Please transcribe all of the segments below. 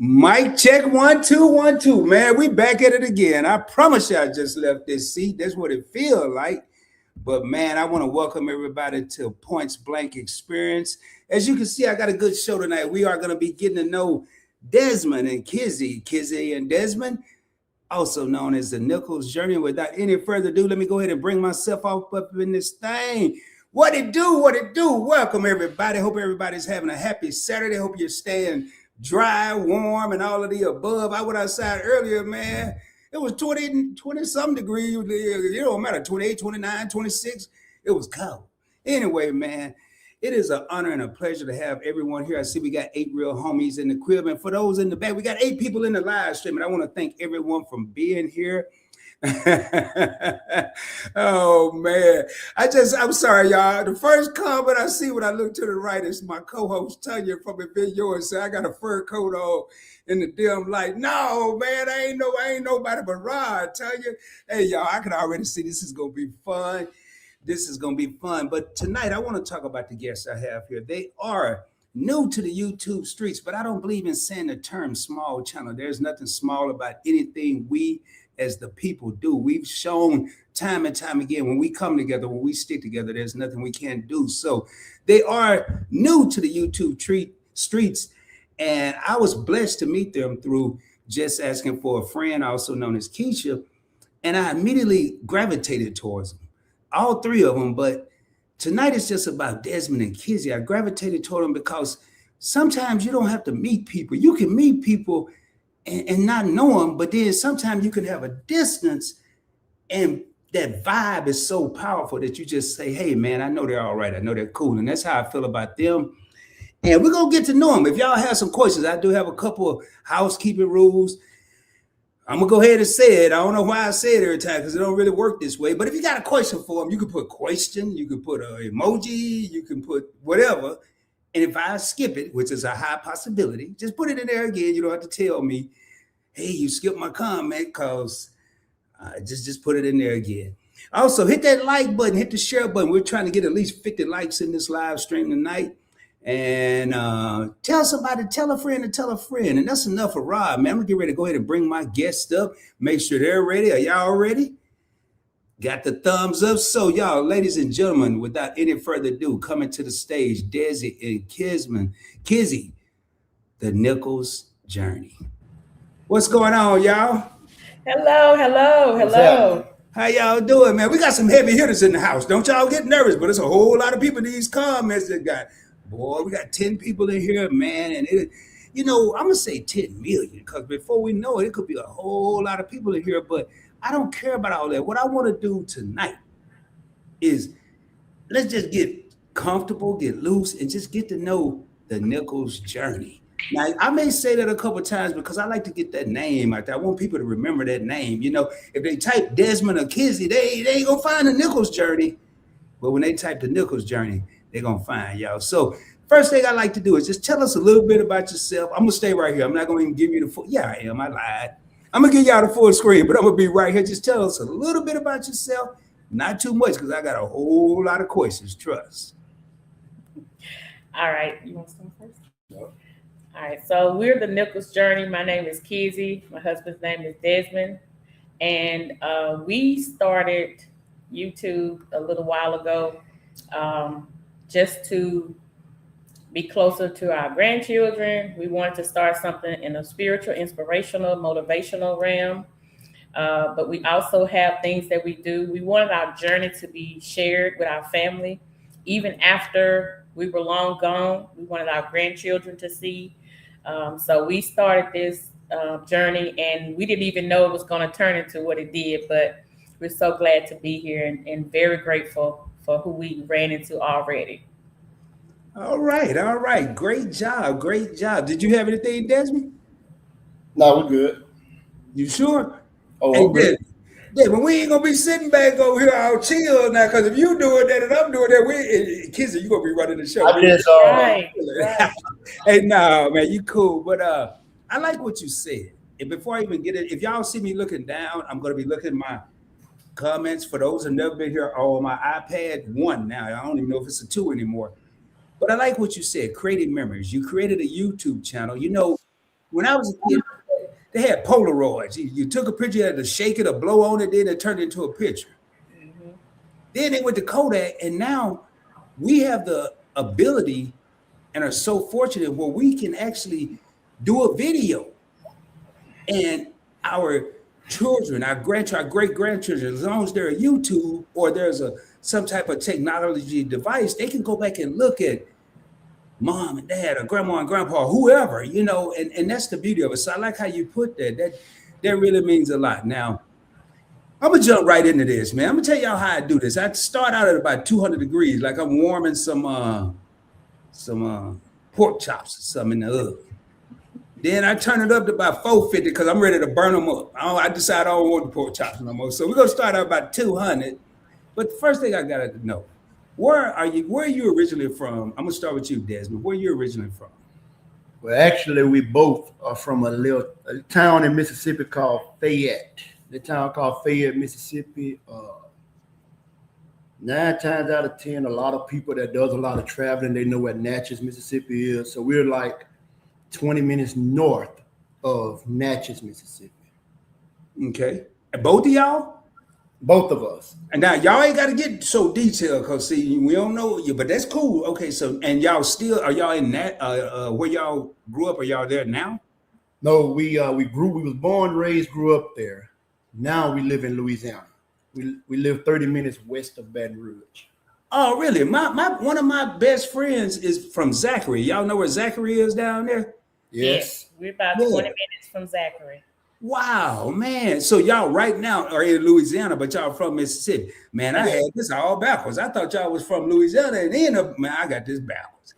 Mic check 1 2 1 2. Man, we back at it again. I promise you, I just left this seat. That's what it feels like. But man, I want to welcome everybody to Points Blank Experience. As you can see, I got a good show tonight. We are going to be getting to know Desmond and Kizzy and Desmond, also known as the Nichols Journey. Without any further ado, let me go ahead and bring myself up in this thing. What it do? What it do? Welcome everybody. Hope everybody's having a happy Saturday. Hope you're staying dry, warm, and all of the above. I went outside earlier, man. It was 20 some degrees. It don't matter, 28, 29, 26. It was cold. Anyway, man, it is an honor and a pleasure to have everyone here. I see we got 8 real homies in the crib. And for those in the back, we got 8 people in the live stream. And I want to thank everyone for being here. Oh man, I'm sorry, y'all. The first comment I see when I look to the right is my co-host Tanya from the video and say I got a fur coat on in the dim light. No, man, I ain't nobody but Rod. Tanya, hey y'all, I can already see this is gonna be fun. This is gonna be fun. But tonight I want to talk about the guests I have here. They are new to the YouTube streets, but I don't believe in saying the term small channel. There's nothing small about anything we as the people do. We've shown time and time again, when we come together, when we stick together, there's nothing we can't do. So they are new to the YouTube streets. And I was blessed to meet them through just asking for a friend, also known as Keisha. And I immediately gravitated towards them, all 3 of them. But tonight it's just about Desmond and Kizzy. I gravitated toward them because sometimes you don't have to meet people. You can meet people and not know them, but then sometimes you can have a distance and that vibe is so powerful that you just say, hey man, I know they're all right. I know they're cool. And that's how I feel about them. And we're going to get to know them. If y'all have some questions, I do have a couple of housekeeping rules. I'm going to go ahead and say it. I don't know why I say it every time because it don't really work this way. But if you got a question for them, you can put question, you can put an emoji, you can put whatever. And if I skip it, which is a high possibility, just put it in there again. You don't have to tell me, hey, you skipped my comment, because just put it in there again. Also, hit that like button, hit the share button. We're trying to get at least 50 likes in this live stream tonight. And tell somebody, tell a friend, and tell a friend. And that's enough for Rob, man. I'm going to get ready to go ahead and bring my guests up. Make sure they're ready. Are y'all ready? Got the thumbs up. So y'all, ladies and gentlemen, without any further ado, coming to the stage, Desi and Kizzy, the Nichols Journey. What's going on, y'all? Hello. How y'all doing, man? We got some heavy hitters in the house. Don't y'all get nervous, but it's a whole lot of people in these comments that got, boy, we got 10 people in here, man. And it, I'm going to say 10 million because before we know it, it could be a whole lot of people in here, but I don't care about all that. What I want to do tonight is let's just get comfortable, get loose, and just get to know the Nichols Journey. Now, I may say that a couple of times because I like to get that name out there. I want people to remember that name. If they type Desmond or Kizzy, they ain't going to find the Nichols Journey. But when they type the Nichols Journey, they're going to find y'all. So first thing I like to do is just tell us a little bit about yourself. I'm going to stay right here. I'm not going to even give you the full. Yeah, I am. I lied. I'm going to give y'all the full screen, but I'm going to be right here. Just tell us a little bit about yourself. Not too much because I got a whole lot of questions. Trust. All right. You want to start first? No. All right. So we're the Nichols Journey. My name is Kizzy. My husband's name is Desmond. And we started YouTube a little while ago just to be closer to our grandchildren. We wanted to start something in a spiritual, inspirational, motivational realm. But we also have things that we do. We wanted our journey to be shared with our family. Even after we were long gone, we wanted our grandchildren to see. So we started this journey, and we didn't even know it was going to turn into what it did. But we're so glad to be here and very grateful for who we ran into already. All right. Great job. Did you have anything, Desmond? No, we're good. You sure? Oh, hey, okay. But we ain't gonna be sitting back over here all chill now, because if you doing that and I'm doing that, Kizzy, you gonna be running the show. Right. Hey, no, man, you cool. But I like what you said. And before I even get it, if y'all see me looking down, I'm gonna be looking at my comments. For those who've never been here, on my iPad 1 now. I don't even know if it's a 2 anymore. But I like what you said, creating memories. You created a YouTube channel. when I was a kid, they had Polaroids. You took a picture, you had to shake it or blow on it, then it turned into a picture. Mm-hmm. Then they went to Kodak, and now we have the ability and are so fortunate where we can actually do a video, and our children, our great grandchildren, as long as they're a YouTube or there's some type of technology device, they can go back and look at mom and dad or grandma and grandpa, whoever, and that's the beauty of it. So I like how you put that. That really means a lot. Now, I'm gonna jump right into this, man. I'm gonna tell y'all how I do this. I start out at about 200 degrees, like I'm warming some pork chops or something in the oven. Then I turn it up to about 450 because I'm ready to burn them up. I decide I don't want the pork chops no more. So we're gonna start out about 200. But the first thing I gotta know, where are you originally from? I'm gonna start with you, Desmond. Where are you originally from? Well, actually, we both are from a town in Mississippi called Fayette. The town called Fayette, Mississippi. 9 times out of 10, a lot of people that does a lot of traveling, they know where Natchez, Mississippi is. So we're like 20 minutes north of Natchez, Mississippi. Okay. And both of y'all? Both of us. And now y'all ain't got to get so detailed because see, we don't know you, but that's cool. Okay, so and y'all are y'all in that where y'all grew up? Are y'all there now? No, we was born, raised, grew up there. Now we live in Louisiana. We live 30 minutes west of Baton Rouge. Oh, really? My one of my best friends is from Zachary. Y'all know where Zachary is down there? Yes. We're about 20 minutes from Zachary. Wow, man. So y'all right now are in Louisiana, but y'all from Mississippi. Man, I had this all backwards. I thought y'all was from Louisiana and then I got this backwards.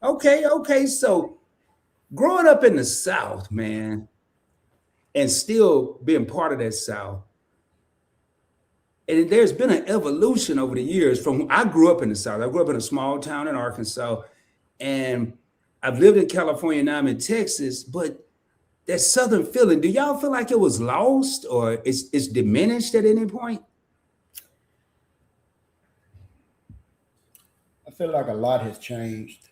Okay. So growing up in the South, man, and still being part of that South, and there's been an evolution over the years from I grew up in the South. I grew up in a small town in Arkansas, and I've lived in California, now I'm in Texas, but that Southern feeling, do y'all feel like it was lost or it's diminished at any point? I feel like a lot has changed.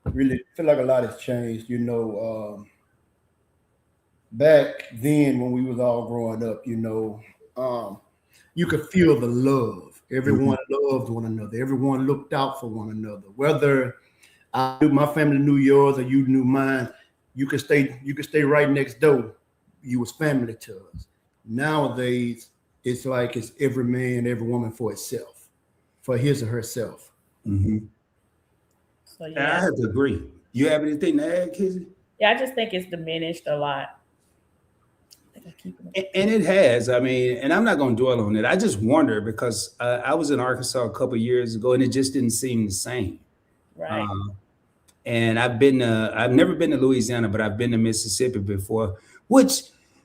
Really feel like a lot has changed. Back then when we was all growing up, you could feel the love. Everyone loved one another. Everyone looked out for one another. Whether my family knew yours or you knew mine, you could stay right next door. You was family to us. Nowadays, it's like it's every man, every woman for itself, for his or herself. Mm-hmm. So yeah, I have to agree. You have anything to add, Kizzy? Yeah, I just think it's diminished a lot. And it has. I mean, and I'm not going to dwell on it. I just wonder because I was in Arkansas a couple of years ago, and it just didn't seem the same. Right. And I've never been to Louisiana, but I've been to Mississippi before. Which,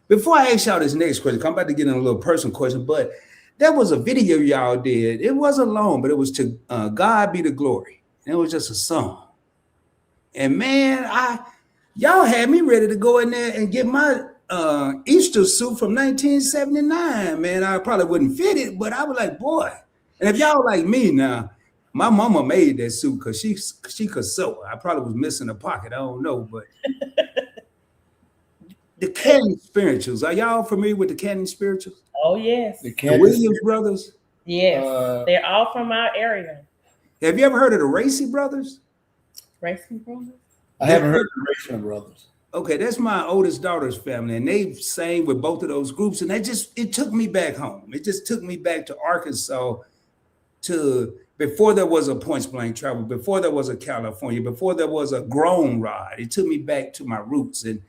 before I ask y'all this next question, I'm about to get in a little personal question, but there was a video y'all did. It wasn't long, but it was to God Be the Glory. And it was just a song. And man, y'all had me ready to go in there and get my Easter suit from 1979. Man, I probably wouldn't fit it, but I was like, boy. And if y'all like me now, my mama made that suit because she could sew. I probably was missing a pocket. I don't know, but the Cannon Spirituals. Are y'all familiar with the Cannon Spirituals? Oh yes. The Williams brothers. Yes, they're all from our area. Have you ever heard of the Racy brothers? Racy brothers? I haven't heard of the Racy brothers. Okay, that's my oldest daughter's family, and they sang with both of those groups, and it took me back home. It just took me back to Arkansas, to before there was a Points Blank Travel, before there was a California, before there was a Grown Rod. It took me back to my roots, and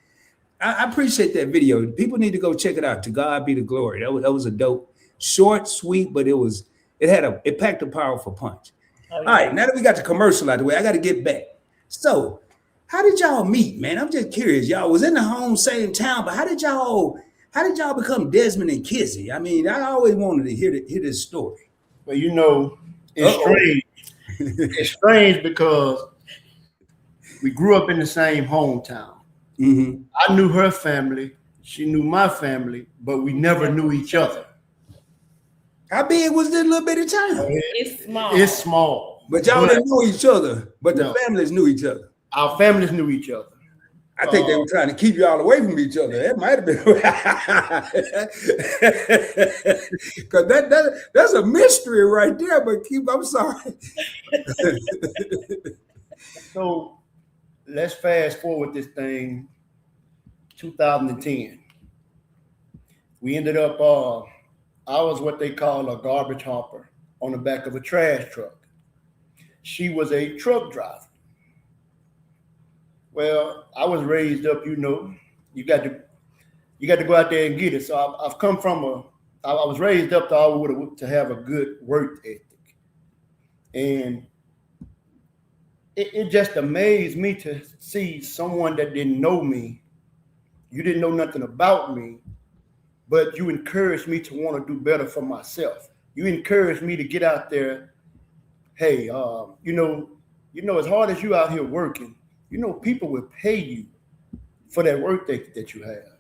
I appreciate that video. People need to go check it out. To God Be the Glory. That was a dope, short, sweet, but it packed a powerful punch. Oh, yeah. All right, now that we got the commercial out of the way, I got to get back. So, how did y'all meet, man? I'm just curious. Y'all was in the home, same town, but how did y'all become Desmond and Kizzy? I mean, I always wanted to hear this story. Well, it's strange. It's strange because we grew up in the same hometown. Mm-hmm. I knew her family, she knew my family, but we never knew each other. How big was this little bitty town? It's small. It's small. But y'all didn't know each other, but the families knew each other. Our families knew each other. I think they were trying to keep y'all away from each other. That might have been because that's a mystery right there. But I'm sorry. So let's fast forward this thing. 2010. We ended up. I was what they call a garbage hopper on the back of a trash truck. She was a truck driver. Well, I was raised up, you got to go out there and get it. So I've come from I was raised up to have a good work ethic, and it just amazed me to see someone that didn't know me. You didn't know nothing about me, but you encouraged me to want to do better for myself. You encouraged me to get out there. Hey, as hard as you out here working, people will pay you for that work that you have.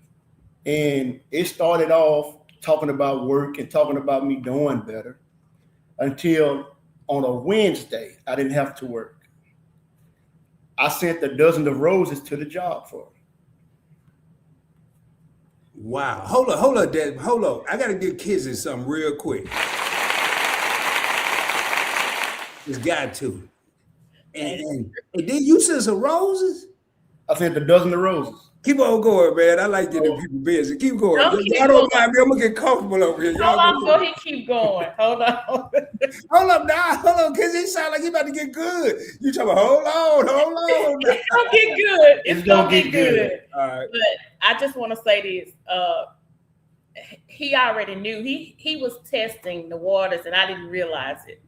And it started off talking about work and talking about me doing better until on a Wednesday, I didn't have to work. I sent a dozen of roses to the job for her. Wow. Hold on, Dad. Hold on. I got to give Kizzy something real quick. Just got to. And then you sent some roses? I sent a dozen of roses. Keep on going, man. I like getting people busy. Keep going. Y'all don't mind me. I'm going to get comfortable over here. Hold on, go ahead, keep going. Hold on. Hold up now. Hold on, because it sounds like he about to get good. You talking about, hold on. It's going to get good. It's going to get good. All right. But I just want to say this. He already knew. He was testing the waters, and I didn't realize it.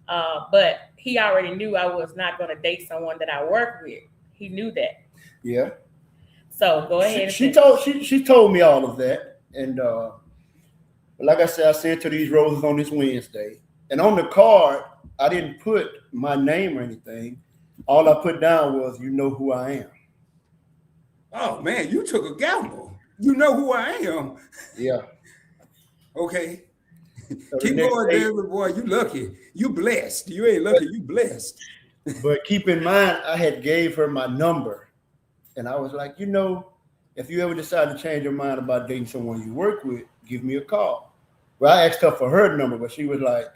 But he already knew I was not going to date someone that I work with. He knew that. Yeah. So go ahead. She told me all of that, and like I said, I sent her these roses on this Wednesday, and on the card I didn't put my name or anything. All I put down was, "You know who I am." Oh man, you took a gamble. You know who I am. Yeah. Okay. So keep going, David, boy. You lucky. You blessed. You ain't lucky. You blessed. But keep in mind, I had gave her my number. And I was like, if you ever decide to change your mind about dating someone you work with, give me a call. Well, I asked her for her number, but she was like,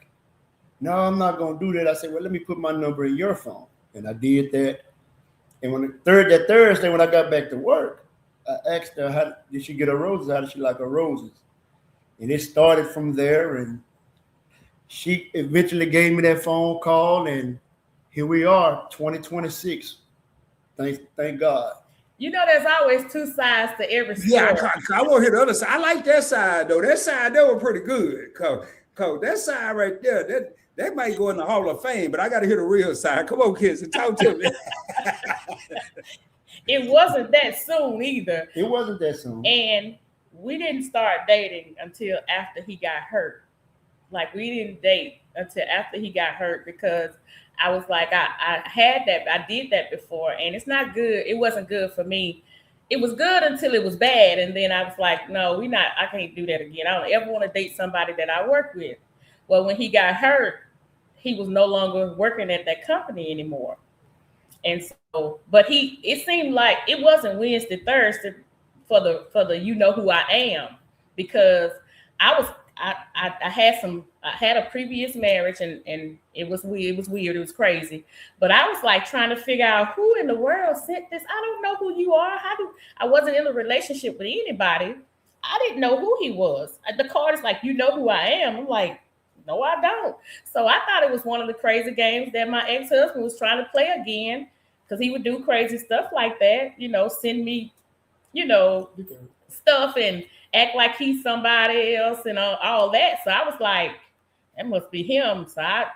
no, I'm not going to do that. I said, well, let me put my number in your phone. And I did that. And that Thursday, when I got back to work, I asked her, how did she get her roses? How did she like her roses? And it started from there. And she eventually gave me that phone call. And here we are, 2026. Thank God. There's always two sides to every story. Yeah, I want to hear the other side. I like that side, though. That side, that was pretty good. Cause that side right there, that might go in the Hall of Fame, but I got to hear the real side. Come on, kids, and talk to me. It wasn't that soon either. It wasn't that soon. And we didn't start dating until after he got hurt. Like, we didn't date until after he got hurt because I was like, I did that before, and it's not good. It wasn't good for me. It was good until it was bad, and then I was like, no, I can't do that again. I don't ever want to date somebody that I work with. Well, when he got hurt, he was no longer working at that company anymore. And so, but it seemed like it wasn't Wednesday, Thursday for the you know who I am, because I had a previous marriage and it was weird. It was crazy. But I was like trying to figure out who in the world sent this. I don't know who you are. I wasn't in a relationship with anybody. I didn't know who he was. The card is like, you know who I am. I'm like, no, I don't. So I thought it was one of the crazy games that my ex-husband was trying to play again, because he would do crazy stuff like that, send me, stuff and act like he's somebody else and all that. So I was like, that must be him. So I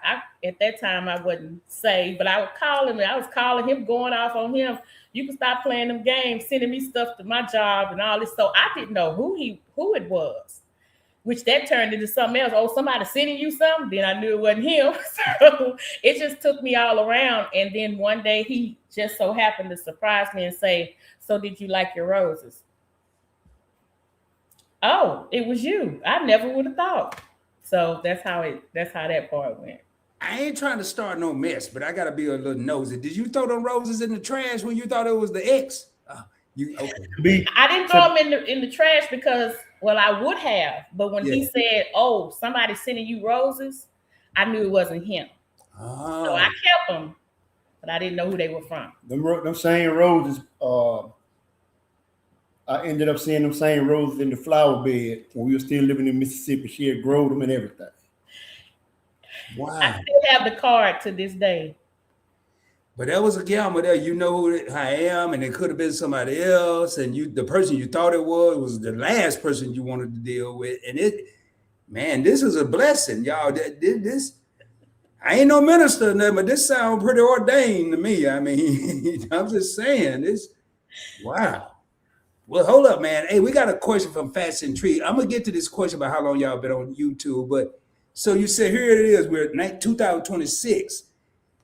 at that time I wouldn't say, but I would call him, and I was calling him, going off on him. You can stop playing them games, sending me stuff to my job and all this. So I didn't know who it was, which that turned into something else. Oh, somebody sending you something? Then I knew it wasn't him. So it just took me all around. And then one day he just so happened to surprise me and say, so did you like your roses? Oh, it was you. I never would have thought. So that's how that part went. I ain't trying to start no mess, but I gotta be a little nosy. Did you throw them roses in the trash when you thought it was the ex? You okay? I didn't throw him in the trash because, well, I would have, but when he said, "Oh, somebody's sending you roses," I knew it wasn't him. So I kept them, but I didn't know who they were from. Them same roses. I ended up seeing them same roses in the flower bed when we were still living in Mississippi. She had grown them and everything. Wow. I still have the card to this day. But that was a gamble there. You know who I am, and it could have been somebody else. And the person you thought it was the last person you wanted to deal with. And this is a blessing, y'all. This I ain't no minister or nothing, but this sounds pretty ordained to me. I mean, I'm just saying this. Wow. Well, hold up, man. Hey, we got a question from Fats and Tree. I'm gonna get to this question about how long y'all been on YouTube, but so you said here it is. We're 2026.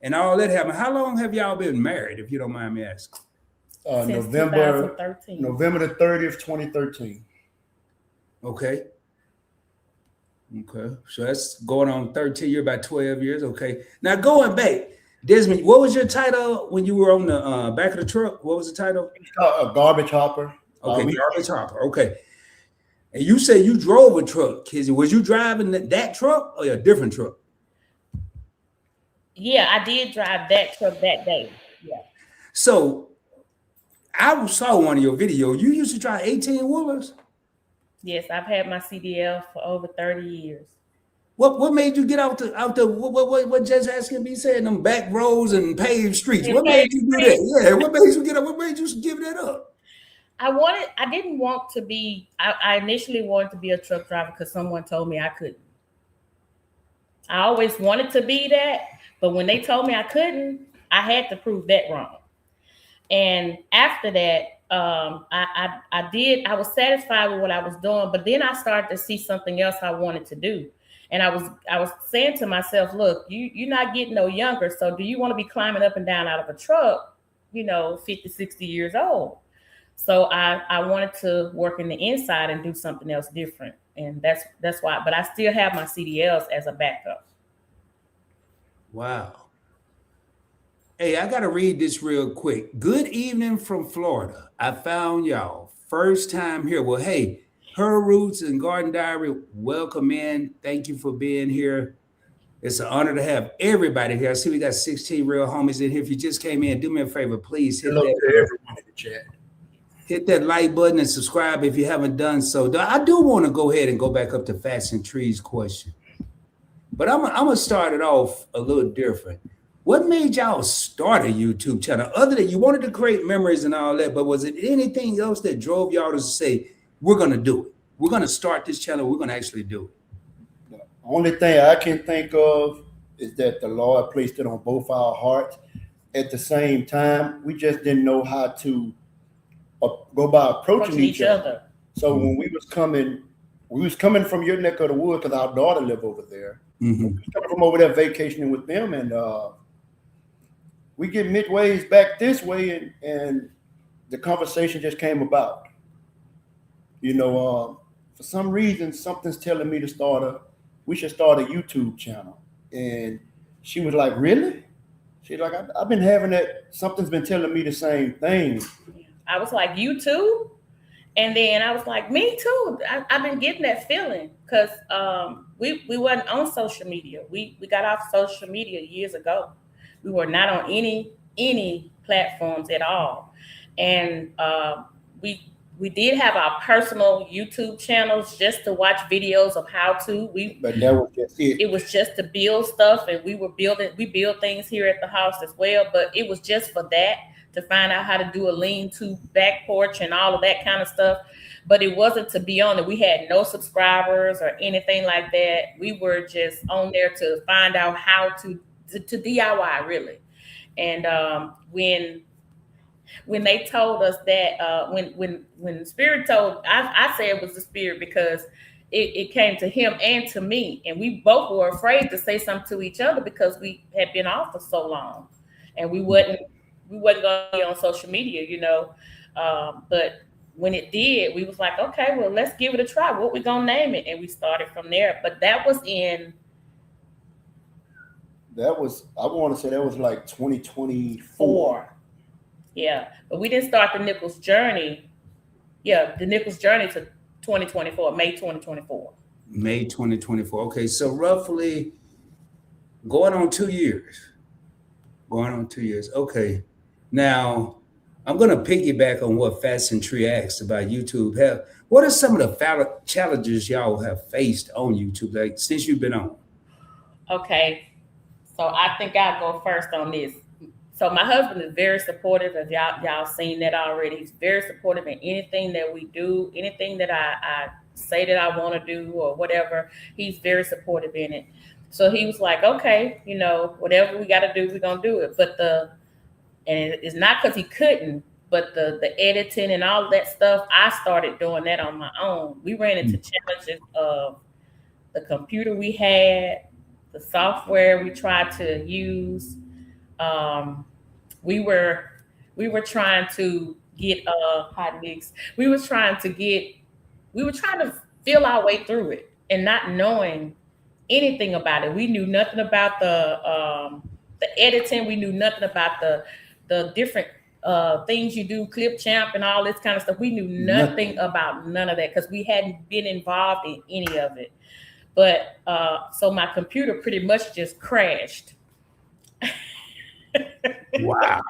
And all that happened. How long have y'all been married, if you don't mind me asking? November the 30th, 2013. Okay. So that's going on 13 years, about 12 years. Okay. Now going back, Desmond, what was your title when you were on the back of the truck? What was the title? A garbage hopper. Okay, garbage hopper. Okay. And you say you drove a truck, Kizzy. Was you driving that truck or a different truck? Yeah, I did drive that truck that day. Yeah. So I saw one of your videos. You used to drive 18-wheelers? Yes, I've had my CDL for over 30 years. What made you get out the what Jess asking me saying them back roads and paved streets? What made you do that? Yeah, what made you get up? What made you give that up? I didn't want to be, I initially wanted to be a truck driver because someone told me I couldn't. I always wanted to be that, but when they told me I couldn't, I had to prove that wrong. And after that, I was satisfied with what I was doing, but then I started to see something else I wanted to do. And I was saying to myself, look, you're not getting no younger. So do you want to be climbing up and down out of a truck, 50, 60 years old? So I wanted to work in the inside and do something else different. And that's why, but I still have my CDLs as a backup. Wow. Hey, I got to read this real quick. Good evening from Florida. I found y'all. First time here. Well, hey, Her Roots and Garden Diary, welcome in. Thank you for being here. It's an honor to have everybody here. I see we got 16 real homies in here. If you just came in, do me a favor, please hit that like button and subscribe if you haven't done so. I do want to go ahead and go back up to Fats and Trees question. But I'm going to start it off a little different. What made y'all start a YouTube channel? Other than you wanted to create memories and all that, but was it anything else that drove y'all to say, we're going to do it? We're going to start this channel. We're going to actually do it. The only thing I can think of is that the Lord placed it on both our hearts. At the same time, we just didn't know how to go by approaching each other. So when we was coming from your neck of the woods because our daughter lived over there. Mm-hmm. We was coming from over there vacationing with them, and we get midways back this way, and the conversation just came about. For some reason, something's telling me we should start a YouTube channel. And she was like, really? She's like, I've been having that. Something's been telling me the same thing. I was like, you too? And then I was like, me too. I've been getting that feeling because we weren't on social media. We got off social media years ago. We were not on any platforms at all. And we did have our personal YouTube channels just to watch videos of how to. But that was just it. It was just to build stuff, and we build things here at the house as well. But it was just for that, to find out how to do a lean-to back porch and all of that kind of stuff. But it wasn't to be on it. We had no subscribers or anything like that. We were just on there to find out how to DIY, really. And when they told us that, when the Spirit told, I say it was the Spirit because it came to him and to me. And we both were afraid to say something to each other because we had been off for so long. And we wasn't going to be on social media, but when it did, we was like, okay, well, let's give it a try. What we going to name it? And we started from there. But I want to say that was like 2024. Yeah, but we didn't start the Nichols Journey. Yeah, the Nichols Journey to 2024, May 2024. May 2024. Okay, so roughly going on 2 years. Going on 2 years. Okay. Now, I'm going to piggyback on what Fasten Tree asked about YouTube. What are some of the challenges y'all have faced on YouTube, like since you've been on? Okay, so I think I'll go first on this. So my husband is very supportive, as y'all seen that already. He's very supportive in anything that we do, anything that I say that I want to do or whatever. He's very supportive in it. So he was like, okay, whatever we got to do, we're gonna do it. But it's not because he couldn't, but the editing and all that stuff, I started doing that on my own. We ran into challenges of the computer we had, the software we tried to use. We were trying to get hot mix. We were trying to feel our way through it and not knowing anything about it. We knew nothing about the editing. We knew nothing about the different things you do, Clip Champ and all this kind of stuff. We knew nothing about none of that because we hadn't been involved in any of it. But so my computer pretty much just crashed. Wow.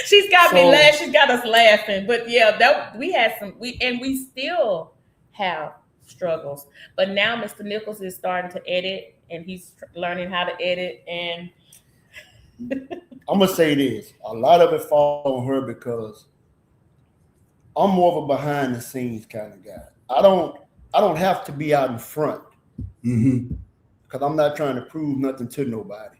She's got me laughing. She's got us laughing. But yeah, we still have struggles. But now Mr. Nichols is starting to edit, and he's learning how to edit. And I'm gonna say this: a lot of it falls on her because I'm more of a behind the scenes kind of guy. I don't have to be out in front because I'm not trying to prove nothing to nobody.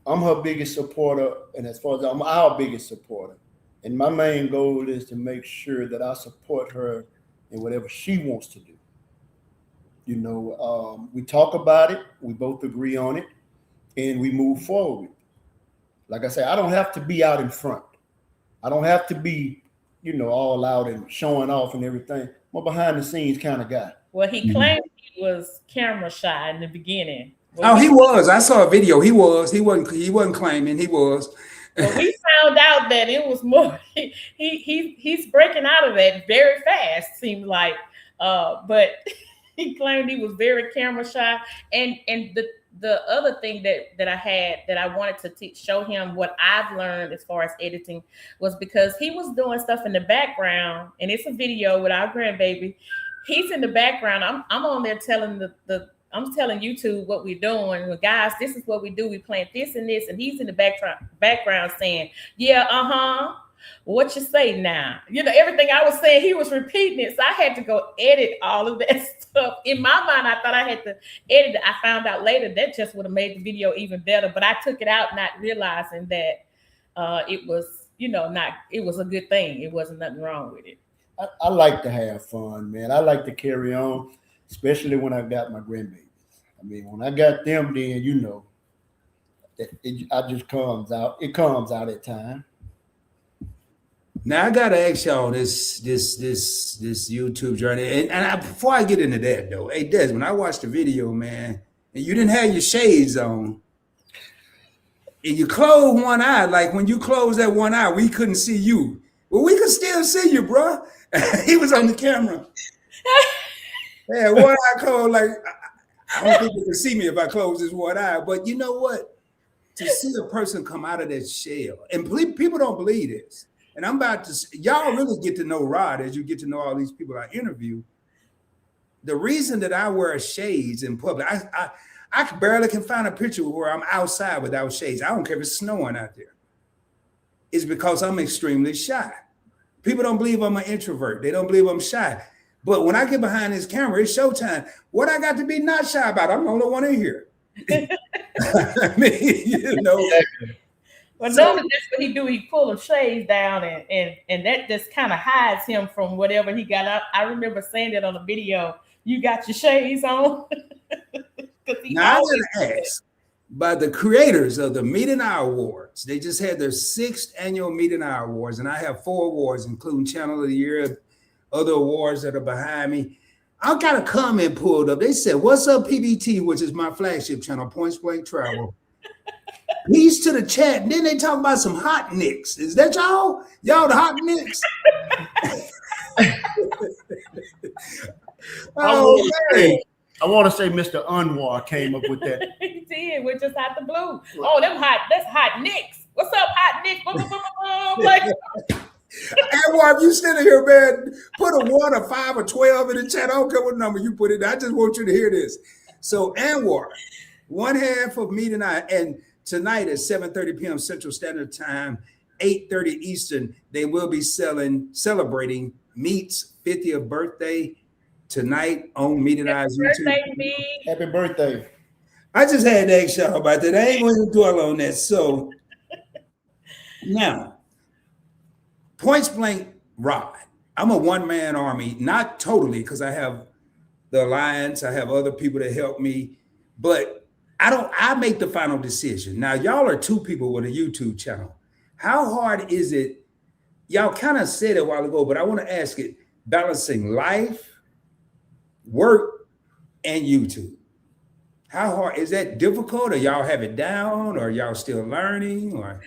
I'm her biggest supporter, and as far as I'm our biggest supporter. And my main goal is to make sure that I support her in whatever she wants to do. We talk about it, we both agree on it, and we move forward. Like I said, I don't have to be out in front. I don't have to be, all out and showing off and everything. I'm a behind the scenes kind of guy. Well, he claimed he was camera shy in the beginning. Well, he was. I saw a video. He was. He wasn't claiming. He was. But we found out that it was more. He's breaking out of that very fast. Seemed like, but he claimed he was very camera shy. And the other thing that I had that I wanted to show him what I've learned as far as editing was because he was doing stuff in the background, and it's a video with our grandbaby. He's in the background. I'm on there telling I'm telling YouTube what we're doing. Well, guys, this is what we do. We plant this and this, and he's in the background saying, "Yeah, what you say now?" Everything I was saying, he was repeating it. So I had to go edit all of that stuff. In my mind, I thought I had to edit it. I found out later that just would have made the video even better. But I took it out, not realizing that it was, it was a good thing. It wasn't nothing wrong with it. I like to have fun, man. I like to carry on, especially when I got my grandbabies. I mean, when I got them, then I just comes out. It comes out at time. Now I gotta ask y'all this YouTube journey, and before I get into that though, hey Desmond, I watched the video, man, and you didn't have your shades on, and you closed one eye. Like when you closed that one eye, we couldn't see you. Well, we could still see you, bro. He was on the camera. Yeah, one eye closed. Like I don't think you can see me if I close this one eye. But you know what? To see a person come out of that shell, and people don't believe this. And I'm about to, y'all really get to know Rod as you get to know all these people I interview. The reason that I wear shades in public, I barely can find a picture where I'm outside without shades. I don't care if it's snowing out there. It's because I'm extremely shy. People don't believe I'm an introvert. They don't believe I'm shy. But when I get behind this camera, it's showtime. What I got to be not shy about? I'm the only one in here. I mean, Well, notice that's what he do. He pull the shades down, and that just kind of hides him from whatever he got up. I remember saying that on the video. You got your shades on. Now I want to ask by the creators of the Meet and Eye Awards. They just had their 6th annual Meet and Eye Awards, and I have 4 awards, including Channel of the Year, other awards that are behind me. I got a comment pulled up. They said, "What's up, PBT?" which is my flagship channel, Points Blank Travel. Peace to the chat. And then they talk about some hot nicks. Is that y'all? Y'all the hot nicks? Oh, man. I want to say Mr. Anwar came up with that. He did, which is out the blue. Oh, that's hot nicks. What's up, hot nicks? Like, Anwar, if you sitting here, man, put a 1, a 5, or 12 in the chat. I don't care what number you put in. I just want you to hear this. So Anwar, one half of Meet and I, and tonight at 7:30 p.m. Central Standard Time, 8:30 Eastern, they will be celebrating Meet's 50th birthday tonight on Meet and I's YouTube. Happy birthday. I just had to ask y'all about that. I ain't going to dwell on that. So now, Points Blank Rod. I'm a one-man army, not totally, because I have the Alliance, I have other people that help me, but I make the final decision. Now, y'all are 2 people with a YouTube channel. How hard is it? Y'all kind of said it a while ago, but I want to ask it, balancing life, work, and YouTube. How hard is that? Difficult, or y'all have it down, or y'all still learning? Or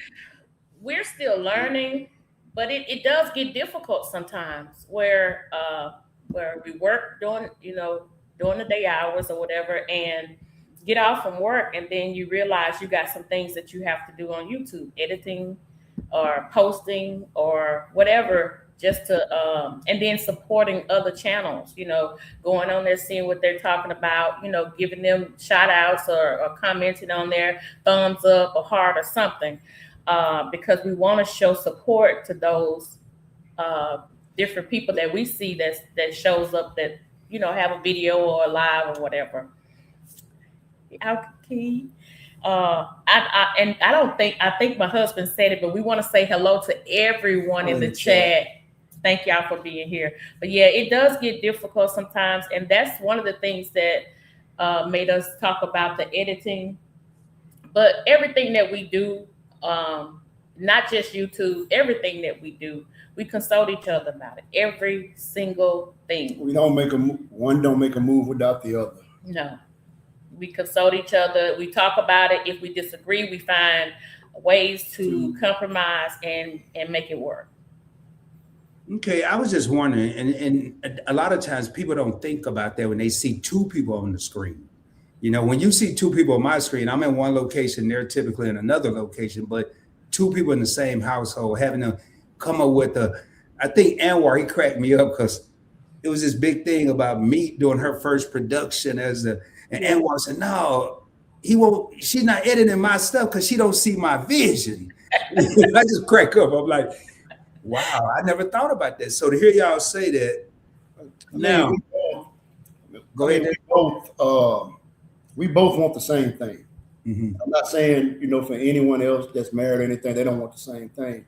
we're still learning, but it does get difficult sometimes where we work during the day hours or whatever, and get off from work, and then you realize you got some things that you have to do on YouTube, editing or posting or whatever, just to and then supporting other channels, going on there, seeing what they're talking about, giving them shout outs or commenting on their thumbs up or heart or something, because we want to show support to those different people that we see that shows up, that have a video or a live or whatever. How key? I think my husband said it, but we want to say hello to everyone in the chat. Thank y'all for being here. But yeah, it does get difficult sometimes, and that's one of the things that made us talk about the editing. But everything that we do, not just YouTube, everything that we do, we consult each other about it. Every single thing. We don't make one don't make a move without the other. No. We consult each other. We talk about it. If we disagree, we find ways to compromise and make it work. Okay, I was just wondering, and a lot of times people don't think about that when they see 2 people on the screen. When you see 2 people on my screen, I'm in one location, they're typically in another location, but 2 people in the same household having to come up with I think Anwar, he cracked me up because it was this big thing about Meet doing her first production and Anwar said, no, she's not editing my stuff because she don't see my vision. I just crack up. I'm like, wow, I never thought about that. So to hear y'all say that, now, go ahead. We both want the same thing. Mm-hmm. I'm not saying, for anyone else that's married or anything, they don't want the same thing.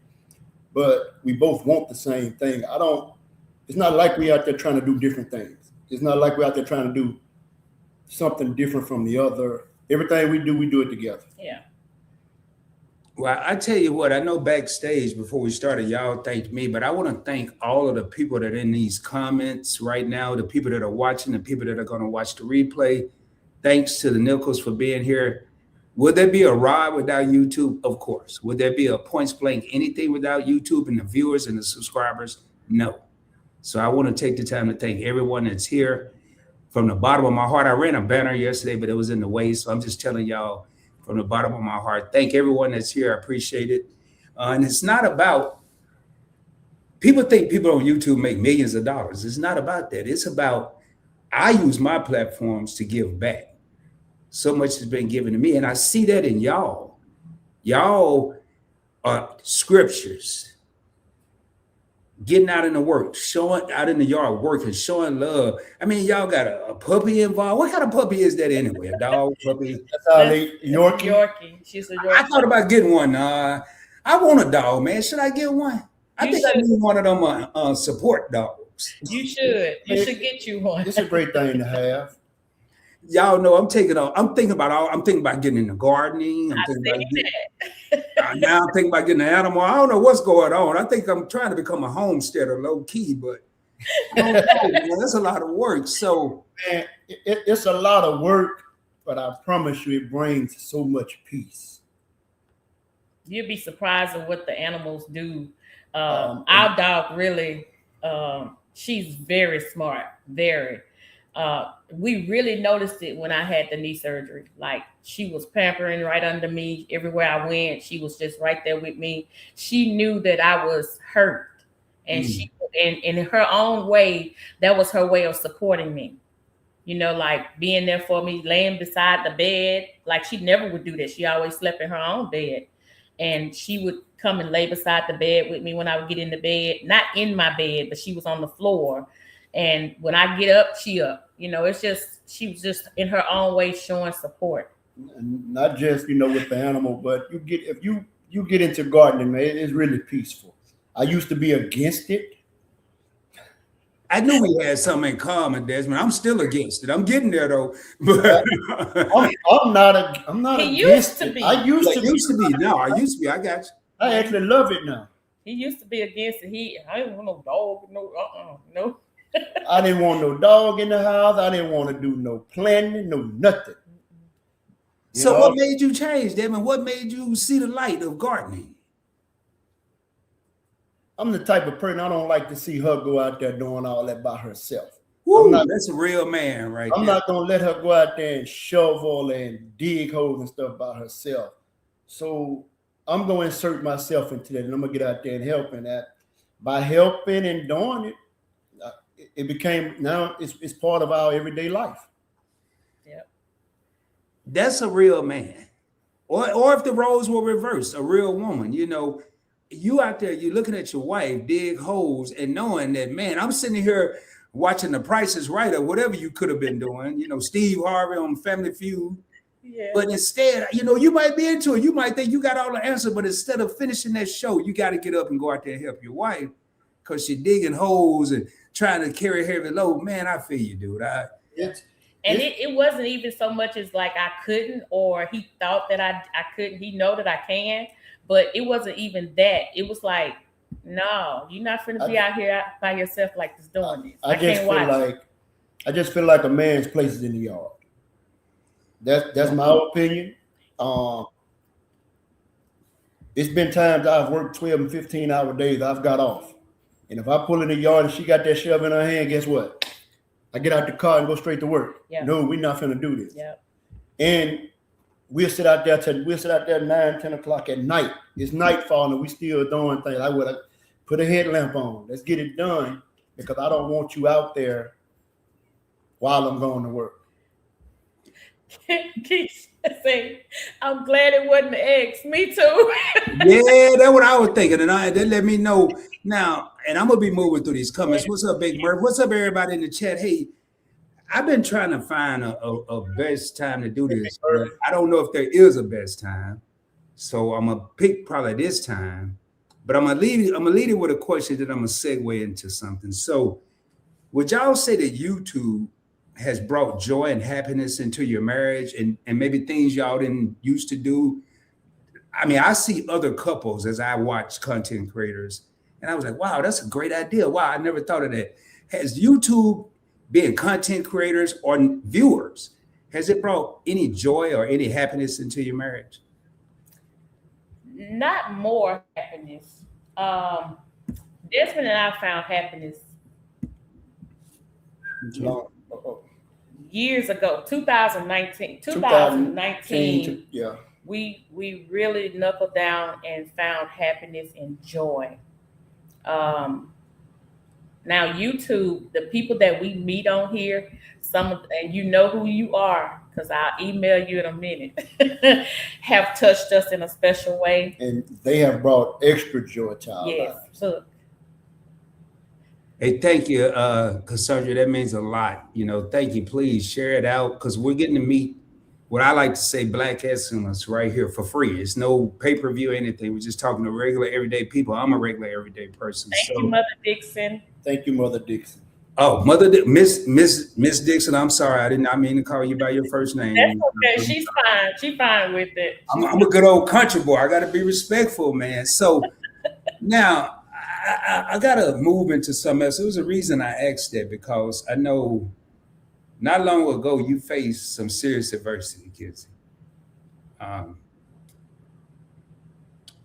But we both want the same thing. It's not like we out there trying to do different things. It's not like we're out there trying to do something different from the other. Everything we do it together. Yeah. Well, I tell you what, I know backstage before we started, y'all thanked me, but I want to thank all of the people that are in these comments right now, the people that are watching, the people that are going to watch the replay. Thanks to the Nichols for being here. Would there be a ride without YouTube? Of course. Would there be a Points Blank anything without YouTube and the viewers and the subscribers? No. So I want to take the time to thank everyone that's here from the bottom of my heart. I ran a banner yesterday, but it was in the way. So I'm just telling y'all from the bottom of my heart, thank everyone that's here. I appreciate it. And it's not about, people think people on YouTube make millions of dollars. It's not about that. It's about, I use my platforms to give back. So much has been given to me. And I see that in y'all. Y'all are scriptures. Getting out in the work, showing out in the yard, working, showing love. I mean, y'all got a puppy involved. What kind of puppy is that anyway? A dog, puppy? That's Yorkie. Yorkie. She's a Yorkie. I thought about getting one. I want a dog, man. Should I get one? I think I need one of them support dogs. You should. You should get you one. It's a great thing to have. Y'all know I'm thinking about getting into gardening. Now I'm thinking about getting an animal. I don't know what's going on. I think I'm trying to become a homesteader, low key, but I don't know, man, that's a lot of work. So man, it's a lot of work, but I promise you, it brings so much peace. You'd be surprised at what the animals do. And Our dog really, she's very smart, very. We really noticed it when I had the knee surgery. Like she was pampering right under me everywhere I went. She was just right there with me. She knew that I was hurt, and she, and in her own way, that was her way of supporting me. Like being there for me, laying beside the bed. Like she never would do that. She always slept in her own bed. And she would come and lay beside the bed with me when I would get in the bed, not in my bed, but she was on the floor. And when I get up, she up. It's just, she was just in her own way showing support. not just with the animal, but if you get into gardening, man, it's really peaceful. I used to be against it. I knew we had something in common, Desmond. I'm still against it. I'm getting there though. But I'm not He used against to it. be. I used to be. No, I used to be. I got you. I actually love it now. He used to be against it. I didn't want no dog, no. I didn't want no dog in the house. I didn't want to do no planting, no nothing. So what made you change, Desmond? What made you see the light of gardening? I'm the type of person I don't like to see her go out there doing all that by herself. Woo, that's a real man, right? I'm not gonna let her go out there and shovel and dig holes and stuff by herself. So I'm gonna insert myself into that, and I'm gonna get out there and help in that. By helping and doing it, it became now it's part of our everyday life. Yep. That's a real man. Or if the roles were reversed, a real woman. You out there, you're looking at your wife dig holes and knowing that, man, I'm sitting here watching The Price is Right or whatever you could have been doing, Steve Harvey on Family Feud. Yeah. But instead, you might be into it. You might think you got all the answers, but instead of finishing that show, you got to get up and go out there and help your wife because she's digging holes and trying to carry a heavy load. Man, I feel you, dude. It wasn't even so much as like I couldn't, or he thought that I couldn't. He know that I can. But it wasn't even that. It was like, no, you're not finna be out here by yourself like this doing this. I just feel like a man's place is in the yard. That's my opinion. It's been times I've worked 12 and 15-hour days. I've got off. And if I pull in the yard and she got that shovel in her hand, guess what? I get out the car and go straight to work. Yeah. No, we're not finna do this. Yeah. And we'll sit out there 9, 10 o'clock at night. It's nightfall and we still doing things. I would put a headlamp on. Let's get it done because I don't want you out there while I'm going to work. Keith say, I'm glad it wasn't the ex. Me too. Yeah, that's what I was thinking. And that let me know now. And I'm going to be moving through these comments. What's up, Big Murph? What's up, everybody in the chat? Hey, I've been trying to find a best time to do this. But I don't know if there is a best time. So I'm going to pick probably this time. But I'm going to lead it with a question that I'm going to segue into something. So would y'all say that YouTube has brought joy and happiness into your marriage and maybe things y'all didn't used to do? I mean, I see other couples as I watch content creators, and I was like, wow, that's a great idea. Wow, I never thought of that. Has YouTube, being content creators or viewers, has it brought any joy or any happiness into your marriage? Not more happiness. Desmond and I found happiness years ago, 2019. Yeah. We really knuckled down and found happiness and joy. Now YouTube, the people that we meet on here, and you know who you are because I'll email you in a minute, have touched us in a special way. And they have brought extra joy to our lives. Look. Hey, thank you, Cassandra. That means a lot. Thank you. Please share it out because we're getting to meet what I like to say Black excellence right here for free. It's no pay-per-view or anything. We're just talking to regular, everyday people. I'm a regular, everyday person. Thank you, Mother Dixon. Thank you, Mother Dixon. Oh, Miss Dixon, I'm sorry. I did not mean to call you by your first name. That's okay. She's fine. She's fine with it. I'm a good old country boy. I got to be respectful, man. So now I got to move into something else. There was a reason I asked that because I know not long ago you faced some serious adversity, kids.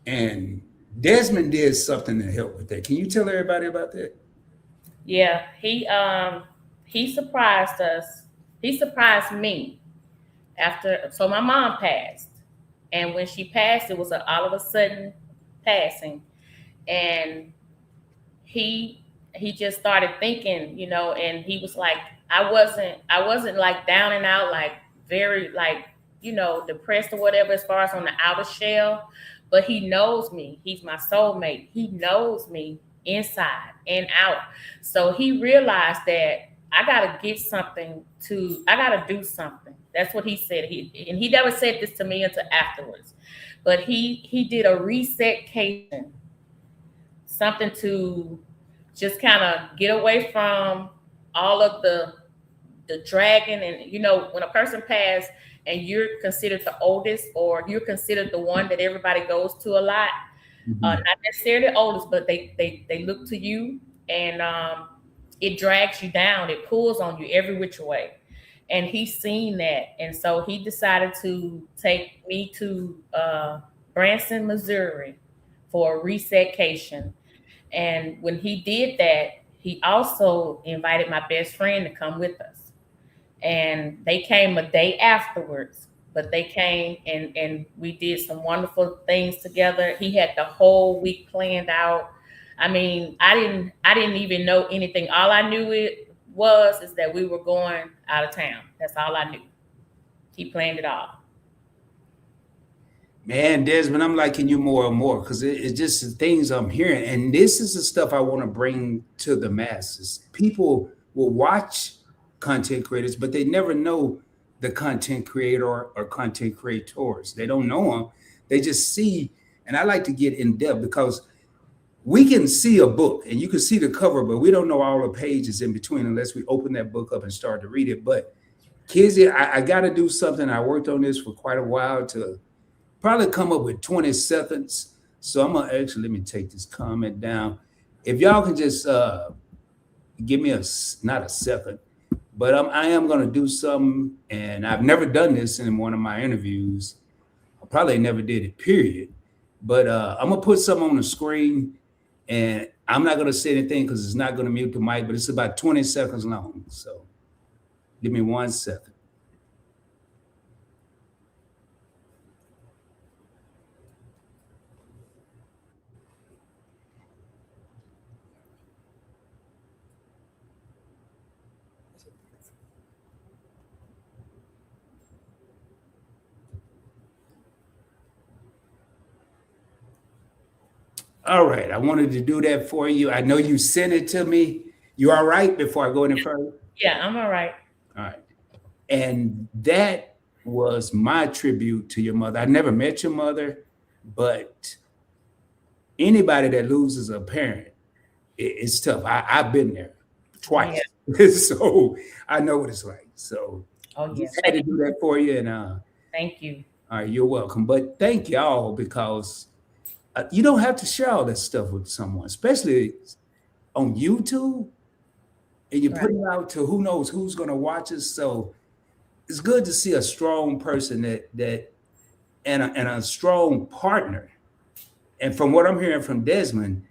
And Desmond did something to help with that. Can you tell everybody about that? Yeah, he surprised us. He surprised me after. So my mom passed, and when she passed, it was a all of a sudden passing, and he just started thinking, and he was like, I wasn't like down and out, like very like depressed or whatever as far as on the outer shell, but he knows me. He's my soulmate. He knows me inside and out. So he realized that I gotta do something. That's what he said. He never said this to me until afterwards, but he did a resetcation, something to just kind of get away from all of the dragging. And when a person passed and you're considered the oldest, or you're considered the one that everybody goes to a lot, not necessarily the oldest, but they look to you, and it drags you down, it pulls on you every which way. And he's seen that, and so he decided to take me to Branson, Missouri for a resetcation. And when he did that, he also invited my best friend to come with us. And they came a day afterwards, but they came, and we did some wonderful things together. He had the whole week planned out. I mean, I didn't even know anything. All I knew is that we were going out of town. That's all I knew. He planned it all. Man, Desmond, I'm liking you more and more because it's just the things I'm hearing. And this is the stuff I want to bring to the masses. People will watch content creators, but they never know the content creator or content creators. They don't know them. They just see, and I like to get in depth because we can see a book and you can see the cover, but we don't know all the pages in between unless we open that book up and start to read it. But Kizzy, I got to do something. I worked on this for quite a while to probably come up with 20 seconds. So I'm gonna actually, let me take this comment down. If y'all can just give me not a second, but I am gonna do something, and I've never done this in one of my interviews. I probably never did it, period. But I'm gonna put something on the screen, and I'm not gonna say anything because it's not gonna mute the mic, but it's about 20 seconds long. So give me 1 second. All right, I wanted to do that for you. I know you sent it to me. You all right before I go any further? Yeah, I'm all right. All right. And that was my tribute to your mother. I never met your mother, but anybody that loses a parent, it's tough. I've been there twice. Yeah. So I know what it's like. So just had to do that for you. And thank you. All right, you're welcome. But thank y'all because you don't have to share all that stuff with someone, especially on YouTube, and you put it out to who knows who's going to watch us. So it's good to see a strong person that and a strong partner. And from what I'm hearing from Desmond,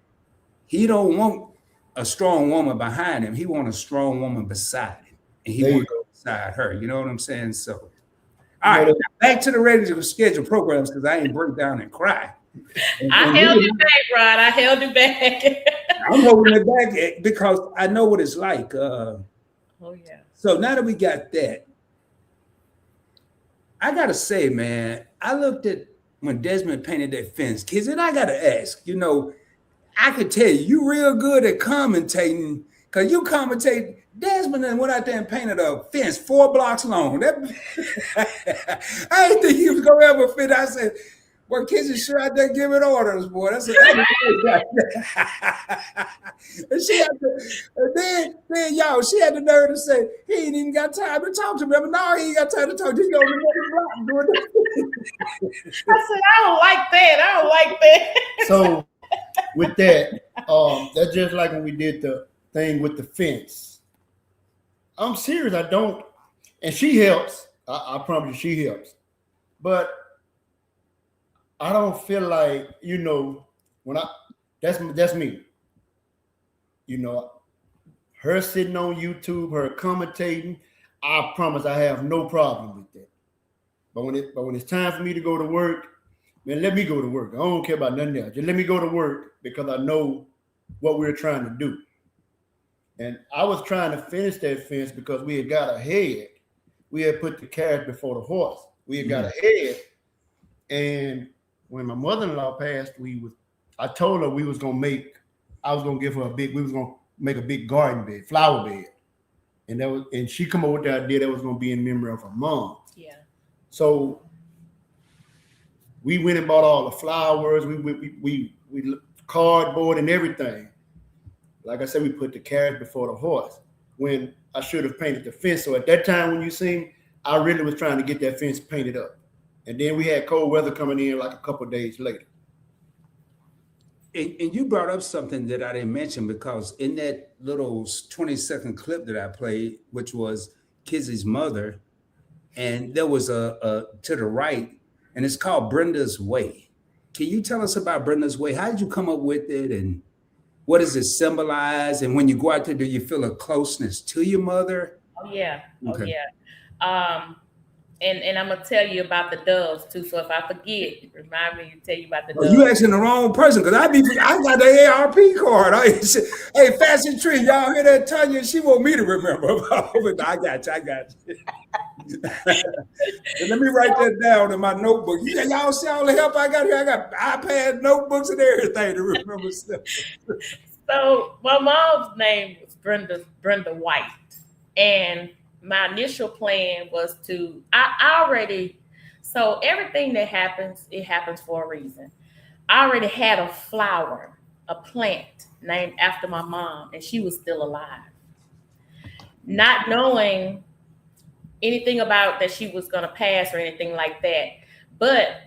he don't want a strong woman behind him. He want a strong woman beside him, and he want to go beside her. You know what I'm saying? So, all right, back to the ready to schedule programs because I ain't break down and cry. I held it back, Rod. I held it back. I'm holding it back because I know what it's like. Oh yeah. So now that we got that, I gotta say, man, I looked at when Desmond painted that fence, kids, and I gotta ask, I could tell you real good at commentating because you commentate. Desmond and went out there and painted a fence 4 blocks long. That I didn't think he was gonna ever fit. I said, well, kids are sure out there giving orders, boy. That's a and she had to, then y'all, she had the nerve to say he ain't even got time to talk to me. But no, he ain't got time to talk to you. I said, I don't like that. I don't like that. So with that, that's just like when we did the thing with the fence. I'm serious. I don't, and she helps. I promise you, she helps. But I don't feel like, when that's me. Her sitting on YouTube, her commentating, I promise I have no problem with that. But when it's time for me to go to work, man, let me go to work. I don't care about nothing else. Just let me go to work because I know what we're trying to do. And I was trying to finish that fence because we had got ahead. We had put the carriage before the horse. We had got ahead. And when my mother-in-law passed, I told her we was gonna give her we was gonna make a big garden bed, flower bed. And she come up with the idea that was gonna be in memory of her mom. Yeah. So we went and bought all the flowers, we cardboard and everything. Like I said, we put the carriage before the horse when I should have painted the fence. So at that time when you seen, I really was trying to get that fence painted up. And then we had cold weather coming in like a couple of days later. And you brought up something that I didn't mention, because in that little 20-second clip that I played, which was Kizzy's mother, and there was a to the right, and it's called Brenda's Way. Can you tell us about Brenda's Way? How did you come up with it, and what does it symbolize? And when you go out there, do you feel a closeness to your mother? Oh yeah. Okay. Oh yeah. And I'm gonna tell you about the doves too. So if I forget, remind me to tell you about the doves. You asking the wrong person, because I got the ARP card. Hey, Fashion Tree, y'all hear that, Tanya? She want me to remember. I got you. Let me write that down in my notebook. Y'all see all the help I got here? I got iPad, notebooks, and everything to remember stuff. So my mom's name was Brenda White, and my initial plan was so everything that happens, it happens for a reason. I already had a plant named after my mom, and she was still alive. Not knowing anything about that she was going to pass or anything like that. But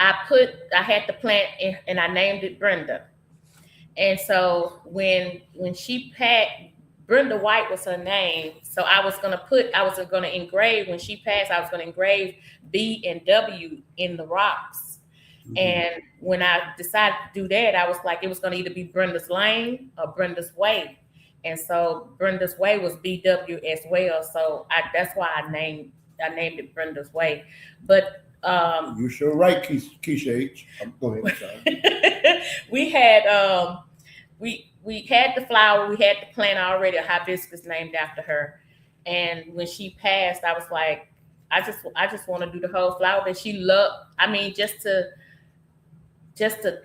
I had the plant and I named it Brenda. And so when she passed, Brenda White was her name. So I was going to engrave, when she passed, I was going to engrave B and W in the rocks. Mm-hmm. And when I decided to do that, I was like, it was going to either be Brenda's Lane or Brenda's Way. And so Brenda's Way was BW as well. So that's why I named it Brenda's Way. But you sure right, Keisha H. Go ahead. I'm sorry. We had we had the flower, we had the plant already, a hibiscus named after her. And when she passed, I was like, I just want to do the whole flower that she loved. I mean, just to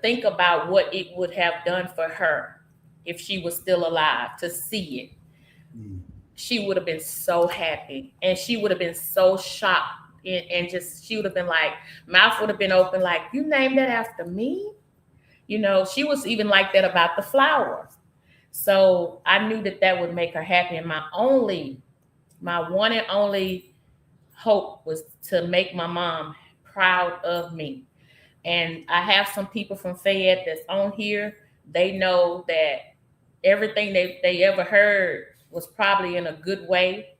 think about what it would have done for her if she was still alive, to see it. She would have been so happy, and she would have been so shocked, and she would have been like, mouth would have been open, like, you named that after me? She was even like that about the flower. So I knew that would make her happy. And my one and only hope was to make my mom proud of me. And I have some people from Fayette that's on here. They know that everything they ever heard was probably in a good way,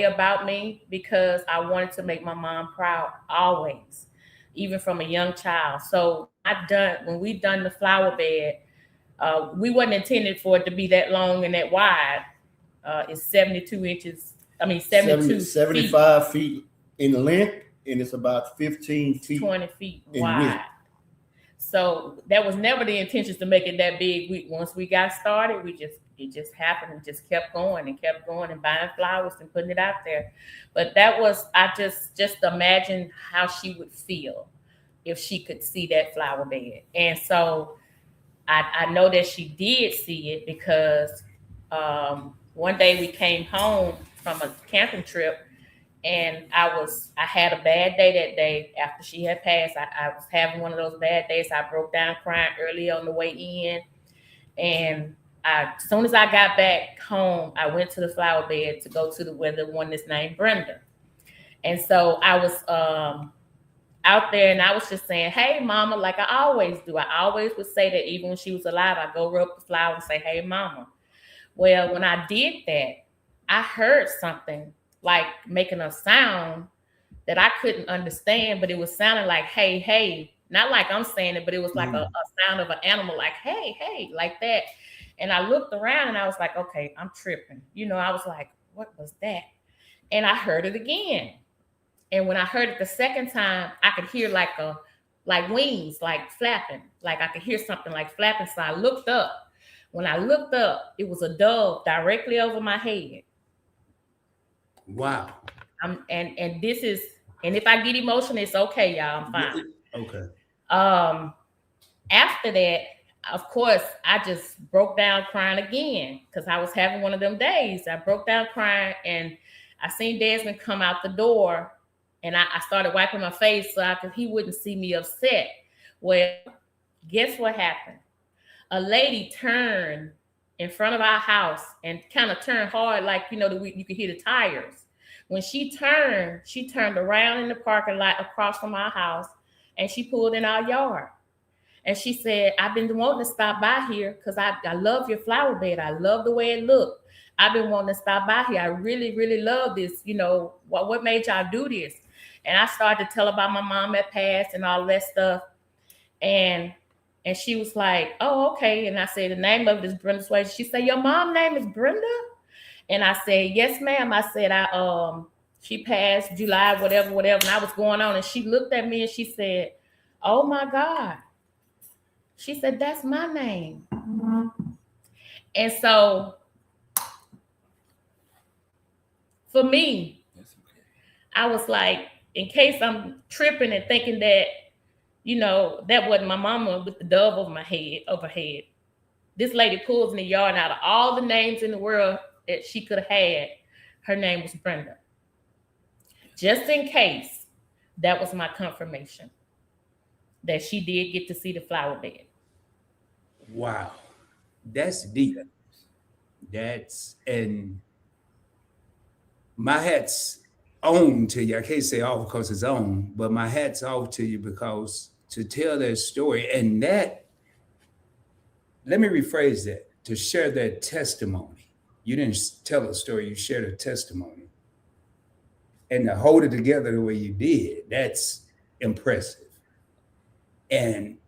about me, because I wanted to make my mom proud always, even from a young child. So when we done the flower bed, we wasn't intended for it to be that long and that wide. It's 72 inches. I mean, 75 feet in length, and it's about 15 feet, 20 feet wide. Width. So that was never the intentions to make it that big. Once we got started, it just happened and just kept going and buying flowers and putting it out there. But I just imagined how she would feel if she could see that flower bed. And so I know that she did see it, because one day we came home from a camping trip, and I had a bad day that day after she had passed. I was having one of those bad days. I broke down crying early on the way in. And as soon as I got back home, I went to the flower bed to go to the one that's named Brenda. And so I was out there, and I was just saying, hey, mama, like I always do. I always would say that even when she was alive, I go rub the flower and say, hey, mama. Well, when I did that, I heard something like making a sound that I couldn't understand, but it was sounding like, hey, hey, not like I'm saying it, but it was like a sound of an animal, like, hey, hey, like that. And I looked around and I was like, okay, I'm tripping. You know, I was like, what was that? And I heard it again. And when I heard it the second time, I could hear like wings, like flapping, like I could hear something like flapping. So I looked up. When I looked up, it was a dove directly over my head. Wow. And this is, and if I get emotional, it's okay, y'all. I'm fine. Okay. After that, of course, I just broke down crying again because I was having one of them days. I broke down crying, and I seen Desmond come out the door, and I started wiping my face so he wouldn't see me upset. Well, guess what happened? A lady turned in front of our house and kind of turned hard, like, you know, you could hear the tires. When she turned around in the parking lot across from our house, and she pulled in our yard. And she said, I've been wanting to stop by here because I love your flower bed. I love the way it looked. I've been wanting to stop by here. I really, really love this. You know, what made y'all do this? And I started to tell about my mom that passed and all that stuff. And she was like, oh, okay. And I said, the name of it is Brenda Swayze. She said, your mom's name is Brenda? And I said, yes, ma'am. I said, she passed July, whatever. And I was going on. And she looked at me and she said, oh my God. She said, that's my name. And so for me, I was like, in case I'm tripping and thinking that, you know, that wasn't my mama with the dove over my head, overhead. This lady pulls in the yard, and out of all the names in the world that she could have had, her name was Brenda. Just in case, that was my confirmation that she did get to see the flower bed. Wow. That's deep. And my hat's on to you. I can't say off because it's on, but my hat's off to you because to tell that story and that, let me rephrase that, to share that testimony. You didn't tell a story, you shared a testimony. And to hold it together the way you did, that's impressive. And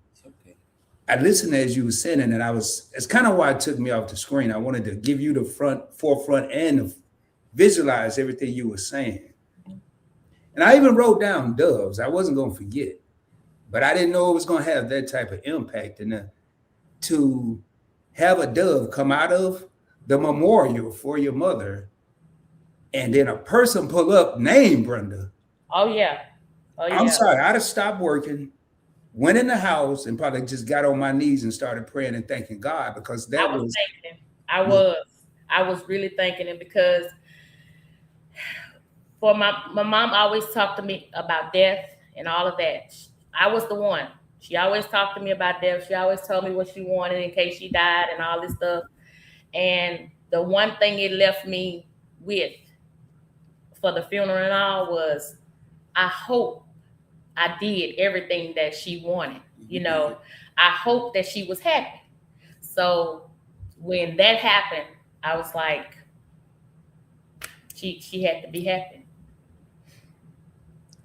I listened as you were saying it, and it's kind of why it took me off the screen. I wanted to give you the forefront and visualize everything you were saying. And I even wrote down doves. I wasn't going to forget, but I didn't know it was going to have that type of impact. And to have a dove come out of the memorial for your mother, and then a person pull up named Brenda. Oh, yeah. I'm sorry, I'd have stopped working, went in the house, and probably just got on my knees and started praying and thanking God, because that I was really thanking him, because for my mom always talked to me about death and all of that. I was the one. She always talked to me about death. She always told me what she wanted in case she died and all this stuff. And the one thing it left me with for the funeral and all was, I hope I did everything that she wanted. You know, I hope that she was happy. So when that happened, I was like, she had to be happy.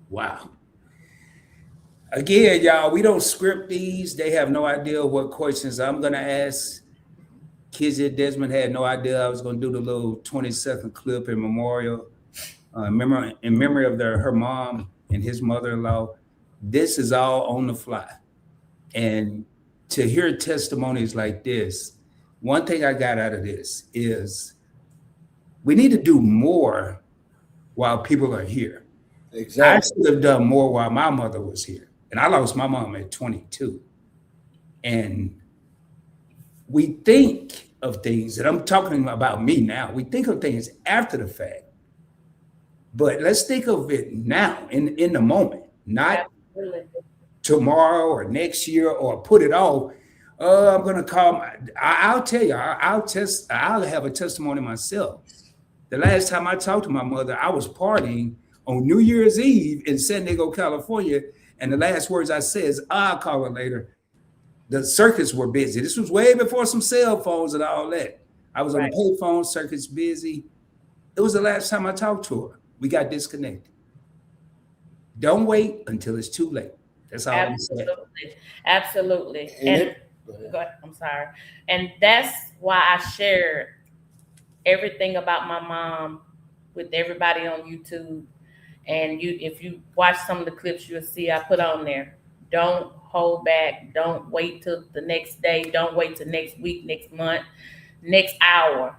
Wow. Again, y'all, we don't script these. They have no idea what questions I'm going to ask. Kizzy Desmond had no idea I was going to do the little 20-second clip in memorial, in memory of her mom and his mother-in-law. This is all on the fly. And to hear testimonies like this, one thing I got out of this is we need to do more while people are here. Exactly. I should have done more while my mother was here. And I lost my mom at 22. And we think of things, and I'm talking about me now, we think of things after the fact. But let's think of it now, in the moment, not tomorrow or next year or put it off. I'm going to call I'll tell you, I'll have a testimony myself. The last time I talked to my mother, I was partying on New Year's Eve in San Diego, California. And the last words I said is, I'll call her later. The circuits were busy. This was way before some cell phones and all that. I was on a payphone, circuits busy. It was the last time I talked to her. We got disconnected. Don't wait until it's too late. That's all I'm saying. Absolutely. Absolutely. And And go ahead, I'm sorry. And that's why I shared everything about my mom with everybody on YouTube. And if you watch some of the clips, you'll see I put on there. Don't hold back. Don't wait till the next day. Don't wait till next week, next month, next hour.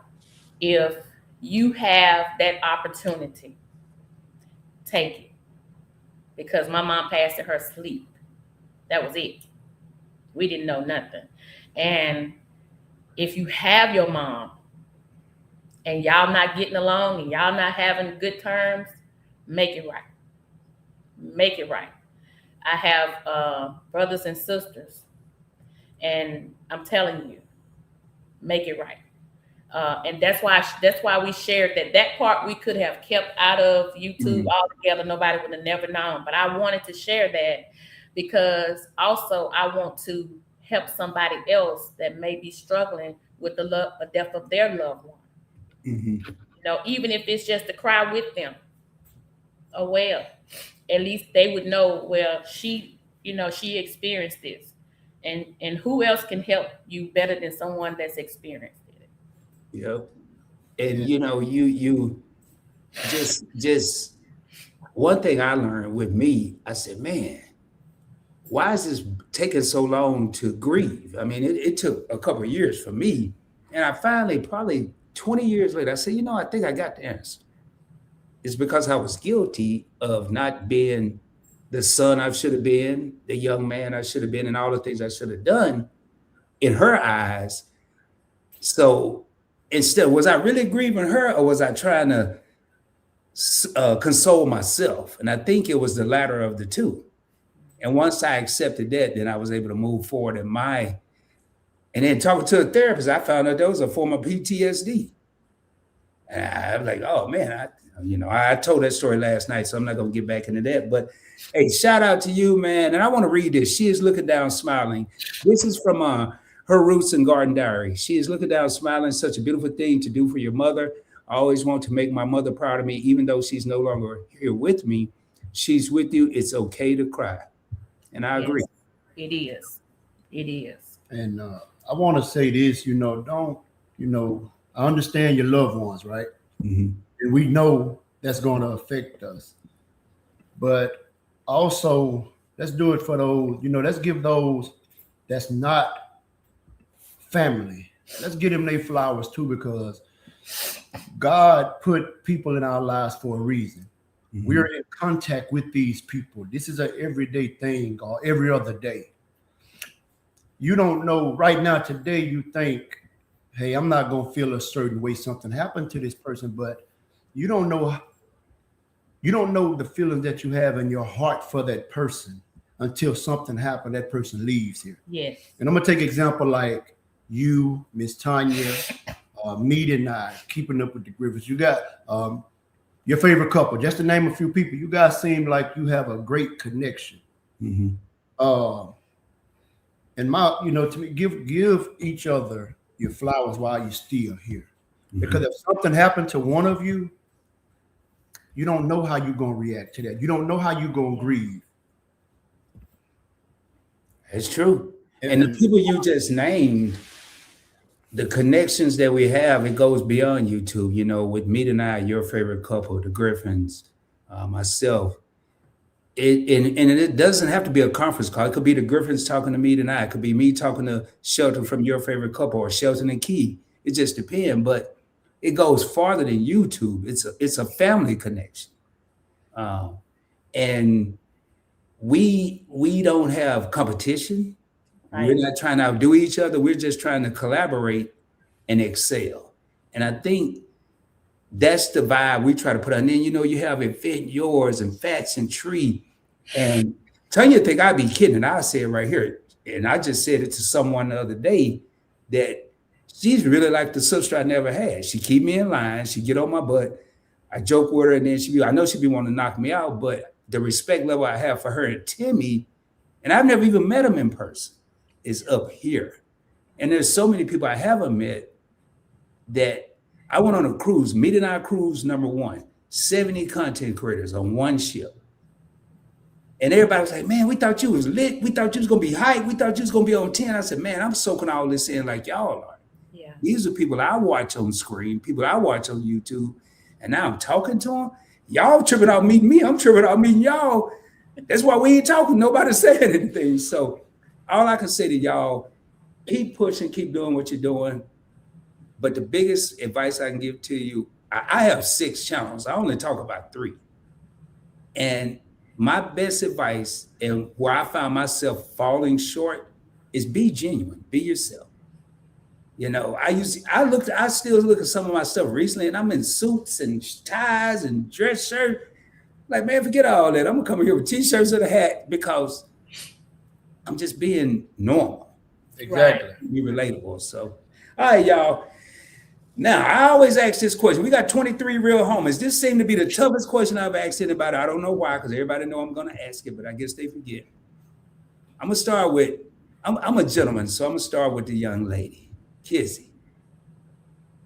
If you have that opportunity, take it. Because my mom passed in her sleep. That was it. We didn't know nothing. And if you have your mom and y'all not getting along and y'all not having good terms, make it right. Make it right. I have brothers and sisters, and I'm telling you, make it right. And that's why we shared that part we could have kept out of YouTube altogether. Nobody would have never known. But I wanted to share that because also I want to help somebody else that may be struggling with the death of their loved one. You know, even if it's just to cry with them. Oh well, at least they would know. Well, she experienced this, and who else can help you better than someone that's experienced it? Yep. And you just one thing I learned with me, I said, man, why is this taking so long to grieve? I mean, it took a couple of years for me. And I finally, probably 20 years later, I said, I think I got the answer. It's because I was guilty of not being the son I should have been, the young man I should have been, and all the things I should have done in her eyes. So instead, was I really grieving her, or was I trying to console myself? And I think it was the latter of the two. And once I accepted that, then I was able to move forward and then talking to a therapist, I found out there was a form of PTSD. And I was like, oh man, I told that story last night, so I'm not going to get back into that. But hey, shout out to you, man. And I want to read this. She is looking down, smiling. This is from her Roots and Garden Diary. She is looking down, smiling. Such a beautiful thing to do for your mother. I always want to make my mother proud of me, even though she's no longer here with me. She's with you. It's okay to cry. And I agree. It is. It is. And I want to say this, I understand your loved ones, right? And we know that's going to affect us. But also, let's do it for those, let's give those that's not family. Let's give them their flowers too, because God put people in our lives for a reason. We're in contact with these people. This is an everyday thing, or every other day. You don't know right now, today, you think, hey, I'm not going to feel a certain way. Something happened to this person, but you don't know the feeling that you have in your heart for that person until something happened, that person leaves here. Yes. And I'm going to take an example like you, Miss Tanya, me and I, keeping up with the Griffiths. You got your favorite couple, just to name a few people. You guys seem like you have a great connection. And to me, give each other your flowers while you're still here. Because if something happened to one of you, you don't know how you're going to react to that. You don't know how you're going to grieve. It's true. And the people you just named, the connections that we have, it goes beyond YouTube. With me and I, your favorite couple, the Griffins, myself. It doesn't have to be a conference call. It could be the Griffins talking to me tonight. It could be me talking to Shelton from your favorite couple, or Shelton and Key. It just depends. But it goes farther than YouTube. It's a family connection. And we don't have competition. Right. We're not trying to outdo each other. We're just trying to collaborate and excel. And I think that's the vibe we try to put on. And then, you have Invent Yours and Fats and Tree. And Tanya think I'd be kidding. And I say it right here. And I just said it to someone the other day that she's really like the sister I never had. She keep me in line. She get on my butt. I joke with her, and then I know she'd be wanting to knock me out, but the respect level I have for her and Timmy, and I've never even met him in person, is up here. And there's so many people I haven't met that I went on a cruise, Meet and I cruise #1, 70 content creators on one ship. And everybody was like, man, we thought you was lit. We thought you was going to be hype. We thought you was going to be on 10. I said, man, I'm soaking all this in like y'all are. Yeah. These are people I watch on screen, people I watch on YouTube. And now I'm talking to them. Y'all tripping out meeting me. I'm tripping out meeting y'all. That's why we ain't talking. Nobody saying anything. So all I can say to y'all, keep pushing, keep doing what you're doing. But the biggest advice I can give to you, I have 6 channels. I only talk about 3. And my best advice and where I found myself falling short is be genuine, be yourself. You know, I still look at some of my stuff recently, and I'm in suits and ties and dress shirt. Like, man, forget all that. I'm gonna come here with t-shirts and a hat because I'm just being normal. Exactly. Right. Be relatable. So, all right, y'all. Now, I always ask this question. We got 23 real homies. This seemed to be the toughest question I've asked anybody. I don't know why, because everybody know I'm going to ask it, but I guess they forget. I'm going to start with, I'm a gentleman, so I'm going to start with the young lady, Kizzy.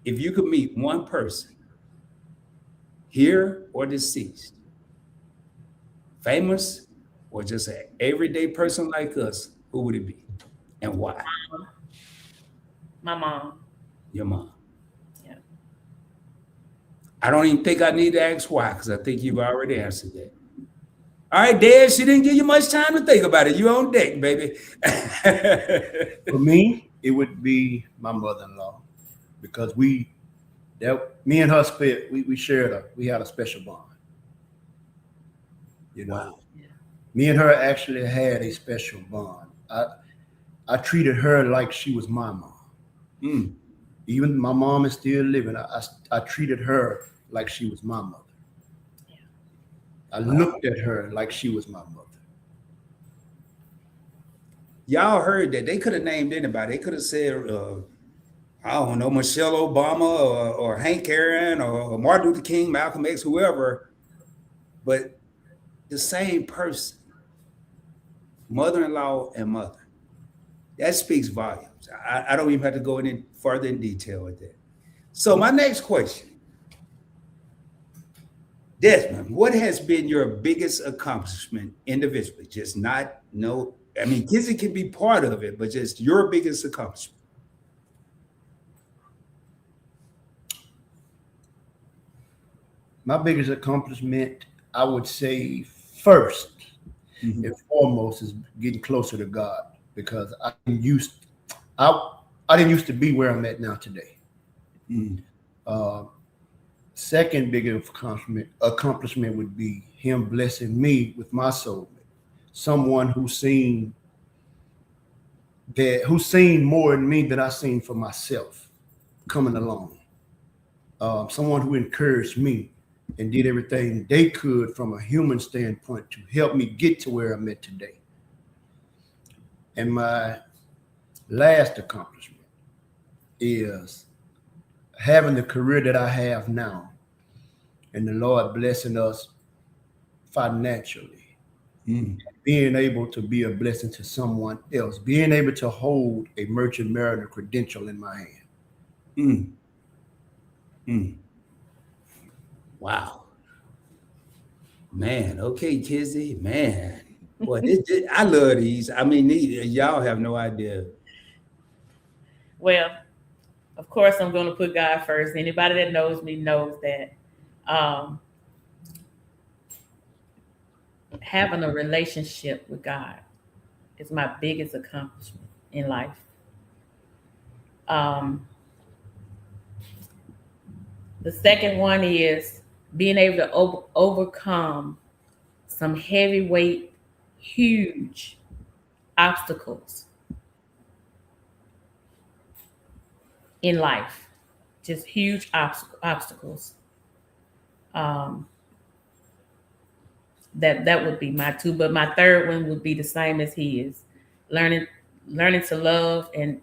If you could meet one person, here or deceased, famous or just an everyday person like us, who would it be and why? My mom. Your mom. Yeah. I don't even think I need to ask why, because I think you've already answered that. All right, Dad, she didn't give you much time to think about it. You on deck, baby. For me, it would be my mother-in-law, because me and her we had a special bond. You know, Wow. me and her actually had a special bond. I treated her like she was my mom. Mm. Even my mom is still living. I treated her like she was my mother. Yeah. I looked at her like she was my mother. Y'all heard that. They could have named anybody. They could have said, I don't know, Michelle Obama or Hank Aaron or Martin Luther King, Malcolm X, whoever. But the same person, mother-in-law and mother. That speaks volumes. I don't even have to go any further in detail with that. So my next question, Desmond, what has been your biggest accomplishment individually? Just not no. I mean, Kizzy can be part of it, but just your biggest accomplishment. My biggest accomplishment, I would say, first and foremost, is getting closer to God, because I didn't used to be where I'm at now today. Second biggest accomplishment would be Him blessing me with my soulmate, someone who's seen more in me than I seen for myself coming along. Someone who encouraged me and did everything they could from a human standpoint to help me get to where I'm at today. And my last accomplishment is having the career that I have now, and the Lord blessing us financially, being able to be a blessing to someone else, being able to hold a merchant mariner credential in my hand. Wow. Man, okay, Kizzy, man. Boy, I love these. I mean, y'all have no idea. Well, of course, I'm going to put God first. Anybody that knows me knows that having a relationship with God is my biggest accomplishment in life. The second one is being able to overcome some heavyweight, huge obstacles in life, just huge obstacles. That would be my 2, but my third one would be the same as his: learning to love and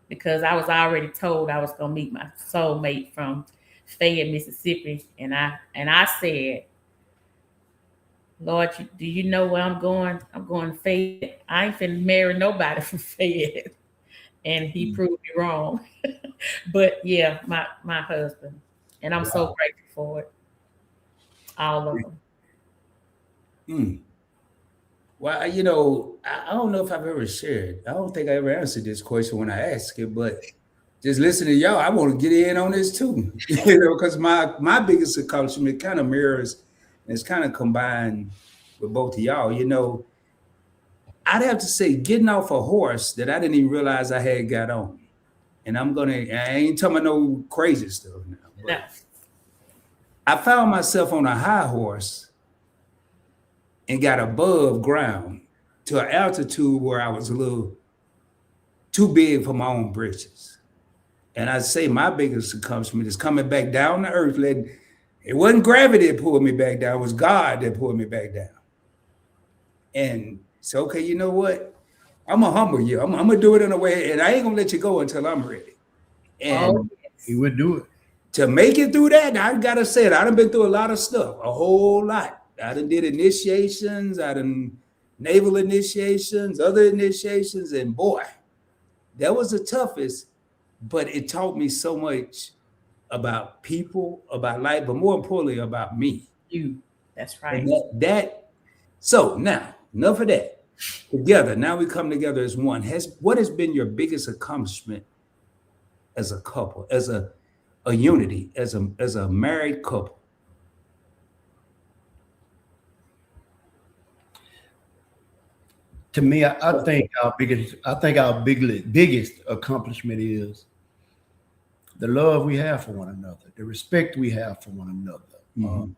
because I was already told I was gonna meet my soulmate from Fayette, Mississippi, and I said, Lord, do you know where I'm going? I'm going to Fayette. I ain't finna marry nobody from Fayette. And he proved me wrong. But yeah, my husband. And I'm so grateful for it. All of them. Mm. Well, I don't know if I've ever shared. I don't think I ever answered this question when I asked it, but just listening to y'all, I want to get in on this too. Because my biggest accomplishment kind of mirrors and it's kind of combined with both of y'all. I'd have to say getting off a horse that I didn't even realize I had got on. And I ain't talking about no crazy stuff now, No. but I found myself on a high horse and got above ground to an altitude where I was a little too big for my own britches. And I'd say my biggest accomplishment is coming back down to earth. It wasn't gravity that pulled me back down, it was God that pulled me back down. And so, okay, you know what? I'm gonna humble you. I'm gonna do it in a way, and I ain't gonna let you go until I'm ready. And Oh, He would do it. to make it through that, I gotta say it, I done been through a lot of stuff, a whole lot. I done did initiations, I done naval initiations, other initiations, and boy, that was the toughest, but it taught me so much about people, about life, but more importantly about me. you. That's right. And so now, enough of that. Together, now we come together as one. What has been your biggest accomplishment as a couple, as a unity, as a married couple? To me, I think our biggest accomplishment is the love we have for one another, the respect we have for one another. Mhm.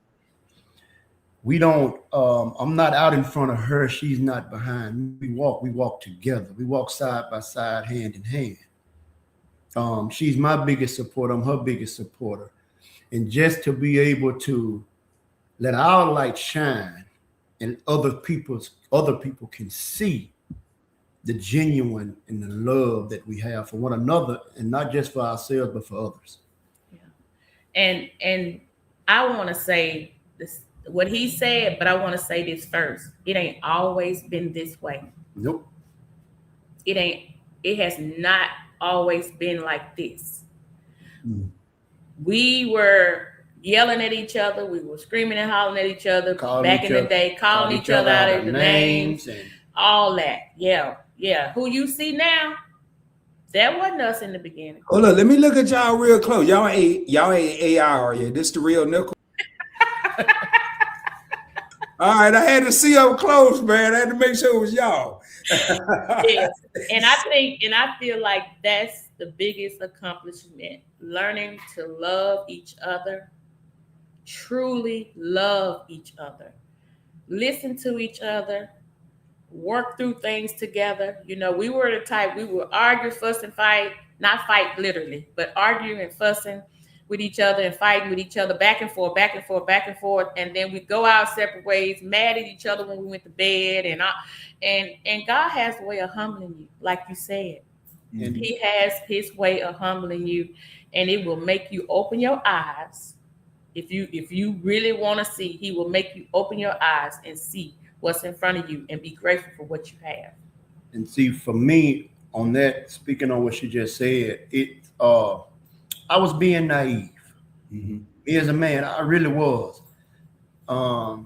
We don't. I'm not out in front of her. She's not behind. We walk together. We walk side by side, hand in hand. She's my biggest supporter. I'm her biggest supporter. And just to be able to let our light shine, and other people can see the genuine and the love that we have for one another, and not just for ourselves, but for others. Yeah. And I want to say this what he said, but I want to say this first. It ain't always been this way. Nope. It has not always been like this. Mm. We were yelling at each other, we were screaming and hollering at each other back in the day, calling each other out of the names, and all that. Yeah. Who you see now, that wasn't us in the beginning. Hold on, let me look at y'all real close. Y'all ain't AI, are you? This the real Nichols? All right, I had to see up close, man. I had to make sure it was y'all. Yes. And I feel like that's the biggest accomplishment. Learning to love each other, truly love each other, listen to each other, work through things together. We were the type, we would argue, fuss, and fight, not fight literally, but arguing and fussing with each other and fighting with each other, back and forth, back and forth, back and forth. And then we go our separate ways, mad at each other when we went to bed. And God has a way of humbling you, like you said. And He has his way of humbling you, and it will make you open your eyes. If you really want to see, he will make you open your eyes and see what's in front of you and be grateful for what you have. And see, for me, on that, speaking on what she just said, I was being naive. Mm-hmm. Me as a man, I really was. Called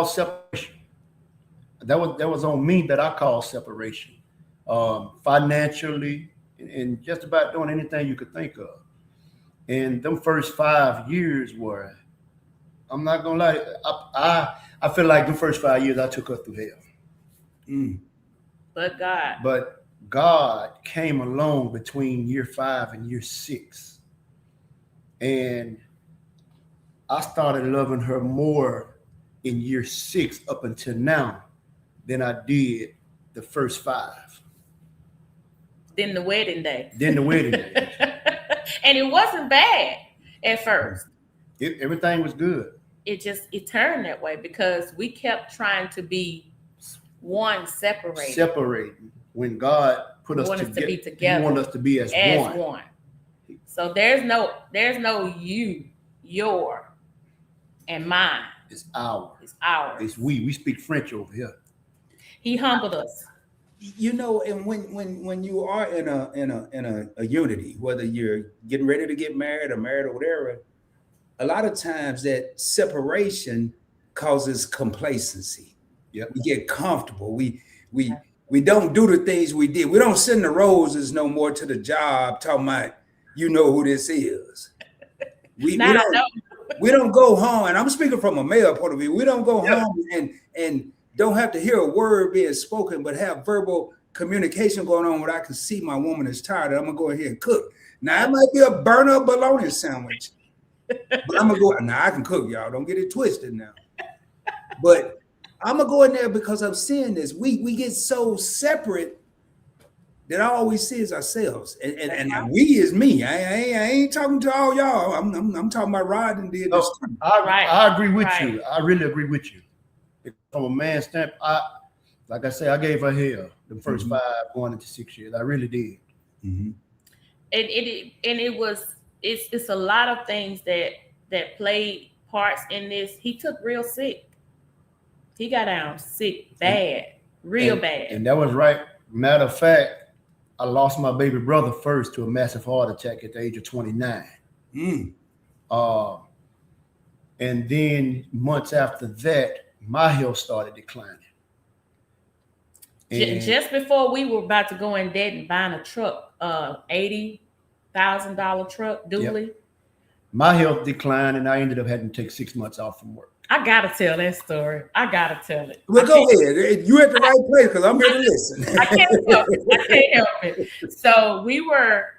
separation. That was on me, that I called separation. Financially, and just about doing anything you could think of. And them first 5 years were, I'm not gonna lie, I feel like the first 5 years I took her through hell. Mm. But God came along between year 5 and year 6. And I started loving her more in year 6 up until now than I did the first 5. Then the wedding day. And it wasn't bad at first. Everything was good. It turned that way because we kept trying to be one, separating when God put us together. To be together. He wanted us to be as one. So there's no you, your, and mine. It's ours. It's we. We speak French over here. He humbled us. And when you are in a unity, whether you're getting ready to get married or whatever, a lot of times that separation causes complacency. Yep. We get comfortable. We don't do the things we did. We don't send the roses no more to the job talking about, you know who this is. We don't go home, and I'm speaking from a male point of view. We don't go home and don't have to hear a word being spoken, but have verbal communication going on where I can see my woman is tired. I'm gonna go ahead and cook. Now it might be a burn up bologna sandwich, but I'm gonna go. Now I can cook, y'all. Don't get it twisted now. But I'm gonna go in there because I'm seeing this. We get so separate that I always see is ourselves, and we is me. I ain't talking to all y'all. I'm talking about Rod and did this. I agree with you. I really agree with you. From a man's standpoint, like I say, I gave her hell the first 5 going into 6 years. I really did. Mm-hmm. It's a lot of things that played parts in this. He took real sick. He got down sick bad, real bad. And that was right. Matter of fact, I lost my baby brother first to a massive heart attack at the age of 29. And then months after that, my health started declining. And just before we were about to go in debt and buying a truck, $80,000 truck, dually. Yep. My health declined, and I ended up having to take 6 months off from work. I gotta tell that story. I gotta tell it. Well, go ahead. You at the right place because I'm here to listen. I can't help it. So we were.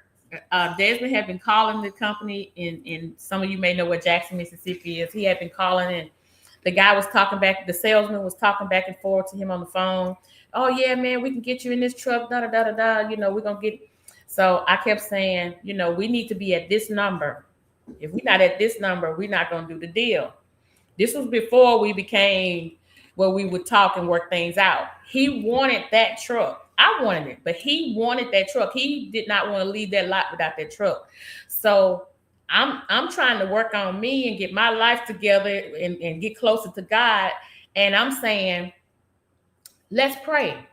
Desmond had been calling the company, and some of you may know what Jackson, Mississippi is. He had been calling, and the guy was talking back. The salesman was talking back and forth to him on the phone. Oh yeah, man, we can get you in this truck. Da da da da da. You know, we're gonna get. So I kept saying, you know, we need to be at this number. If we're not at this number, we're not gonna do the deal. This was before we became where we would talk and work things out. He wanted that truck. I wanted it, but he wanted that truck. He did not want to leave that lot without that truck. So I'm trying to work on me and get my life together and get closer to God. And I'm saying, let's pray.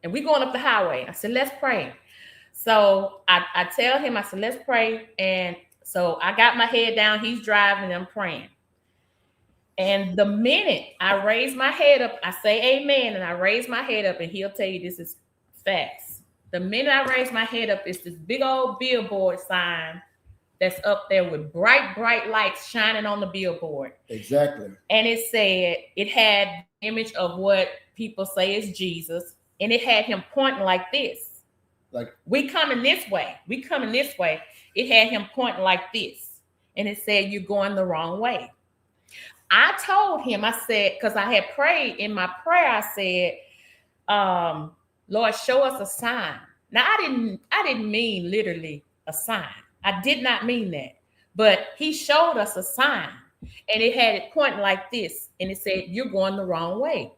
And we're going up the highway. I said, let's pray. So I tell him, I said, let's pray. And so I got my head down. He's driving and I'm praying. And the minute I raise my head up, I say amen, and I raise my head up, and he'll tell you this is facts. The minute I raise my head up, it's this big old billboard sign that's up there with bright, bright lights shining on the billboard. Exactly. And it said, it had the image of what people say is Jesus, and it had him pointing like this. Like, we coming this way. We coming this way. It had him pointing like this. And it said, you're going the wrong way. I told him, I said, because I had prayed in my prayer, I said, Lord, show us a sign. Now, I didn't mean literally a sign. I did not mean that. But he showed us a sign. And it had it pointing like this. And it said, you're going the wrong way.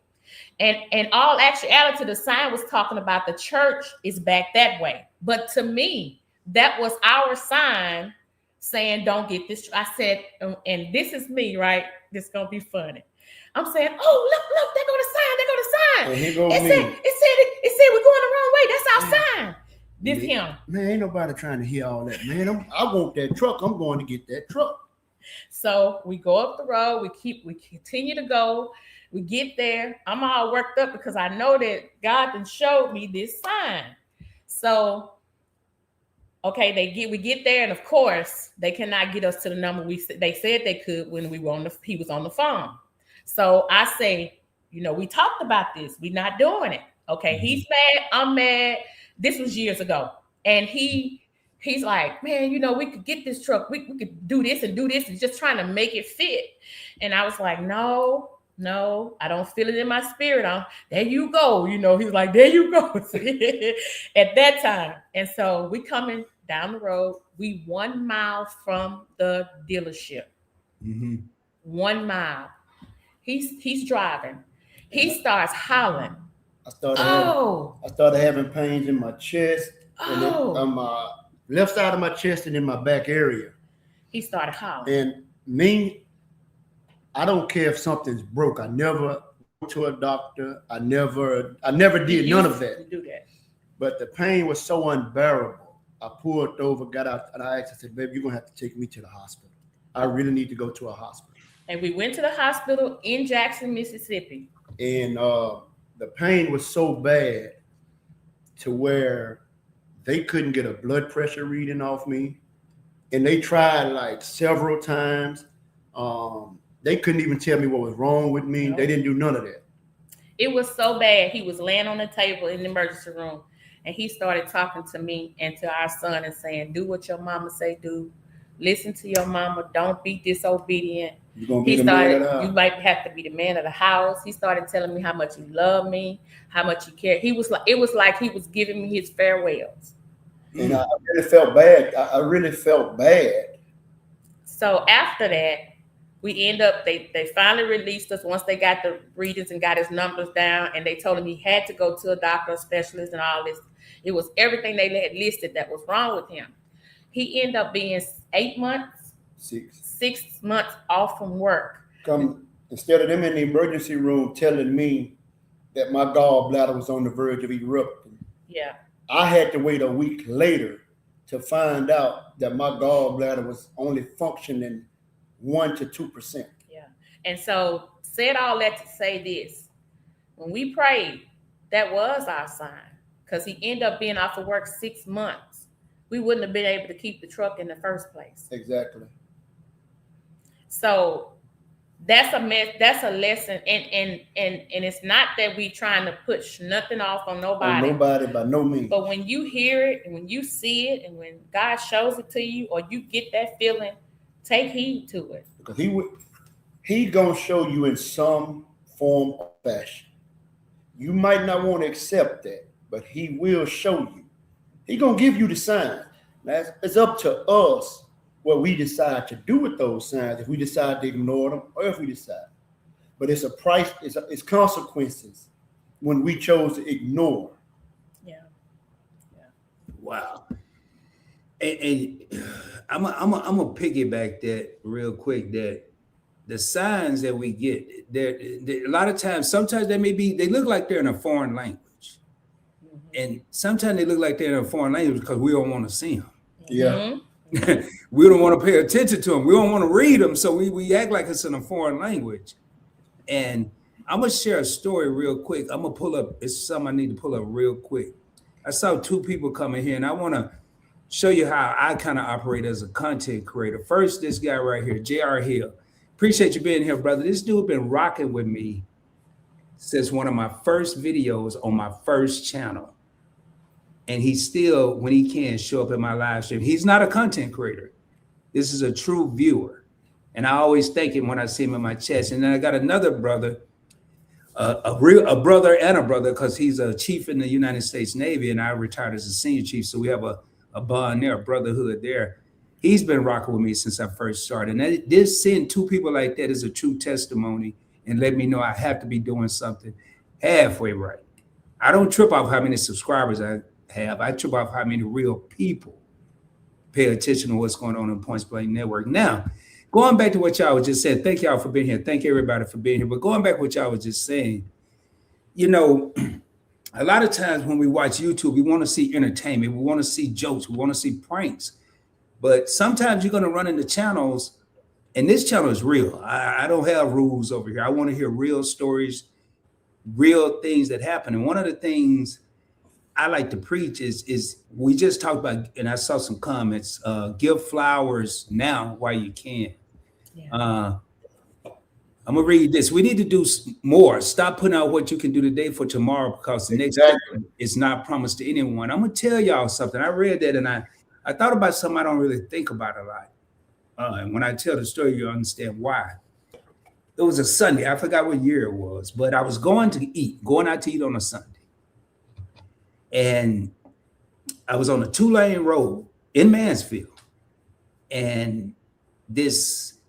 And in all actuality, the sign was talking about the church is back that way. But to me, that was our sign saying, don't get this. I said, and this is me, right? This is going to be funny. I'm saying, oh, look, there go the sign. There go the sign. And here goes me. It said we're going the wrong way. That's our sign. This him. Man, ain't nobody trying to hear all that, man. I want that truck. I'm going to get that truck. So we go up the road. We continue to go. We get there. I'm all worked up because I know that God then showed me this sign. So, okay, we get there, and of course, they cannot get us to the number they said they could when he was on the phone. So I say, we talked about this. We're not doing it. Okay, he's mad. I'm mad. This was years ago, and he's like, man, we could get this truck. We could do this and just trying to make it fit. And I was like, no, I don't feel it in my spirit. There you go. He's like, there you go. At that time. And so we coming down the road. We 1 mile from the dealership. 1 mile. He's driving. He starts hollering. I started having pains in my chest, and on my left side of my chest and in my back area. He started hollering. And me, I don't care if something's broke. I never went to a doctor. I never did none of that. Do that. But the pain was so unbearable. I pulled over, got out, and I asked, I said, baby, you're going to have to take me to the hospital. I really need to go to a hospital. And we went to the hospital in Jackson, Mississippi. And the pain was so bad to where they couldn't get a blood pressure reading off me. And they tried like several times. They couldn't even tell me what was wrong with me. No. They didn't do none of that. It was so bad. He was laying on the table in the emergency room, and he started talking to me and to our son and saying, do what your mama say do. Listen to your mama. Don't be disobedient. You're gonna be the man of the house. You might have to be the man of the house. He started telling me how much he loved me, how much he cared. It was like he was giving me his farewells. And I really felt bad. I really felt bad. So after that, we end up, they finally released us once they got the readings and got his numbers down, and they told him he had to go to a doctor, a specialist, and all this. It was everything they had listed that was wrong with him. He ended up being 8 months, 6 months off from work. Instead of them in the emergency room telling me that my gallbladder was on the verge of erupting. Yeah. I had to wait a week later to find out that my gallbladder was only functioning 1% to 2%. Yeah. And so said all that to say this. When we prayed, that was our sign, because he ended up being off of work 6 months. We wouldn't have been able to keep the truck in the first place. Exactly. So that's a lesson, and it's not that we trying to push nothing off on nobody. Nobody by no means. But when you hear it and when you see it and when God shows it to you, or you get that feeling, take heed to it. Because he gonna show you in some form or fashion. You might not want to accept that, but he will show you. He gonna give you the signs. Now it's up to us what we decide to do with those signs, if we decide to ignore them or if we decide. But it's a price, it's consequences when we chose to ignore. Yeah. Wow. And I'm gonna piggyback that real quick, that the signs that we get, they're a lot of times, sometimes they look like they're in a foreign language. Mm-hmm. And sometimes they look like they're in a foreign language because we don't want to see them. Yeah. Mm-hmm. We don't want to pay attention to them. We don't want to read them. So we act like it's in a foreign language. And I'm going to share a story real quick. I'm going to pull up. It's something I need to pull up real quick. I saw two people coming here, and I want to show you how I kind of operate as a content creator. First, this guy right here, J.R. Hill. Appreciate you being here, brother. This dude been rocking with me since one of my first videos on my first channel. And he still, when he can, show up in my live stream. He's not a content creator. This is a true viewer. And I always thank him when I see him in my chest. And then I got another brother, a brother and a brother, because he's a chief in the United States Navy, and I retired as a senior chief. So we have a bond there, a brotherhood there. He's been rocking with me since I first started. And this, seeing two people like that is a true testimony, and let me know I have to be doing something halfway right. I don't trip off how many subscribers I have. I trip off how many real people pay attention to what's going on in Points Blank Network. Now, going back to what y'all was just saying, thank y'all for being here. Thank everybody for being here. But going back to what y'all was just saying, you know, a lot of times when we watch YouTube, we want to see entertainment. We want to see jokes. We want to see pranks. But sometimes you're going to run into channels, and this channel is real. I don't have rules over here. I want to hear real stories, real things that happen. And one of the things I like to preach is we just talked about, and I saw some comments, give flowers now while you can. Yeah. I'm gonna read this. We need to do more. Stop putting out what you can do today for tomorrow, because the next day is not promised to anyone. I'm gonna tell y'all something. I read that, and I thought about something I don't really think about a lot. And when I tell the story, you'll understand why. It was a Sunday. I forgot what year it was, but I was going out to eat on a Sunday. And I was on a 2-lane road in Mansfield, and this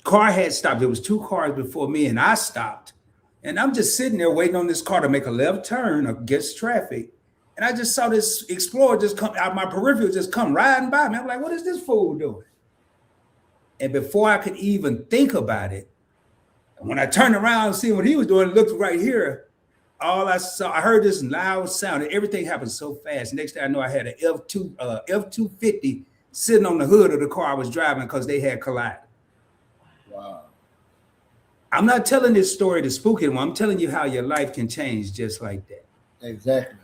car had stopped. There was 2 cars before me, and I stopped, and I'm just sitting there waiting on this car to make a left turn against traffic. And I just saw this Explorer just come out, my peripheral just come riding by me. I'm like, what is this fool doing? And before I could even think about it, when I turned around and see what he was doing, looked right here. All I saw, I heard this loud sound, and everything happened so fast. Next thing I know, I had an F250 sitting on the hood of the car I was driving because they had collided. Wow. I'm not telling this story to spook anyone. I'm telling you how your life can change just like that. Exactly.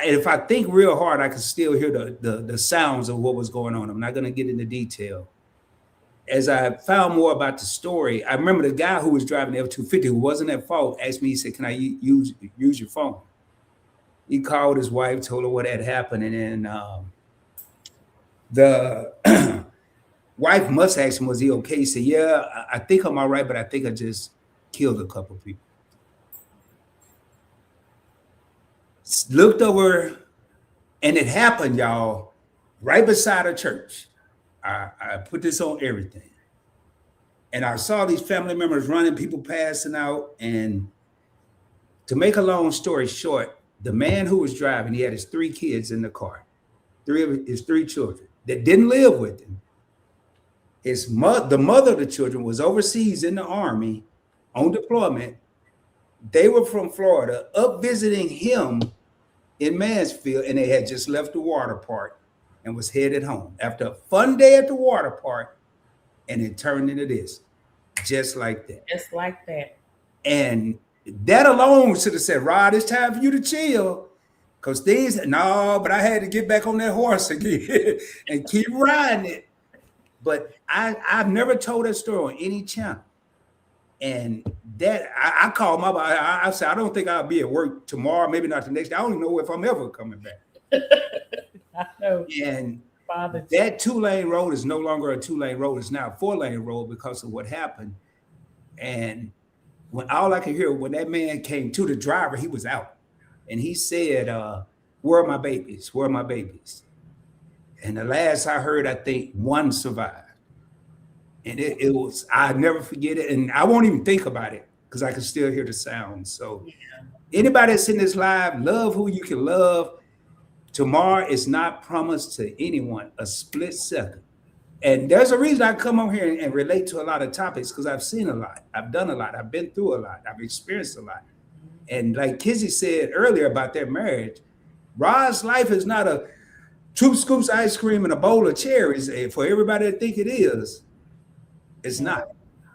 If I think real hard, I can still hear the sounds of what was going on. I'm not going to get into detail. As I found more about the story, I remember the guy who was driving the F-250, who wasn't at fault, asked me, he said, can I use your phone? He called his wife, told her what had happened, and then the wife must ask him, was he okay? He said, yeah, I think I'm all right, but I think I just killed a couple of people. Looked over, and it happened, y'all, right beside a church. I put this on everything. And I saw these family members running, people passing out. And to make a long story short, the man who was driving, he had his 3 kids in the car, his 3 children that didn't live with him. The mother of the children was overseas in the Army on deployment. They were from Florida, up visiting him in Mansfield, and they had just left the water park and was headed home after a fun day at the water park, and it turned into this, just like that. Just like that. And that alone should have said, Rod, it's time for you to chill. Because but I had to get back on that horse again and keep riding it. But I've never told that story on any channel. And that I called my body. I said, I don't think I'll be at work tomorrow, maybe not the next day. I don't even know if I'm ever coming back. I know. And Father, that 2-lane road is no longer a 2-lane road. It's now a 4-lane road because of what happened. And when all I could hear when that man came to the driver, he was out. And he said, where are my babies? Where are my babies? And the last I heard, I think 1 survived. And it was, I never forget it. And I won't even think about it because I can still hear the sound. So anybody that's in this live, love who you can love. Tomorrow is not promised to anyone, a split second. And there's a reason I come on here and relate to a lot of topics because I've seen a lot. I've done a lot. I've been through a lot. I've experienced a lot. And like Kizzy said earlier about their marriage, Rod's life is not a 2 scoops of ice cream and a bowl of cherries. For everybody to think it is, it's not.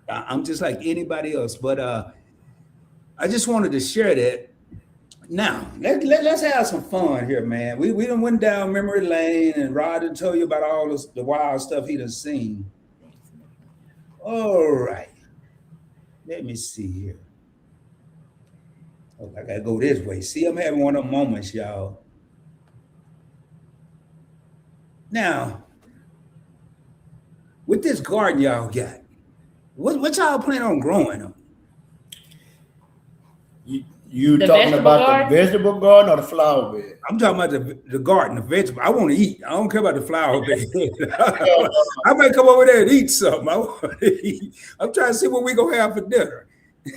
I'm just like anybody else. But I just wanted to share that. Now, let's have some fun here, man. We done went down memory lane, and Rod done told you about all the wild stuff he done seen. All right. Let me see here. Oh, I gotta go this way. See, I'm having one of them moments, y'all. Now, with this garden y'all got, what y'all plan on growing on? You talking about the vegetable garden or the flower bed? I'm talking about the garden, the vegetable. I want to eat. I don't care about the flower bed. I might come over there and eat something. I want to eat. I'm trying to see what we gonna have for dinner.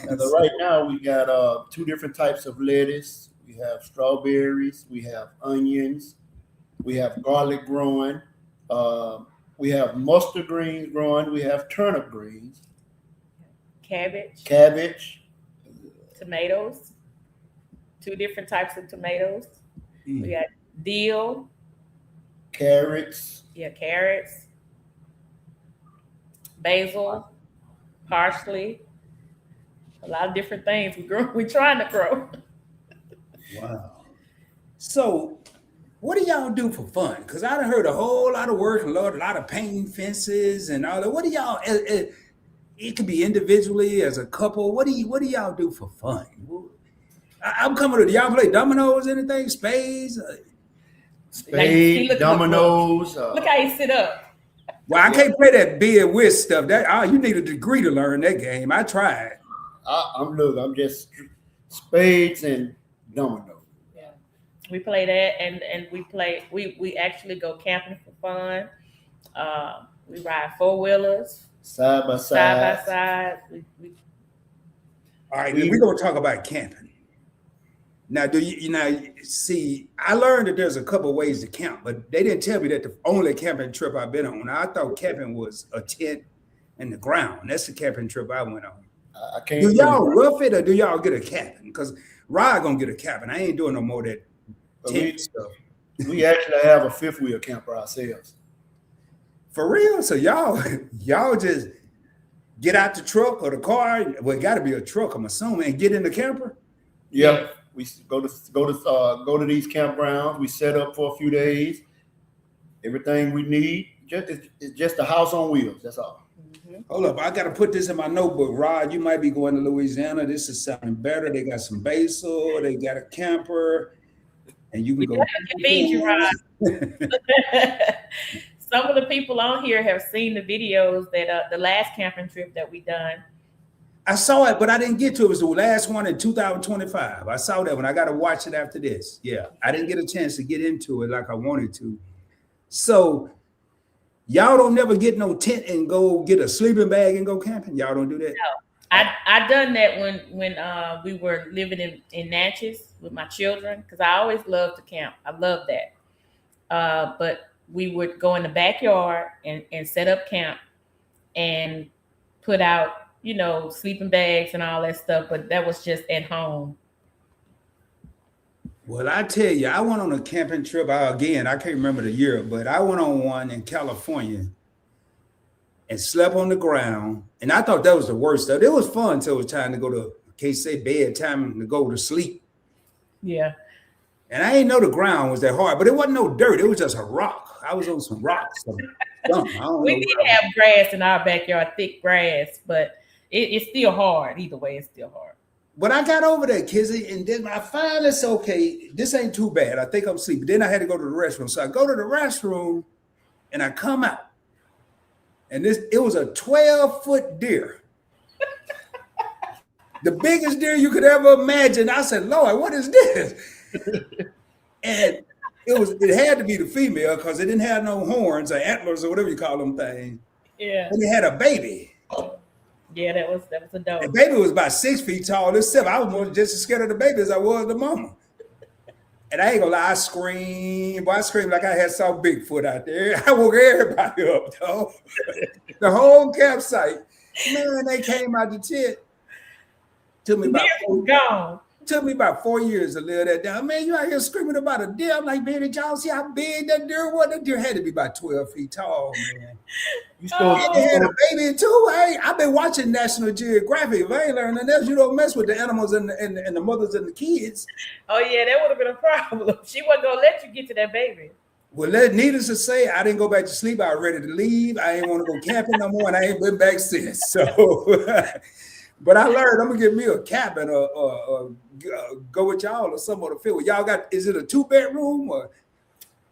Right now we got 2 different types of lettuce. We have strawberries. We have onions. We have garlic growing. We have mustard greens growing. We have turnip greens. Cabbage. Tomatoes. 2 different types of tomatoes. We got dill. Carrots. Yeah, carrots. Basil. Parsley. A lot of different things we're trying to grow. Wow. So what do y'all do for fun? Because I done heard a whole lot of work, a lot of painting fences and all that. What do y'all, it could be individually, as a couple. What do y'all do for fun? I'm coming to, do y'all play dominoes, anything? Spades, dominoes. Look how he sit up. Well, I can't play that bid whist stuff. You need a degree to learn that game. I tried. I'm just spades and dominoes. Yeah, we play that, and we actually go camping for fun. We ride 4-wheelers side by side. All right, we're gonna talk about camping. Now, do you see? I learned that there's a couple ways to camp, but they didn't tell me that the only camping trip I've been on. I thought camping was a tent and the ground. That's the camping trip I went on. I can't. Do y'all rough it or do y'all get a cabin? Because Rod gonna get a cabin. I ain't doing no more of that tent stuff. We actually have a fifth wheel camper ourselves. For real? So y'all just get out the truck or the car. Well, it got to be a truck, I'm assuming, and get in the camper. Yeah, we go to these campgrounds. We set up for a few days. Everything we need, it's just a house on wheels. That's all. Hold up, I got to put this in my notebook. Rod, you might be going to Louisiana. This is sounding better. They got some basil. They got a camper, and you can go. Feed you, Rod. Some of the people on here have seen the videos that the last camping trip that we done. I saw it, but I didn't get to it. It was the last one in 2025. I saw that one. I got to watch it after this. Yeah, I didn't get a chance to get into it like I wanted to. So y'all don't never get no tent and go get a sleeping bag and go camping? Y'all don't do that? No. I done that when we were living in Natchez with my children, because I always loved to camp. I love that. But we would go in the backyard and set up camp and put out, sleeping bags and all that stuff. But that was just at home. Well, I tell you, I went on a camping trip. Again, I can't remember the year, but I went on one in California and slept on the ground. And I thought that was the worst stuff. It was fun until it was time to go to, can't say bedtime, to go to sleep. Yeah. And I didn't know the ground was that hard, but it wasn't no dirt. It was just a rock. I was on some rocks. We did have grass in our backyard, thick grass, but it's still hard. Either way, it's still hard. But I got over that, Kizzy, and then I finally said, okay, this ain't too bad. I think I'm sleeping. Then I had to go to the restroom. So I go to the restroom and I come out. And it was a 12-foot deer. The biggest deer you could ever imagine. I said, Lord, what is this? And it had to be the female because it didn't have no horns or antlers or whatever you call them things. Yeah. And it had a baby. Yeah, that was a dope. The baby was about 6 feet tall. This stuff, I was more just as scared of the baby as I was the mama. And I ain't gonna lie, I screamed like I had saw Bigfoot out there. I woke everybody up, though. The whole campsite. Man, they came out the tent. Took me about 4 years to live that down. Man, you out here screaming about a deer. I'm like, man, did y'all see how big that deer was? That deer had to be about 12 feet tall, man. They had a baby too. Hey, I've been watching National Geographic. If I ain't learning nothing else, you don't mess with the animals and the mothers and the kids. Oh, yeah, that would have been a problem. She wasn't going to let you get to that baby. Well, needless to say, I didn't go back to sleep. I was ready to leave. I ain't want to go camping no more, and I ain't been back since. So... But I learned I'm gonna get me a cabin or go with y'all or some of the field. Y'all got, is it a 2-bedroom or?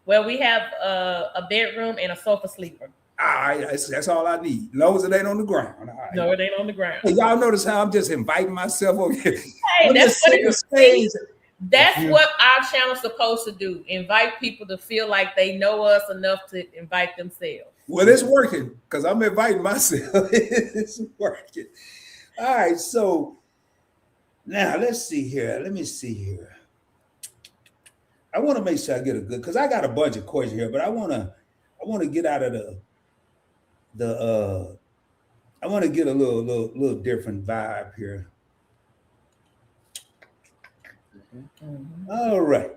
Well, we have a bedroom and a sofa sleeper. All right, that's all I need. As long as it ain't on the ground. All right. No, it ain't on the ground. Hey, y'all notice how I'm just inviting myself over here. Hey, that's what our channel's supposed to do. Invite people to feel like they know us enough to invite themselves. Well, it's working because I'm inviting myself. It's working. All right, so now let's see here. Let me see here. I want to make sure I get a good, because I got a bunch of questions here, but I want to get out of I want to get a little different vibe here. Mm-hmm. All right.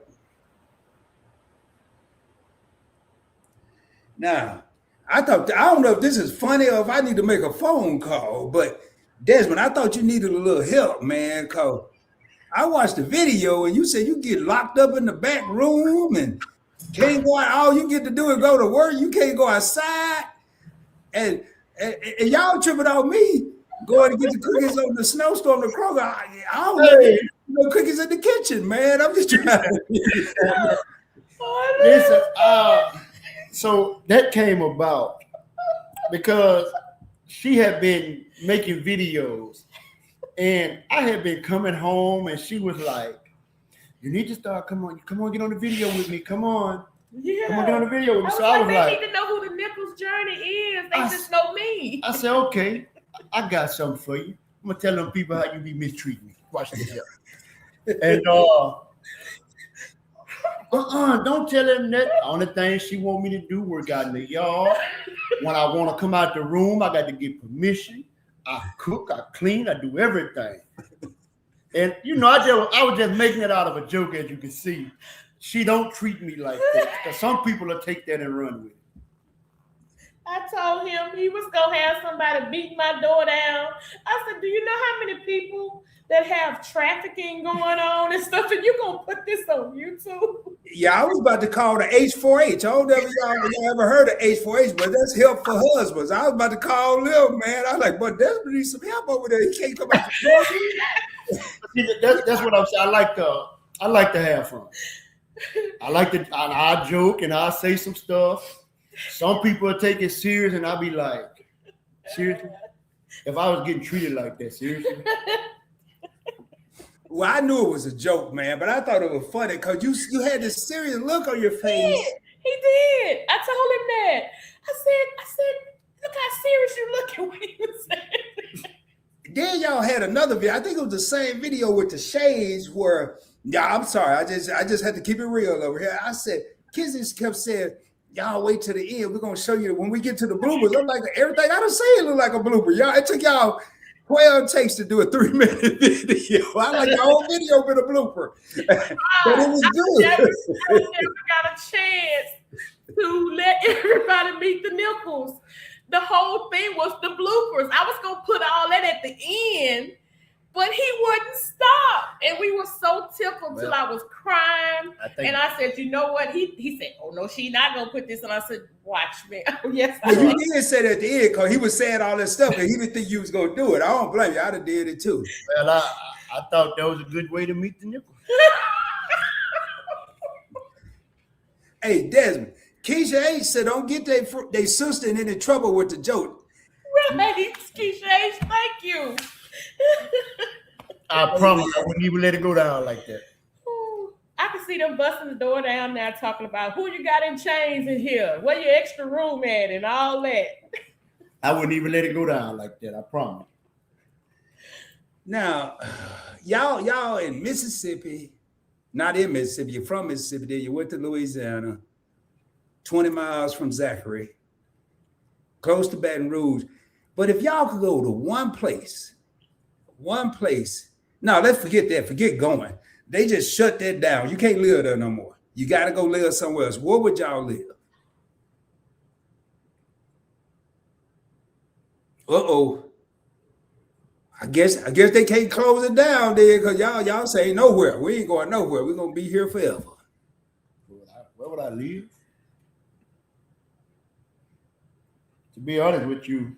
Now, I don't know if this is funny or if I need to make a phone call, but Desmond, I thought you needed a little help, man, because I watched the video and you said you get locked up in the back room and can't go out. All you get to do is go to work. You can't go outside. And y'all tripping on me going to get the cookies on the snowstorm, the Kroger. I don't have no cookies in the kitchen, man. I'm just trying to. Listen, so that came about because she had been making videos and I had been coming home and she was like, you need to start, come on, get on the video with me. Come on. Yeah. Come on, get on the video with me. So I was like, they need to know who the Nichols Journey is. They just know me. I said, okay, I got something for you. I'm gonna tell them people how you be mistreating me. Watch this out. And don't tell them that. The only thing she want me to do, work out in the yard. When I want to come out the room, I got to get permission. I cook, I clean, I do everything. And I was just making it out of a joke, as you can see. she don't treat me like that. Because some people will take that and run with it. I told him he was gonna have somebody beat my door down. I said, "Do you know how many people that have trafficking going on and stuff? And you gonna put this on YouTube?" Yeah, I was about to call the H4H. I don't know if y'all ever heard of H4H, but that's help for husbands. I was about to call them, man. I was like, but there's needs some help over there. He can't come out. That's what I'm saying. I like to have fun. I joke and I say some stuff. Some people will take it serious, and I'll be like, seriously? If I was getting treated like that, seriously? Well, I knew it was a joke, man, but I thought it was funny because you had this serious look on your face. He did. I told him that. I said, look how serious you looking when you said. Then y'all had another video. I think it was the same video with the shades where, yeah, I'm sorry. I just had to keep it real over here. I said, Kizzy kept saying, y'all wait till the end. We're going to show you when we get to the bloopers. I'm like, everything I done said look like a blooper. Y'all, it took y'all 12 takes to do a 3-minute video. I like the whole video been a blooper. But it was good. I never got a chance to let everybody meet the Nichols. The whole thing was the bloopers. I was going to put all that at the end, but he wouldn't stop. And we were so tickled till I was crying. I said, you know what? He said, oh, no, she's not going to put this. And I said, watch me. Yes, I you did say that at the end because he was saying all that stuff and he didn't think you was going to do it. I don't blame you. I'd have did it too. Well, I thought that was a good way to meet the Nichols. Hey, Desmond, Keisha H said don't get they sister in any trouble with the joke. Right, Keisha H, thank you. I promise I wouldn't even let it go down like that. I can see them busting the door down now talking about who you got in chains in here, where your extra room at and all that. I wouldn't even let it go down like that, I promise. Now, y'all in Mississippi, not in Mississippi, you're from Mississippi, then you went to Louisiana, 20 miles from Zachary, close to Baton Rouge. But if y'all could go to one place, no, let's forget that, forget going. They just shut that down. You can't live there no more. You got to go live somewhere else. Where would y'all live? Uh-oh. I guess they can't close it down there because y'all say nowhere. We ain't going nowhere. We're going to be here forever. Where would I live? To be honest with you,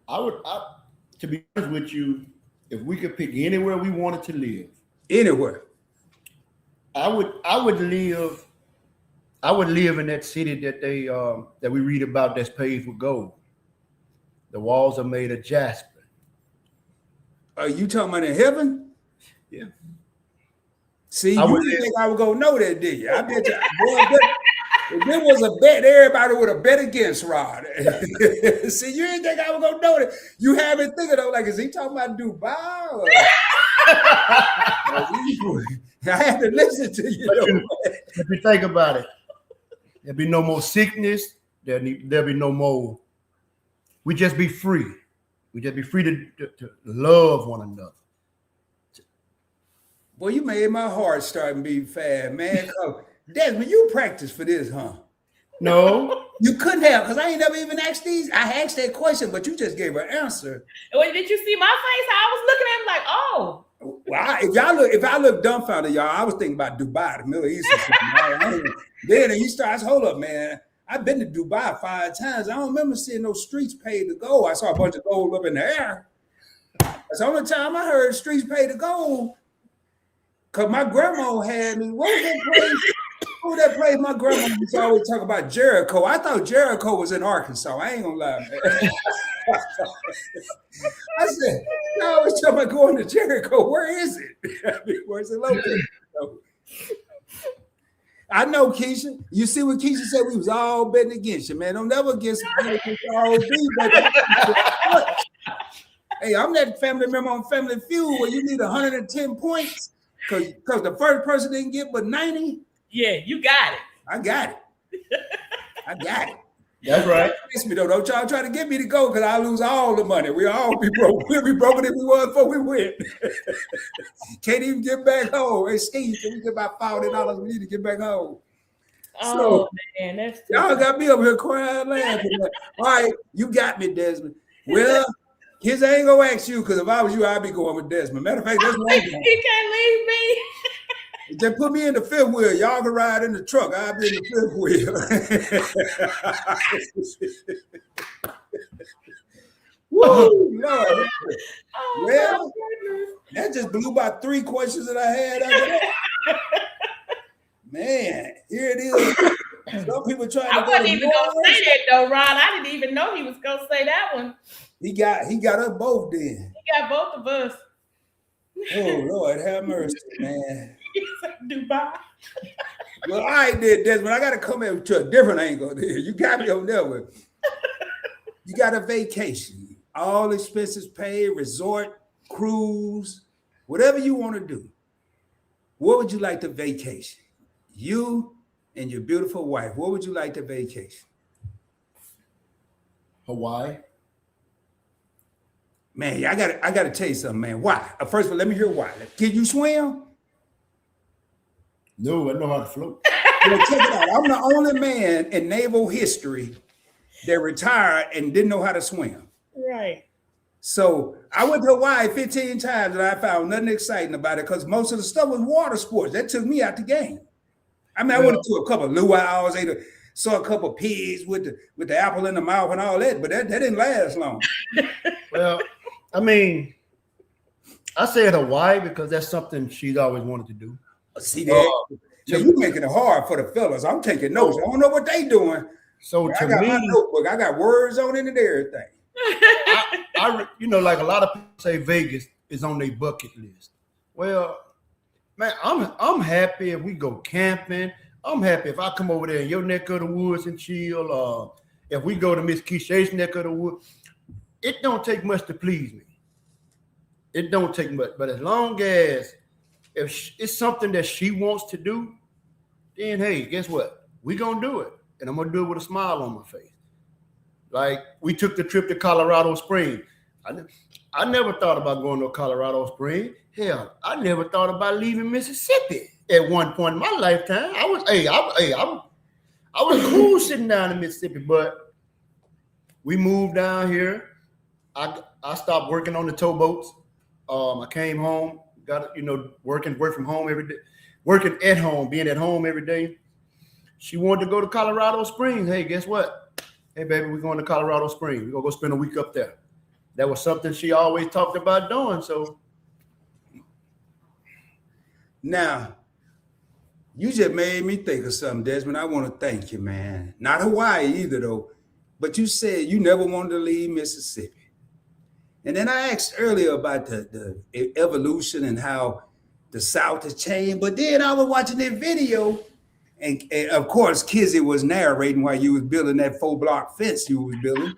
to be honest with you, if we could pick anywhere we wanted to live, anywhere, I would live in that city that we read about that's paved with gold. The walls are made of jasper. Are you talking about in heaven? Yeah. See, you didn't think I would go know that, did you? I bet you. If there was a bet, everybody would have bet against Rod. See, you didn't think I would go know that. You have been thinking of like, is he talking about Dubai? Or... I had to listen to you. If you think about it, there'll be no more sickness. There'll be no more. We just be free. We just be free to love one another. Boy, you made my heart start beating fast, man. Desmond, you practice for this, huh? No. You couldn't have, because I ain't never even asked these. I asked that question, but you just gave an answer. Well, did you see my face? How I was looking at him like, oh. Well, if I look dumbfounded, y'all, I was thinking about Dubai, the Middle East. Then he starts, hold up, man. I've been to Dubai 5 times. I don't remember seeing no streets paid to gold. I saw a bunch of gold up in the air. That's the only time I heard streets paid to gold. Because my grandma had me. What was that place? What was that place my grandma used to always talk about? Jericho. I thought Jericho was in Arkansas. I ain't gonna lie, man. I said, I always talking about going to Jericho. Where is it? Where's it located? I know, Keisha. You see what Keisha said? We was all betting against you, man. Don't never get all Hey, I'm that family member on Family Feud where you need 110 points because the first person didn't get but 90. Yeah, you got it. I got it. That's right. Don't me though. Don't y'all try to get me to go because I lose all the money. We'll all be broke. We'll be broken if we was before we went. Can't even get back home. Hey, Steve, can we get about $40? We need to get back home. Oh, man, that's y'all got me up here crying, laughing. All right, you got me, Desmond. Well, his ain't gonna ask you because if I was you, I'd be going with Desmond. Matter of fact, that's what I'm doing. He can't leave me. Just put me in the fifth wheel. Y'all can ride in the truck. I'll be in the fifth wheel. Woo, Lord. Oh, Well, that just blew by 3 questions that I had. Man, here it is. Some people trying to I wasn't even gonna say that though, Ron. I didn't even know he was gonna say that one. He got us both then. He got both of us. Oh Lord, have mercy, man. Dubai. Well, all right, Desmond. I got to come in to a different angle there. You got me on that one. You got a vacation, all expenses paid, resort, cruise, whatever you want to do. What would you like to vacation? You and your beautiful wife. What would you like to vacation? Hawaii. Man, I gotta tell you something, man. Why? First of all, let me hear why. Can you swim? No, I know how to float. Well, check it out. I'm the only man in naval history that retired and didn't know how to swim. Right. So I went to Hawaii 15 times and I found nothing exciting about it because most of the stuff was water sports. That took me out the game. I mean, I went to a couple of luau's, saw a couple of pigs with the apple in the mouth and all that, but that didn't last long. Well, I mean, I said Hawaii because that's something she's always wanted to do. See that? You're making it hard for the fellas. I'm taking notes. I don't know what they doing. So I got my notebook. I got words on it and everything. I like a lot of people say Vegas is on their bucket list. Well, man, I'm happy if we go camping. I'm happy if I come over there in your neck of the woods and chill. If we go to Miss Keisha's neck of the woods, it don't take much to please me. It don't take much, but as long as if it's something that she wants to do, then hey, guess what? We gonna do it, and I'm gonna do it with a smile on my face. Like we took the trip to Colorado Springs. I never thought about going to Colorado Springs. Hell, I never thought about leaving Mississippi at one point in my lifetime. I was cool sitting down in Mississippi, but we moved down here. I stopped working on the towboats. I came home, got work from home every day, working at home, being at home every day. She wanted to go to Colorado Springs. Hey, guess what? Hey, baby, we're going to Colorado Springs. We're gonna go spend a week up there. That was something she always talked about doing. So now, you just made me think of something, Desmond. I want to thank you, man. Not Hawaii either, though. But you said you never wanted to leave Mississippi. And then I asked earlier about the evolution and how the South has changed. But then I was watching that video, and of course, Kizzy was narrating while you was building that 4-block fence you was building.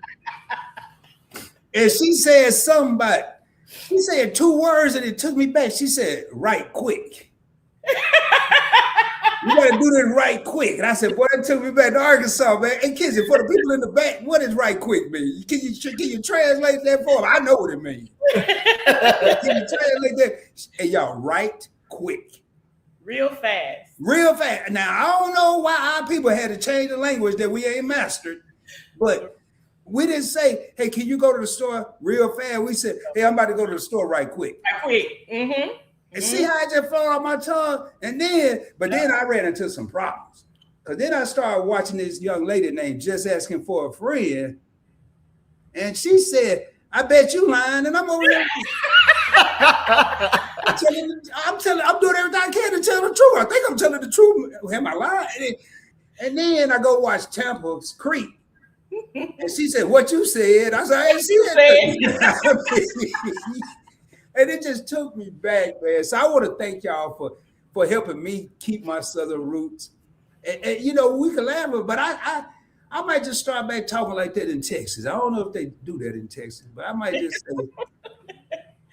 And she said something about, she said 2 words and it took me back. She said, right quick. You gotta do this right quick. And I said, boy, that took me back to Arkansas, man. Hey, Kizzy, for the people in the back, what does right quick mean? Can you translate that for them? I know what it means. Can you translate that? Hey, y'all, right quick. Real fast. Real fast. Now, I don't know why our people had to change the language that we ain't mastered, but we didn't say, hey, can you go to the store real fast? We said, hey, I'm about to go to the store right quick. Right quick. Mm-hmm. And see how it just fell off my tongue? And then I ran into some problems. Because then I started watching this young lady named Just Asking for a Friend. And she said, I bet you lying. And I'm over there. I'm doing everything I can to tell the truth. I think I'm telling the truth. Am I lying? And then I go watch Tampa's Creek. And she said, what you said? I said, I ain't see that. And it just took me back, man. So I want to thank y'all for helping me keep my Southern roots. And we can laugh, but I might just start back talking like that in Texas. I don't know if they do that in Texas, but I might just say,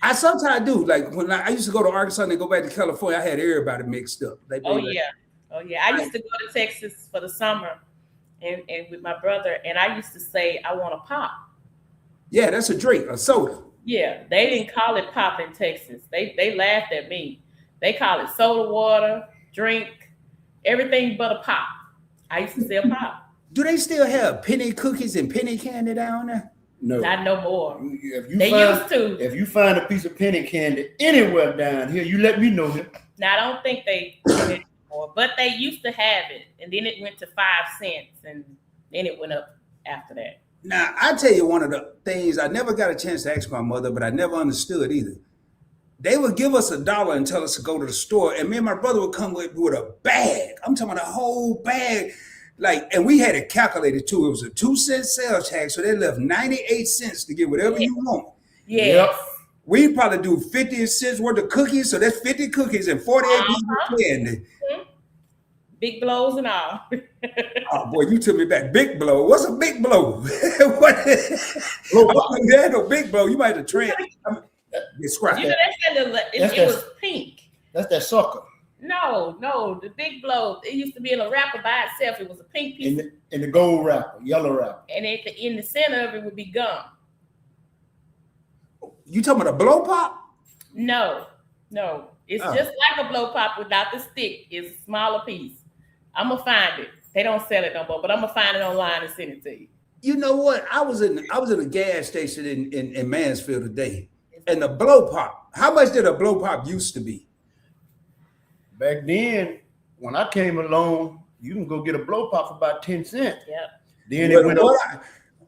I sometimes do. Like when I used to go to Arkansas and then go back to California, I had everybody mixed up. Oh, yeah. I used to go to Texas for the summer. and with my brother, and I used to say, I want a pop. Yeah, that's a drink, a soda. Yeah, they didn't call it pop in Texas. They laughed at me. They call it soda water, drink, everything but a pop. I used to sell pop. Do they still have penny cookies and penny candy down there? No. Not no more. They used to. If you find a piece of penny candy anywhere down here, you let me know. Now, I don't think they do it anymore, but they used to have it, and then it went to 5 cents, and then it went up after that. Now, I tell you one of the things, I never got a chance to ask my mother, but I never understood either. They would give us $1 and tell us to go to the store, and me and my brother would come with a bag. I'm talking about a whole bag. Like, and we had it calculated too. It was a 2-cent sales tax, so they left 98 cents to get whatever you want. Yes. Yep. We probably do 50 cents worth of cookies, so that's 50 cookies and 48 pieces of candy. Big blows and all. Oh boy, you took me back. Big blow. What's a big blow? What? There ain't no big blow. You might have to train. Scratch You know, that. it was pink. That's that sucker. No, the big blow. It used to be in a wrapper by itself. It was a pink piece. In the gold wrapper, yellow wrapper. And in the center of it would be gum. You talking about a blow pop? No. It's just like a blow pop without the stick. It's a smaller piece. I'm gonna find it. They don't sell it no more, but I'm gonna find it online and send it to you. You know what? I was in a gas station in Mansfield today, and the blow pop. How much did a blow pop used to be? Back then, when I came along, you can go get a blow pop for about 10 cents. Yep. Then it went up.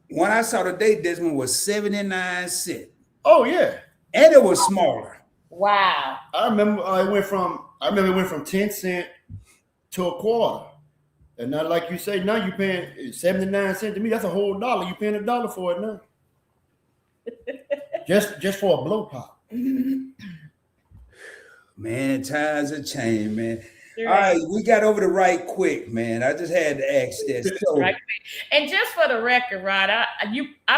When I saw today, this one was 79 cents. Oh yeah, and it was smaller. Wow. I remember it went from 10 cents to a quarter. And not like you say, now you're paying 79 cents. To me, that's a whole $1. You're paying $1 for it now. just for a blow pop. Man, times have changed, man. All right, we got over the right quick, man. I just had to ask this. So, right. And just for the record, Rod, I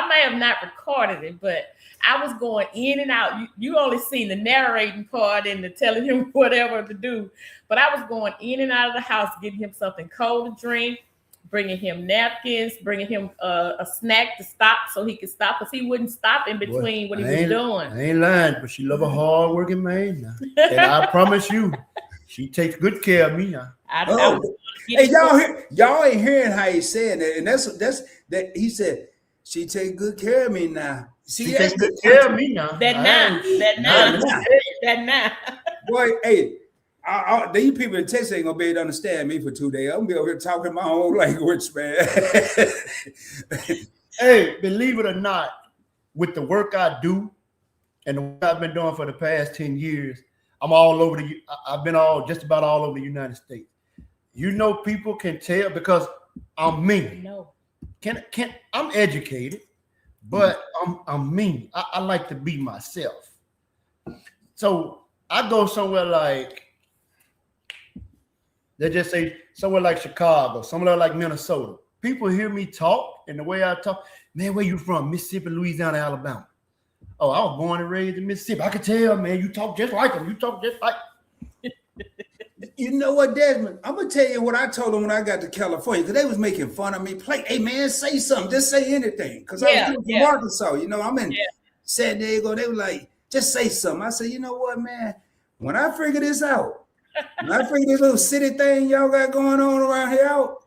may have not recorded it, but I was going in and out. You only seen the narrating part and the telling him whatever to do, but I was going in and out of the house, getting him something cold to drink, bringing him napkins, bringing him a snack to stop so he could stop, because he wouldn't stop in between what he was doing. I ain't lying, but she love a hard-working man now. And I promise you, she takes good care of me now. Hey, y'all ain't hearing how he's saying that, and that's he said she take good care of me now. She takes good care of me now. That now. Boy, hey, these people in Texas ain't gonna be able to understand me for 2 days. I'm gonna be over here talking my own language, man. Hey, believe it or not, with the work I do and the work I've been doing for the past 10 years, I'm all over I've been just about all over the United States. You know, people can tell because I'm mean. No. I'm educated, but I'm mean. I like to be myself. So I go somewhere like, let's just say somewhere like Chicago, somewhere like Minnesota. People hear me talk and the way I talk. Man, where you from? Mississippi, Louisiana, Alabama. Oh, I was born and raised in Mississippi. I could tell, man, you talk just like them. You talk just like You know what, Desmond? I'm gonna tell you what I told them when I got to California, because they was making fun of me. Hey man, say something, just say anything. Because I was from Arkansas, you know, I'm in San Diego. They were like, just say something. I said, you know what, man? When I figure this out, when I figure this little city thing y'all got going on around here out,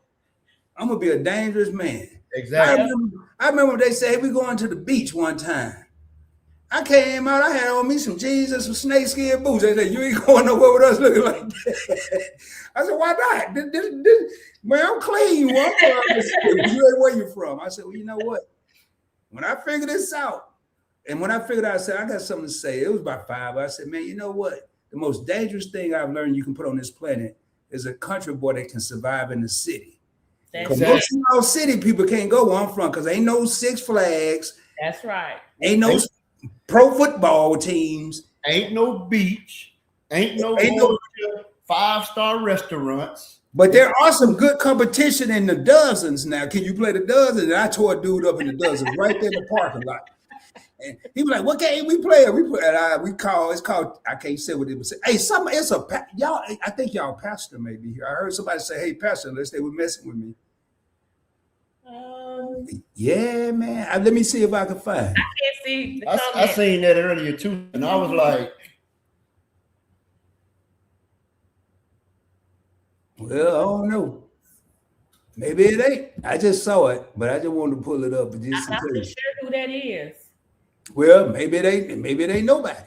I'm gonna be a dangerous man. Exactly. I remember they said, hey, we going to the beach one time. I came out, I had on me some jeans and some snakeskin boots. They said, you ain't going nowhere with us looking like that. I said, why not? Man, I'm clean. You ain't where you from. I said, well, you know what? When I figured this out, and when I figured out, I said, I got something to say. It was about 5. I said, man, you know what? The most dangerous thing I've learned you can put on this planet is a country boy that can survive in the city. Because most of those city people can't go where I'm from because ain't no Six Flags. That's right. Ain't no pro football teams. Ain't no beach. Ain't no 5-star restaurants. But there are some good competition in the dozens now. Can you play the dozens? And I tore a dude up in the dozens right there in the parking lot. And he was like, what game we play? It's called, I can't say what it was. Hey, y'all, I think y'all pastor may be here. I heard somebody say, hey, pastor, unless they were messing with me. Yeah, man. Let me see if I can find it. Can't see the I comment. seen that earlier too, and I was like, Well, I don't know. Maybe it ain't. I just saw it, but I just wanted to pull it up just in I'm not case. sure who that is. Well, maybe it ain't. Maybe it ain't nobody.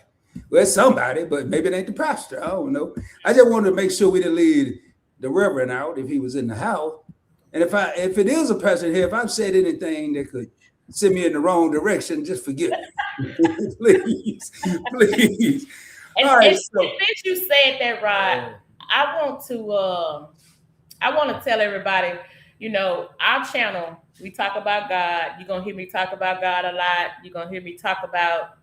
Well, it's somebody, but maybe it ain't the pastor. I don't know. I just wanted to make sure we didn't leave the reverend out if he was in the house. And if it is a person here, if I've said anything that could send me in the wrong direction, just forgive me. Please, please. And, All right, and so since you said that, Rod, I want to tell everybody, you know, our channel, we talk about God. You're gonna hear me talk about God a lot. You're gonna hear me talk about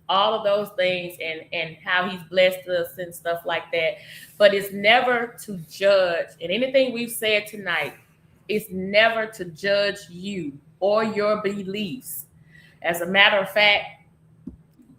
all of those things and how he's blessed us and stuff like that. But it's never to judge. And anything we've said tonight is never to judge you or your beliefs. As a matter of fact,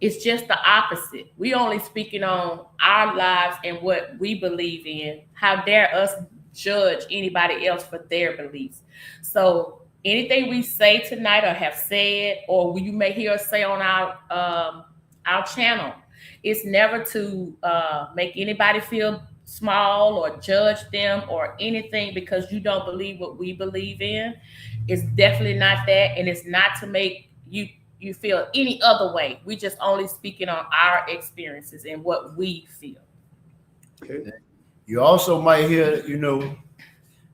it's just the opposite. We only speaking on our lives and what we believe in. How dare us judge anybody else for their beliefs? So anything we say tonight or have said, or you may hear us say on our channel, it's never to make anybody feel small or judge them or anything because you don't believe what we believe in. It's definitely not that, and it's not to make you feel any other way. We just only speaking on our experiences and what we feel. okay. you also might hear, you know,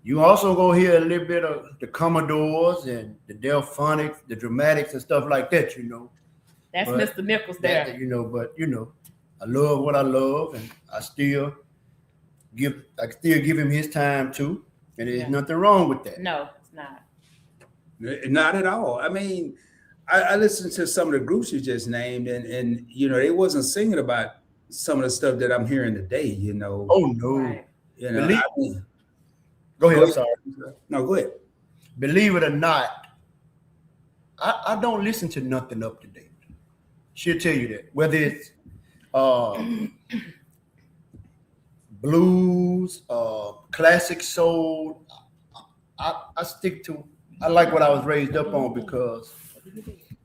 you also gonna hear a little bit of the Commodores and the Delphonics, the Dramatics and stuff like that, you know. That's But Mr. Nichols there. That, you know, but you know, I love what I love, and I still give him his time too, and there's nothing wrong with that. No, it's not. Not at all. I mean, I listened to some of the groups you just named, and you know, they wasn't singing about some of the stuff that I'm hearing today. You know. Oh no. Right. You know. Believe- I mean, Go ahead. Go I'm sorry. no, go ahead. Believe it or not, I don't listen to nothing up to date. She'll tell you that. Whether it's blues, classic soul, I stick to. I like what I was raised up on because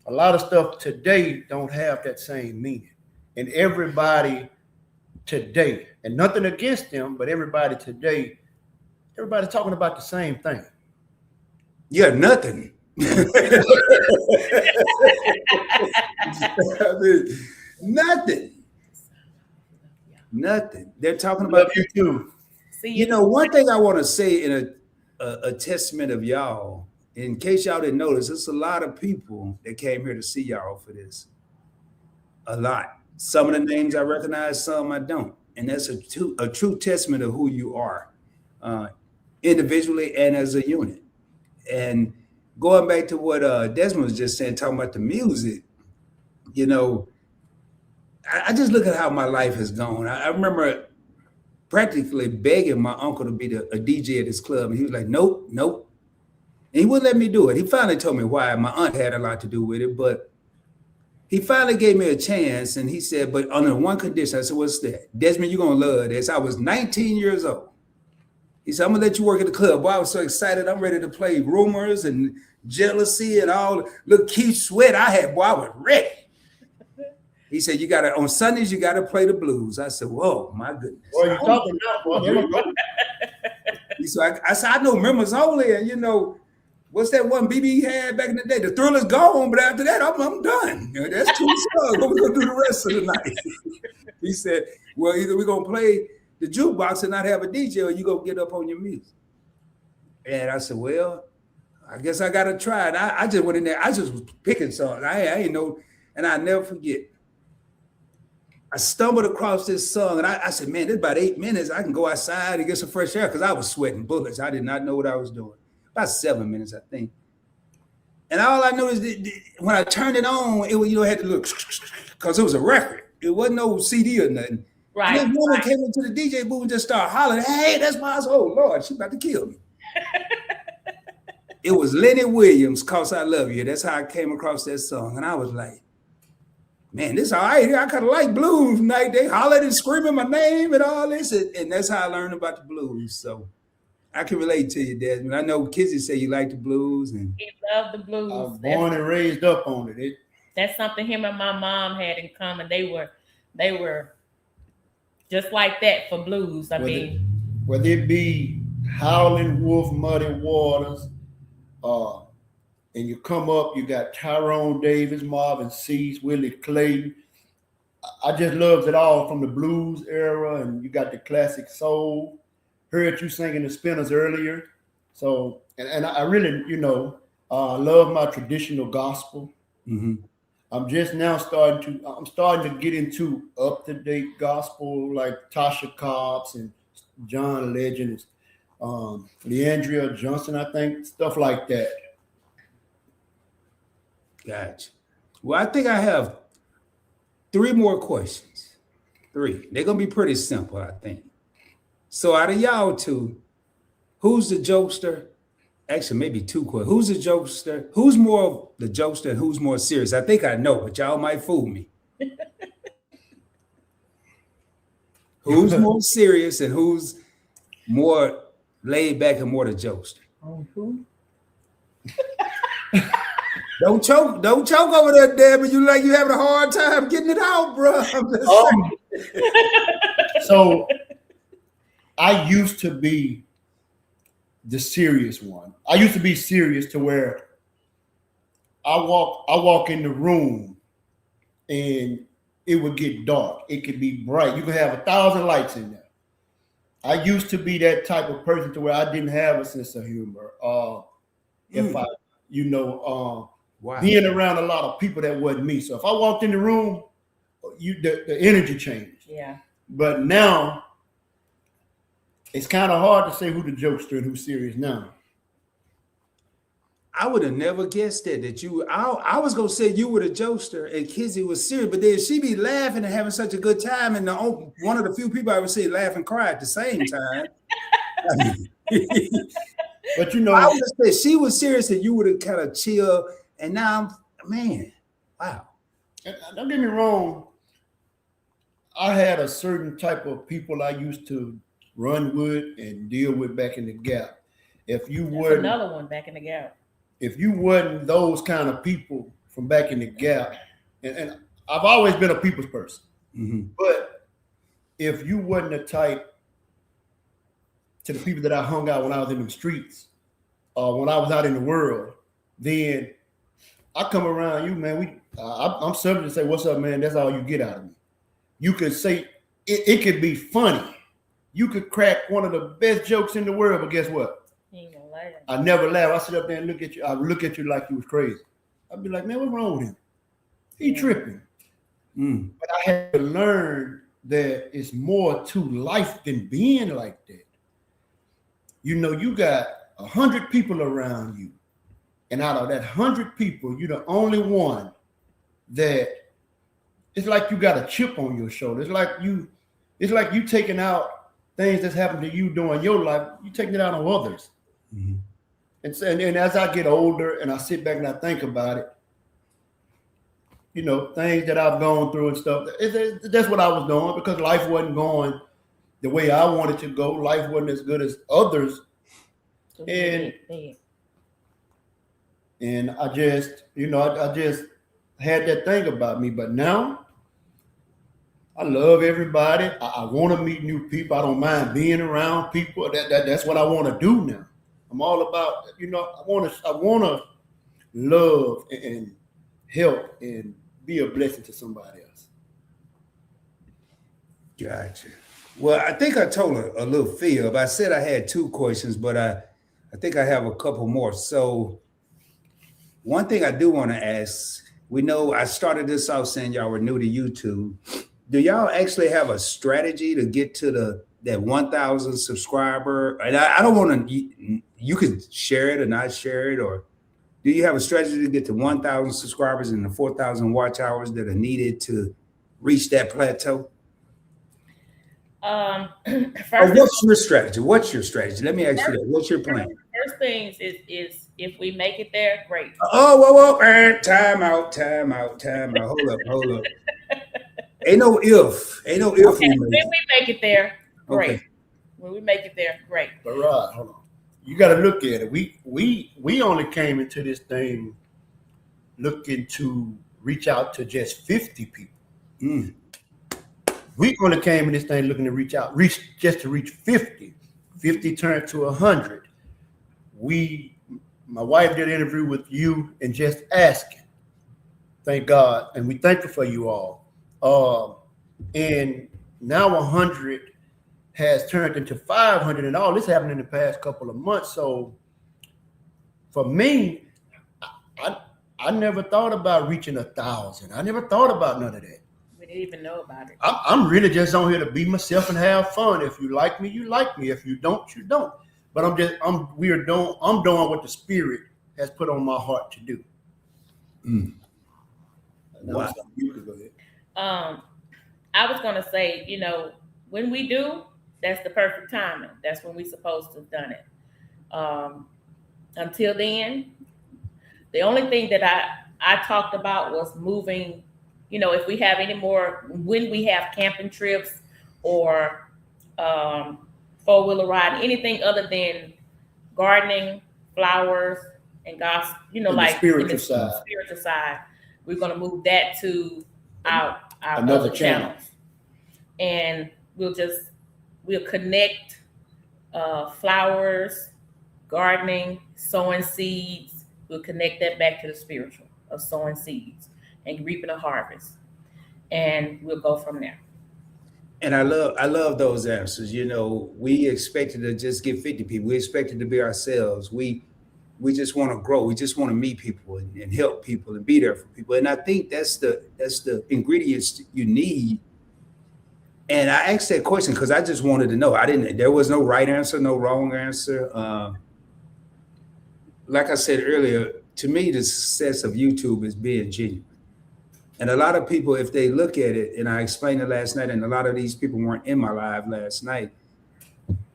a lot of stuff today don't have that same meaning. And everybody today, and nothing against them, but everybody today, everybody's talking about the same thing. Yeah, nothing. I mean, nothing. Nothing. They're talking about Love you too. See You know, one thing I want to say in a testament of y'all, in case y'all didn't notice, there's a lot of people that came here to see y'all for this. A lot. Some of the names I recognize, some I don't. And that's a true testament of who you are, individually and as a unit. And going back to what Desmond was just saying, talking about the music, you know, I just look at how my life has gone. I remember practically begging my uncle to be a DJ at his club. And he was like, nope, nope. And he wouldn't let me do it. He finally told me why. My aunt had a lot to do with it, but he finally gave me a chance. And he said, but under one condition. I said, what's that? Desmond, you're going to love this. I was 19 years old. He said, I'm going to let you work at the club. Boy, I was so excited. I'm ready to play Rumors and Jealousy and all. Look, Keith Sweat I had. Boy, I was ready. He said, you got to, on Sundays, you got to play the blues. I said, whoa, my goodness. Boy, you talking now, boy. Here we go. So I said, I know members only. And, you know, what's that one BB had back in the day? The Thriller's gone, but after that, I'm done. You know, that's 2 songs. What we going to do the rest of the night? He said, well, either we're going to play the jukebox and not have a DJ, or you going to get up on your music. And I said, well, I guess I got to try it. I just went in there. I just was picking songs. I ain't know. And I never forget. I stumbled across this song, and I said, man, it's about 8 minutes. I can go outside and get some fresh air because I was sweating bullets. I did not know what I was doing. About 7 minutes, I think. And all I noticed when I turned it on, it was, you know, had to look because it was a record. It wasn't no CD or nothing. Right. And this woman came into the DJ booth and just started hollering, hey, that's my oh Lord, she about to kill me. It was Lenny Williams, 'Cause I Love You. That's how I came across that song. And I was like, man, this all right. I kind of like blues night. They hollered and screaming my name and all this. And that's how I learned about the blues. So I can relate to you, Desmond. I know Kizzy say you like the blues, and He loved the I blues. was born and raised up on it. That's something him and my mom had in common. They were just like that for blues. I mean, whether it be Howlin' Wolf, Muddy Waters, and you come up, you got Tyrone Davis, Marvin Cease, Willie Clayton. I just loved it all from the blues era, and you got the classic soul. Heard you singing the Spinners earlier, so and I really, love my traditional gospel. mm-hmm. I'm just now starting to get into up-to-date gospel like Tasha Cobbs and John Legend, Leandria Johnson, I think, stuff like that. Gotcha. Well, I think I have 3 more questions. 3. They're gonna be pretty simple, I think. So out of y'all 2, who's the jokester? Actually, maybe 2 questions. Who's the jokester? Who's more of the jokester and who's more serious? I think I know, but y'all might fool me. Who's more serious and who's more laid back and more the jokester? who? Don't choke over there, Debbie. You like you having a hard time getting it out, bro. So I used to be the serious one. I used to be serious to where I walk in the room and it would get dark. It could be bright. You could have 1,000 lights in there. I used to be that type of person to where I didn't have a sense of humor. If I, wow. being around a lot of people that wasn't me. So if I walked in the room, the energy changed. Yeah. But now it's kind of hard to say who the jokester and who's serious now. I would have never guessed that you. I was gonna say you were the jokester and Kizzy was serious, but then she be laughing and having such a good time, and one of the few people I would say laugh and cry at the same time. But I would have said she was serious and you would have kind of chill. And now, man, wow. Don't get me wrong. I had a certain type of people I used to run with and deal with back in the Gap. If you weren't another one back in the Gap. If you wasn't those kind of people from back in the Gap, and I've always been a people's person, mm-hmm. but if you wasn't the type to the people that I hung out when I was in the streets, when I was out in the world, then I come around you, man. I'm subject to say, "What's up, man?" That's all you get out of me. You could say it could be funny. You could crack one of the best jokes in the world, but guess what? He ain't gonna laugh. I never laugh. I sit up there and look at you. I look at you like you was crazy. I'd be like, man, what's wrong with him? He tripping. But I had to learn that it's more to life than being like that. You got 100 people around you. And out of that 100 people, you're the only one that it's like you got a chip on your shoulder. It's like you taking out things that's happened to you during your life. You taking it out on others. Mm-hmm. And as I get older and I sit back and I think about it, things that I've gone through and stuff, that's what I was doing because life wasn't going the way I wanted to go. Life wasn't as good as others. And I just, I just had that thing about me. But now I love everybody. I want to meet new people. I don't mind being around people. That's what I want to do now. I'm all about, I want to love and help and be a blessing to somebody else. Gotcha. Well, I think I told a little fib. I said I had 2 questions, but I think I have a couple more. So one thing I do want to ask, we know I started this off saying y'all were new to YouTube. Do y'all actually have a strategy to get to that 1,000 subscriber? And I don't want to, you can share it or not share it, or do you have a strategy to get to 1,000 subscribers and the 4,000 watch hours that are needed to reach that plateau? What's your strategy? Let me ask you that. What's your plan? First things is if we make it there, great. Whoa. Time out. Hold up. Ain't no if. Okay, when we make it there, great. Okay. When we make it there, great. But Rod, hold on. you got to look at it. We only came into this thing looking to reach out to just 50 people. Mm. We only came in this thing looking to reach 50. 50 turned to 100. My wife did an interview with you and just asking. Thank God, and we thankful for you all. And now 100 has turned into 500, and all this happened in the past couple of months. So for me, I never thought about reaching 1,000. I never thought about none of that. We didn't even know about it. I'm really just on here to be myself and have fun. If you like me, you like me. If you don't, you don't. But I'm doing what the Spirit has put on my heart to do. Mm. Wow. You could go ahead. I was gonna say, when we do, that's the perfect timing. That's when we're supposed to have done it. Until then, the only thing that I talked about was moving. If we have any more, when we have camping trips or 4-wheeler ride, anything other than gardening, flowers, and gospel, like the spiritual side, we're going to move that to our another other channel. And we'll connect flowers, gardening, sowing seeds. We'll connect that back to the spiritual of sowing seeds and reaping a harvest, and we'll go from there. And I love those answers. We expected to just get 50 people. We expected to be ourselves. We just want to grow. We just want to meet people and help people and be there for people. And I think that's the ingredients you need. And I asked that question because I just wanted to know. There was no right answer, no wrong answer. Like I said earlier, to me, the success of YouTube is being genuine. And a lot of people, if they look at it, and I explained it last night, and a lot of these people weren't in my live last night,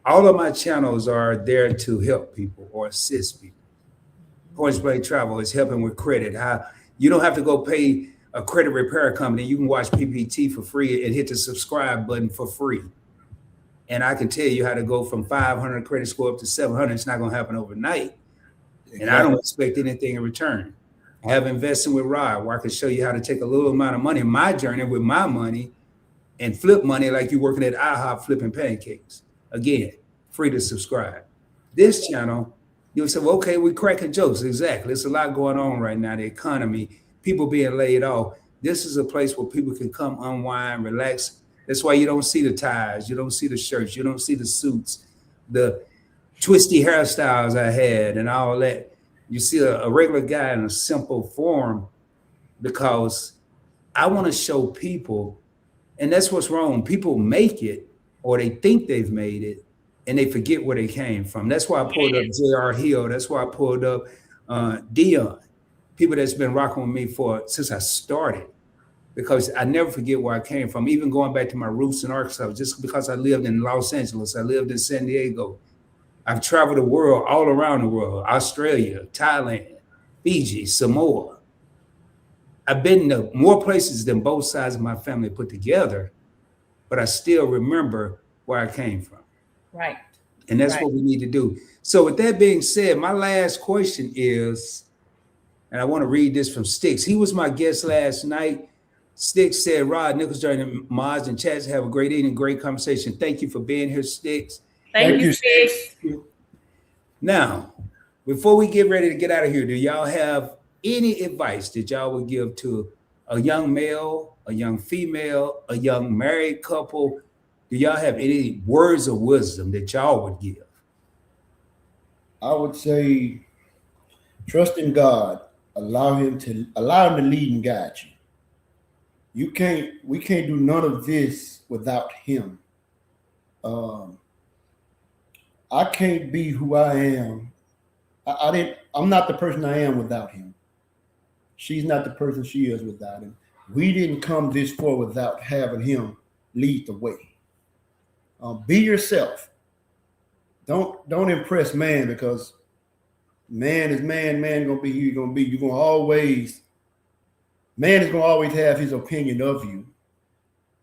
all of my channels are there to help people or assist people. Points Blank Travel is helping with credit. How you don't have to go pay a credit repair company. You can watch PPT for free and hit the subscribe button for free. And I can tell you how to go from 500 credit score up to 700. It's not going to happen overnight. And I don't expect anything in return. I have invested with Rod, where I can show you how to take a little amount of money, my journey with my money, and flip money like you're working at IHOP flipping pancakes. Again, free to subscribe. This channel, you'll say, well, okay, we're cracking jokes. Exactly. There's a lot going on right now. The economy, people being laid off. This is a place where people can come unwind, relax. That's why you don't see the ties. You don't see the shirts. You don't see the suits, the twisty hairstyles I had and all that. You see a regular guy in a simple form, because I want to show people, and that's what's wrong. People make it, or they think they've made it, and they forget where they came from. That's why I pulled up J.R. Hill. That's why I pulled up Dion, people that's been rocking with me since I started, because I never forget where I came from. Even going back to my roots in Arkansas, just because I lived in Los Angeles, I lived in San Diego. I've traveled the world, all around the world, Australia, Thailand, Fiji, Samoa. I've been to more places than both sides of my family put together, but I still remember where I came from. Right. And that's what we need to do. So with that being said, my last question is, and I want to read this from Sticks. He was my guest last night. Sticks said, Rod, Nichols Journey, Mods, and Chats, have a great evening, great conversation. Thank you for being here, Sticks. Thank you, Sticks. Now, before we get ready to get out of here, do y'all have any advice that y'all would give to a young male, a young female, a young married couple? Do y'all have any words of wisdom that y'all would give? I would say trust in God. Allow him to lead and guide you. We can't do none of this without him. I can't be who I am. I'm not the person I am without him. She's not the person she is without him. We didn't come this far without having him lead the way. Be yourself. Don't impress man, because man is man. Man gonna be who you're gonna be. Man is gonna always have his opinion of you.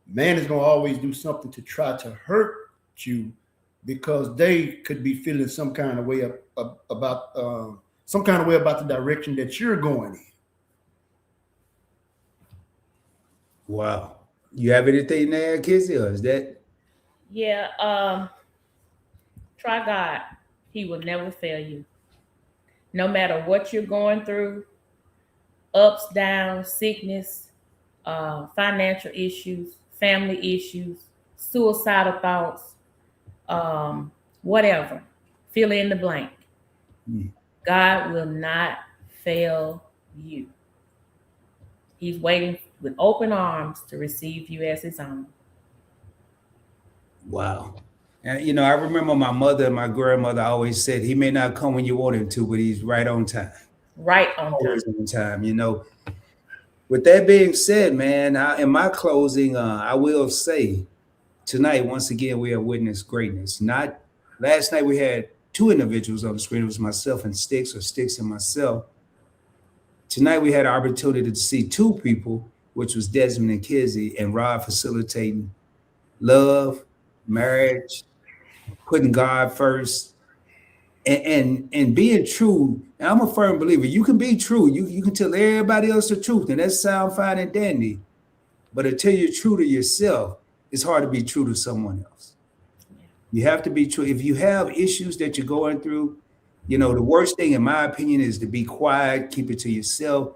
Man is gonna always do something to try to hurt you, because they could be feeling some kind of way about some kind of way about the direction that you're going in. Wow. You have anything there, Kizzy, or is that? Yeah, try God. He will never fail you. No matter what you're going through, ups, downs, sickness, financial issues, family issues, suicidal thoughts, whatever. Fill in the blank. Mm. God will not fail you. He's waiting with open arms to receive you as his own. Wow. And I remember my mother and my grandmother always said he may not come when you want him to, but he's right on time. Right on time. Always on time. With that being said, man, in my closing, I will say tonight, once again, we have witnessed greatness. Not last night we had two individuals on the screen. It was myself and Sticks, or Sticks and myself. Tonight we had an opportunity to see two people, which was Desmond and Kizzy, and Rod facilitating love, marriage, putting God first, and being true. And I'm a firm believer. You can be true. You can tell everybody else the truth, and that sounds fine and dandy. But until you're true to yourself, it's hard to be true to someone else. You have to be true. If you have issues that you're going through, the worst thing, in my opinion, is to be quiet, keep it to yourself.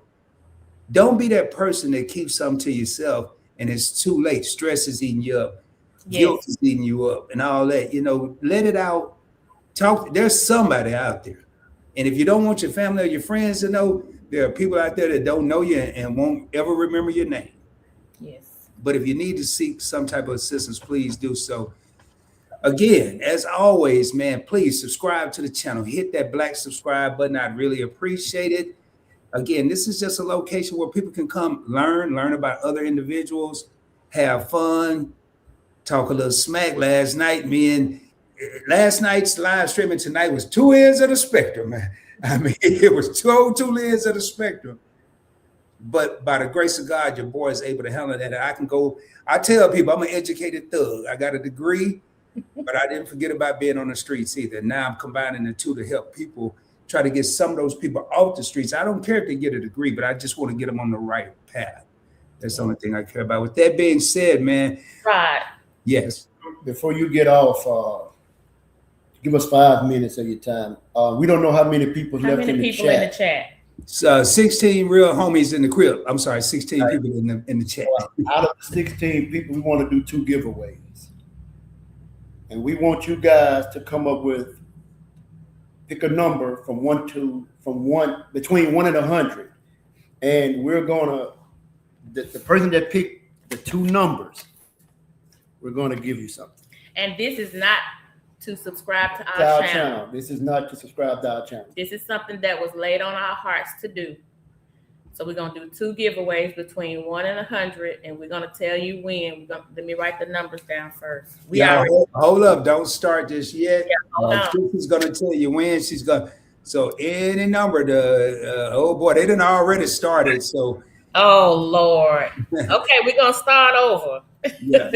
Don't be that person that keeps something to yourself and it's too late. Stress is eating you up. Guilt is eating you up and all that. Let it out. Talk. There's somebody out there. And if you don't want your family or your friends to know, there are people out there that don't know you and won't ever remember your name. Yes. But if you need to seek some type of assistance, please do so. Again, as always, man, please subscribe to the channel. Hit that black subscribe button. I'd really appreciate it. Again, this is just a location where people can come learn about other individuals, have fun, talk a little smack. Last night's live streaming tonight was two ends of the spectrum, man. I mean, it was two ends of the spectrum. But by the grace of God, your boy is able to handle that. I tell people I'm an educated thug. I got a degree, but I didn't forget about being on the streets either. Now I'm combining the two to help people, try to get some of those people off the streets. I don't care if they get a degree, but I just want to get them on the right path. That's the only thing I care about. With that being said, man. Right. Yes. Before you get off, give us 5 minutes of your time. We don't know how many people left in the chat. How many people in the chat? 16 real homies in the crib. I'm sorry, 16 people in the chat. Out of the 16 people, we want to do 2 giveaways. And we want you guys to come up with, pick a number between 1 and 100. And we're gonna, the person that picked the 2 numbers, we're gonna give you something. And this is not to subscribe to our channel. This is not to subscribe to our channel. This is something that was laid on our hearts to do. So we're gonna do 2 giveaways between 1 and 100, and we're gonna tell you when. Let me write the numbers down first. Hold up, don't start this yet. Yeah, She's gonna tell you when. So any number. Oh boy, they done already started. So. Oh Lord. Okay, we're gonna start over. Yeah.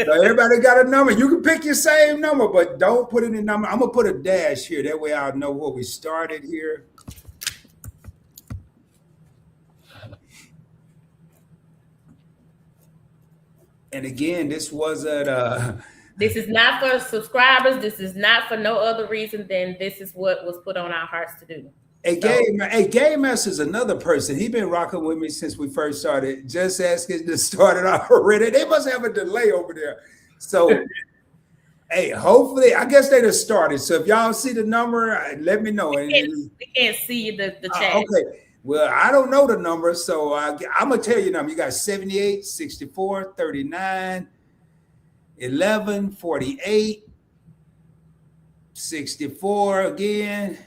So everybody got a number. You can pick your same number, but don't put any number. I'm gonna put a dash here. That way I'll know where we started here. And again, this wasn't this is not for subscribers. This is not for no other reason than this is what was put on our hearts to do. Game Master is another person. He been rocking with me since we first started. Just asking to start it already. They must have a delay over there. So, hey, hopefully, I guess they just started. So if y'all see the number, let me know. We can't see the chat. Okay. Well, I don't know the number, so I'm going to tell you the number. You got 78, 64, 39, 11, 48, 64 again,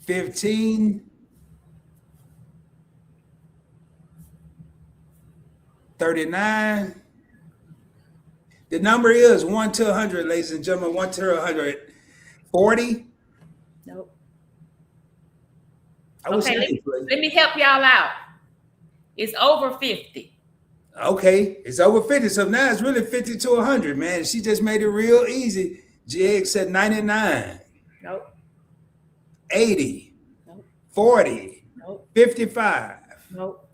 15, 39. The number is 1 to 100, ladies and gentlemen, 1 to 100. 40. Nope. Okay, let me help y'all out. It's over 50. Okay, it's over 50. So now it's really 50 to 100, man. She just made it real easy. Jig said 99, Nope. 80, Nope. 40, Nope. 55. Nope.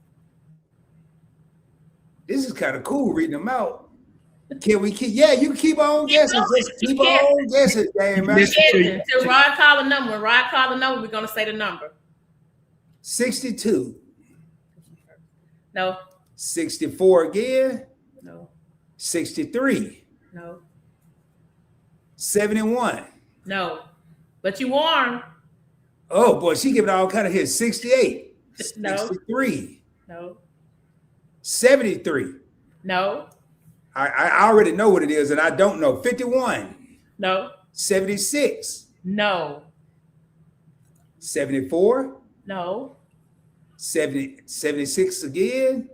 This is kind of cool reading them out. Can we keep? Yeah, you keep on guessing. Just keep You can't. on guessing, Game Master. Until Rod call a number. When Rod call a number, we're gonna say the number. 62. No. 64 again. No. 63. No. 71. No. But you won. Oh boy, she giving all kind of hits. 68. No. 63. No. 73. No. I already know what it is, and I don't know. 51. No. 76. No. 74. No. 76 again.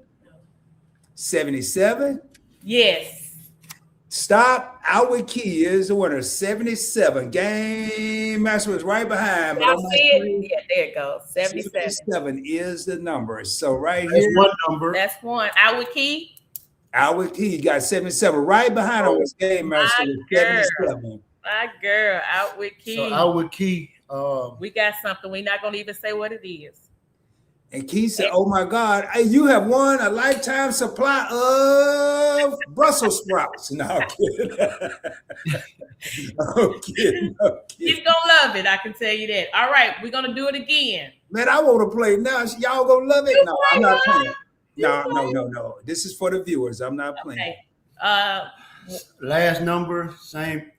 77. Yes. Stop. Outward Key is the winner. 77. Game Master was right behind. But Y'all see it? Yeah, there it goes. 77. 77 is the number. So right That's here, one number. That's one. Outward Key. Outward Key got 77. Right behind him was Game Master with 77. My girl, Outward Key. So Outward Key. We got something. We're not gonna even say what it is. And Key said, "Oh my God, hey, you have won a lifetime supply of Brussels sprouts." No, I'm kidding. I'm kidding. He's gonna love it. I can tell you that. All right, we're gonna do it again. Man, I want to play now. Y'all gonna love it? No, I'm not playing. No. This is for the viewers. I'm not playing. Okay. Last number, same.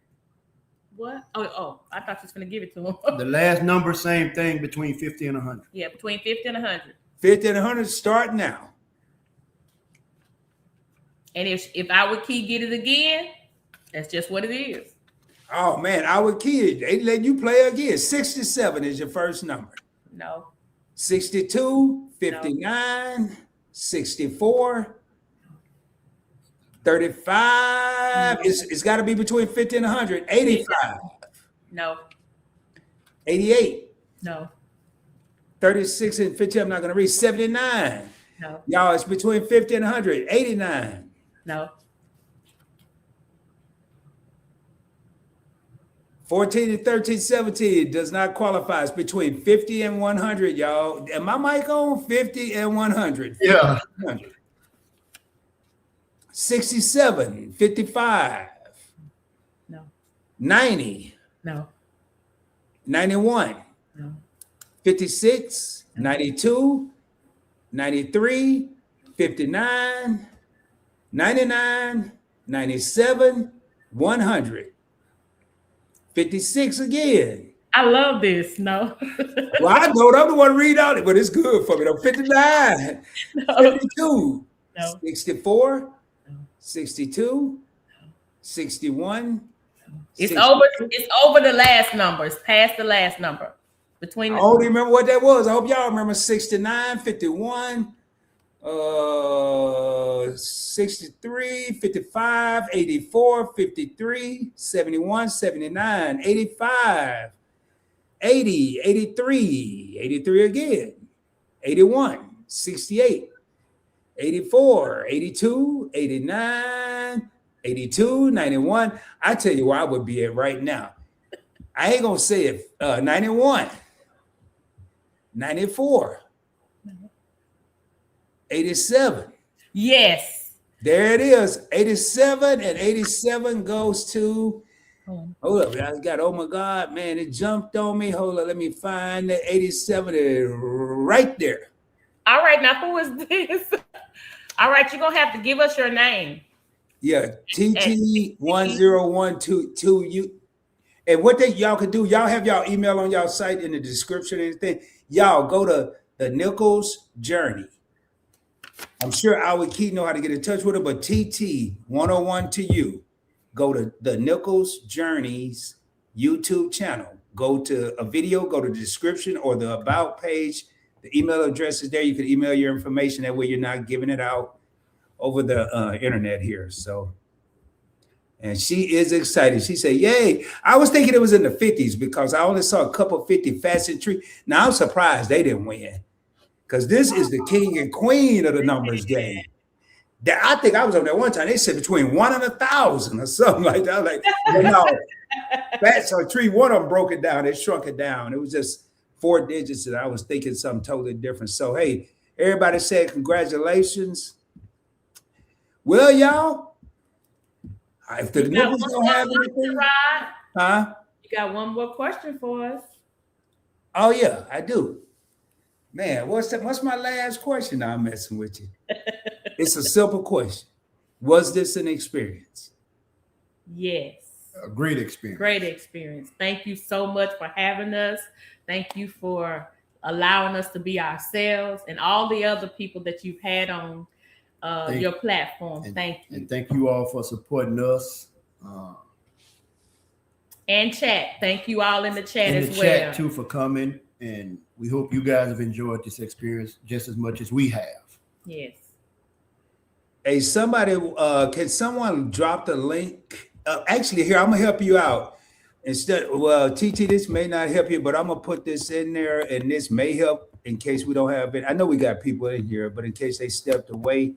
What? Oh, I thought you was gonna give it to him. The last number, same thing between 50 and 100. Yeah, between 50 and 100. 50 and 100 start now. And if Outward Key get it again, that's just what it is. Oh man, Outward Key, they let you play again. 67 is your first number. No. 62, 59, 64, 35. It's got to be between 50 and 100. 85. No. 88. No. 36 and 50. I'm not going to read. 79. No. Y'all, it's between 50 and 100. 89. No. 14 and 13, 17 does not qualify. It's between 50 and 100, y'all. Am my mic on? 50 and 100. Yeah. 100. 67, 55. No. 90. No. 91. No. 56, 92, 93, 59, 99, 97, 100. 56 again. I love this. No. Well, I know I'm the one to read out it, but it's good for me. though. 59, No. 52, No. 64, No. 62, 61. It's 60. over. It's over the last number. It's past the last number. Between I the only remember what that was. I hope y'all remember 69, 51, 63, 55, 84, 53, 71, 79, 85, 80, 83, 83 again, 81, 68, 84, 82, 89, 82, 91. I tell you where I would be at right now. I ain't gonna say it. 91, 94, 87. Yes. There it is. 87 and 87 goes to. Hold up. I got, oh my God, man, it jumped on me. Hold up. Let me find that 87 is right there. All right. Now, who is this? All right. You're going to have to give us your name. Yeah. TT10122. And what y'all could do, y'all have y'all email on y'all site in the description and anything. Y'all go to the Nichols Journey. I'm sure Outward Key know how to get in touch with her, but TT101 to you. Go to the Nichols Journey's YouTube channel. Go to a video, go to the description or the about page. The email address is there. You can email your information. That way you're not giving it out over the internet here. So, and she is excited. She said, yay. I was thinking it was in the 50s because I only saw a couple 50 Fasten Tree. Now I'm surprised they didn't win because this is the king and queen of the numbers game. I think I was on there one time. They said between 1 and 1,000 or something like that. I was like, well, no, that's a tree. One of them broke it down. They shrunk it down. It was just 4 digits, and I was thinking something totally different. So, hey, everybody said congratulations. Well, y'all, if the Nichols don't have anything, huh? You got one more question for us. Oh yeah, I do. Man, what's my last question? Now I'm messing with you. It's a simple question. Was this an experience? Yes. A great experience. Great experience. Thank you so much for having us. Thank you for allowing us to be ourselves and all the other people that you've had on your platform. Thank you. And thank you all for supporting us. And chat. Thank you all in the chat in as the well. Chat too for coming. And we hope you guys have enjoyed this experience just as much as we have. Yes. Hey, somebody, can someone drop the link? Actually, here, I'm gonna help you out. Instead, well, TT, this may not help you, but I'm gonna put this in there, and this may help in case we don't have it. I know we got people in here, but in case they stepped away,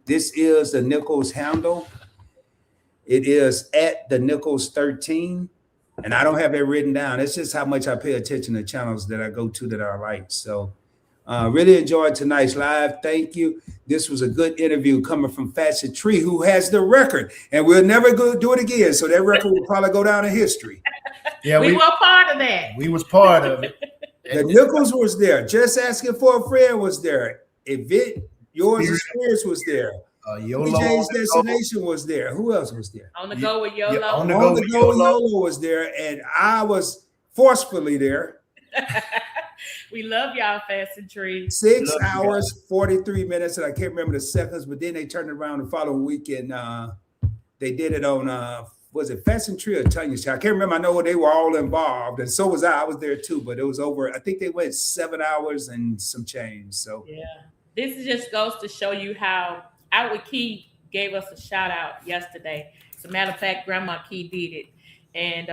this is the Nichols handle. It is at the Nichols 13, and I don't have it written down. It's just how much I pay attention to channels that I go to that I like. So. Really enjoyed tonight's live. Thank you. This was a good interview coming from Fashion Tree, who has the record, and we'll never go do it again. So that record will probably go down in history. Yeah, we were part of that. We was part of it. The Nichols was there. Just Asking for a Friend was there. Yours Experience was there. DJ's Destination was there. Who else was there? On the Go with YOLO. On the Go with YOLO was there, and I was forcefully there. We love y'all, Fashion Tree. 6 hours, 43 minutes, and I can't remember the seconds, but then they turned it around the following weekend. They did it on, was it Fashion Tree or Tanya Show? I can't remember. I know they were all involved, and so was I. I was there too, but it was over. I think they went 7 hours and some change. So yeah, this just goes to show you how Outward Key gave us a shout out yesterday. As a matter of fact, Grandma Key did it, and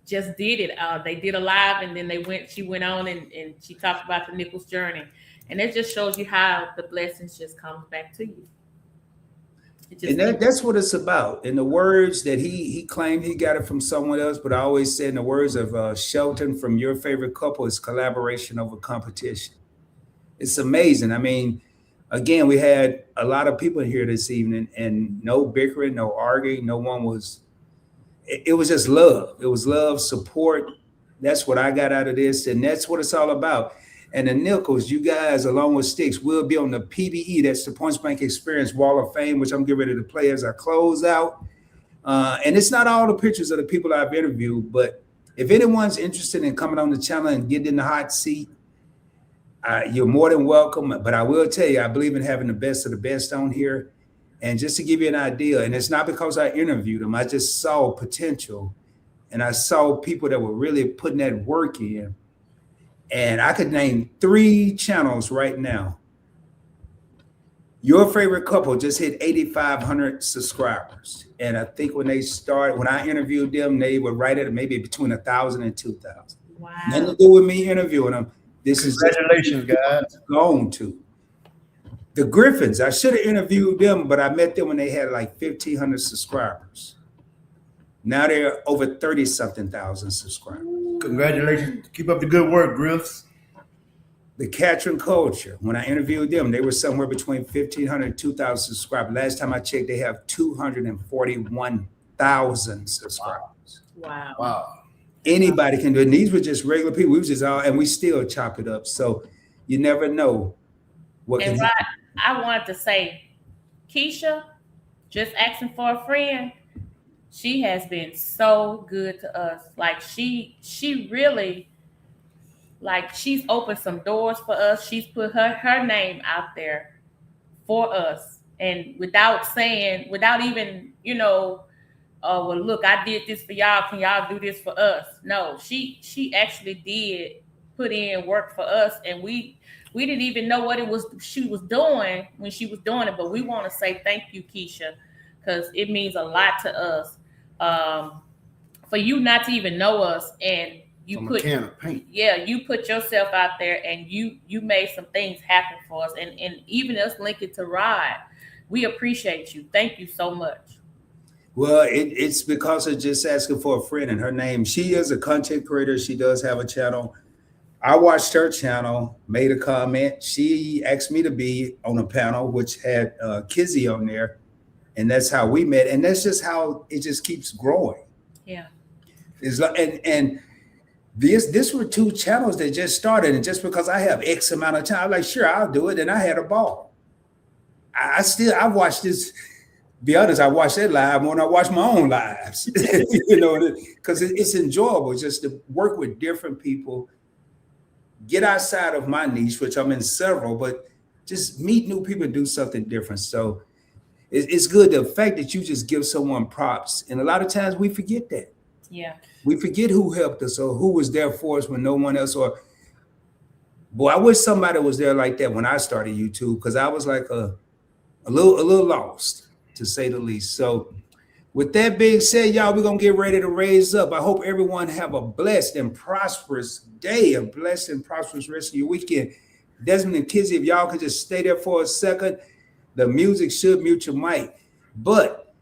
just did it. They did a live, and then she went on and she talked about the Nichols Journey, and it just shows you how the blessings just come back to you. And that's what it's about. In the words that he claimed he got it from someone else, but I always say in the words of Shelton from Your Favorite Couple, it's collaboration over competition. It's amazing. I mean, again, we had a lot of people here this evening, and no bickering, no arguing, no one was. It was just love. It was love, support. That's what I got out of this, and that's what it's all about. And the Nichols, you guys, along with Sticks, will be on the PBE. That's the Points Bank Experience Wall of Fame, which I'm getting ready to play as I close out. And it's not all the pictures of the people I've interviewed, but if anyone's interested in coming on the channel and getting in the hot seat, you're more than welcome. But I will tell you, I believe in having the best of the best on here. And just to give you an idea, and it's not because I interviewed them, I just saw potential, and I saw people that were really putting that work in. And I could name 3 channels right now. Your Favorite Couple just hit 8,500 subscribers. And I think when I interviewed them, they were right at maybe between 1,000 and 2,000. Wow. Nothing to do with me interviewing them. This is congratulations, guys. Going to. The Griffins, I should have interviewed them, but I met them when they had like 1,500 subscribers. Now they're over 30-something thousand subscribers. Congratulations. Keep up the good work, Griffs. The Catherine Culture, when I interviewed them, they were somewhere between 1,500 and 2,000 subscribers. Last time I checked, they have 241,000 subscribers. Wow. Wow. Anybody can do it. And these were just regular people. We was just and we still chop it up. So you never know what can happen. I wanted to say, Keisha, Just Asking for a Friend, she has been so good to us. Like she really, like she's opened some doors for us. She's put her name out there for us. And without even, well, look, I did this for y'all. Can y'all do this for us? No, she actually did put in work for us, and we didn't even know what she was doing when she was doing it. But we want to say thank you, Keisha, because it means a lot to us. For you not to even know us and from a can of paint. Yeah, you put yourself out there and you made some things happen for us, and even us linking to Rod. We appreciate you. Thank you so much. Well, it's because of just asking for a friend, and her name, she is a content creator. She does have a channel. I watched her channel, made a comment. She asked me to be on a panel, which had Kizzy on there. And that's how we met. And that's just how it just keeps growing. Yeah. It's like, and this were two channels that just started. And just because I have X amount of time, I'm like, sure, I'll do it. And I had a ball. I watched this. Be honest, I watch that live when I watch my own lives, you know, because it's enjoyable just to work with different people, get outside of my niche, which I'm in several, but just meet new people and do something different. So it's good. The fact that you just give someone props, and a lot of times we forget that. Yeah. We forget who helped us or who was there for us when no one else, or boy, I wish somebody was there like that when I started YouTube, because I was like a little lost, to say the least. So with that being said, y'all, we're going to get ready to raise up. I hope everyone have a blessed and prosperous day, a blessed and prosperous rest of your weekend. Desmond and Kizzy, if y'all can just stay there for a second, the music should mute your mic. But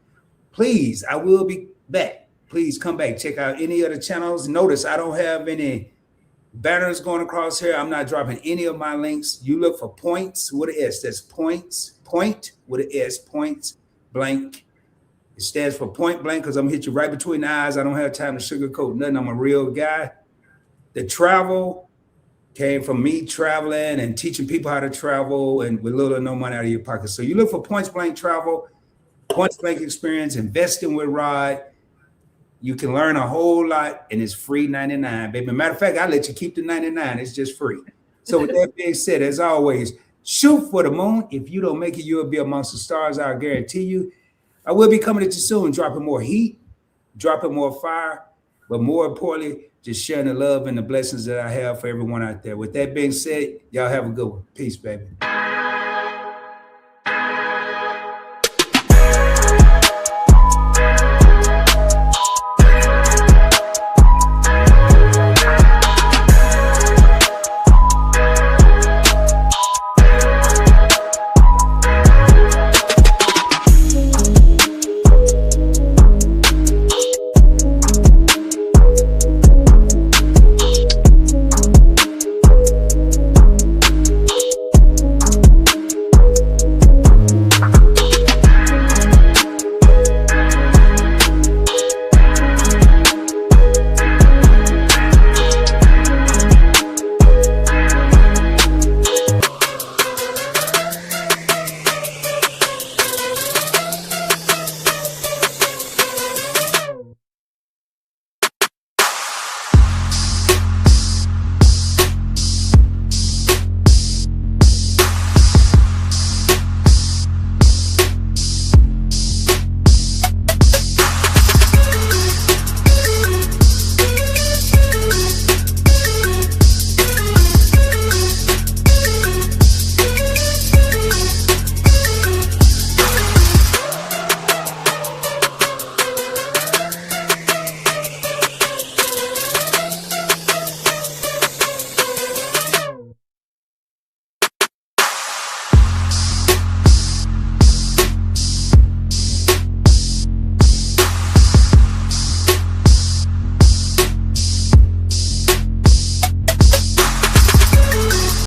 please, I will be back. Please come back. Check out any other channels. Notice I don't have any banners going across here. I'm not dropping any of my links. You look for points with an S. That's points, point with an S, points blank. It stands for point blank because I'm gonna hit you right between the eyes. I don't have time to sugarcoat nothing. I'm a real guy. The travel came from me traveling and teaching people how to travel, and with little or no money out of your pocket. So you look for points blank travel, points blank experience, investing with Rod. You can learn a whole lot, and it's free 99, baby. Matter of fact, I let you keep the 99. It's just free. So with that being said, as always, shoot for the moon. If you don't make it, you'll be amongst the stars. I guarantee you. I will be coming at you soon, dropping more heat, dropping more fire, but more importantly, just sharing the love and the blessings that I have for everyone out there. With that being said, y'all have a good one. Peace, baby.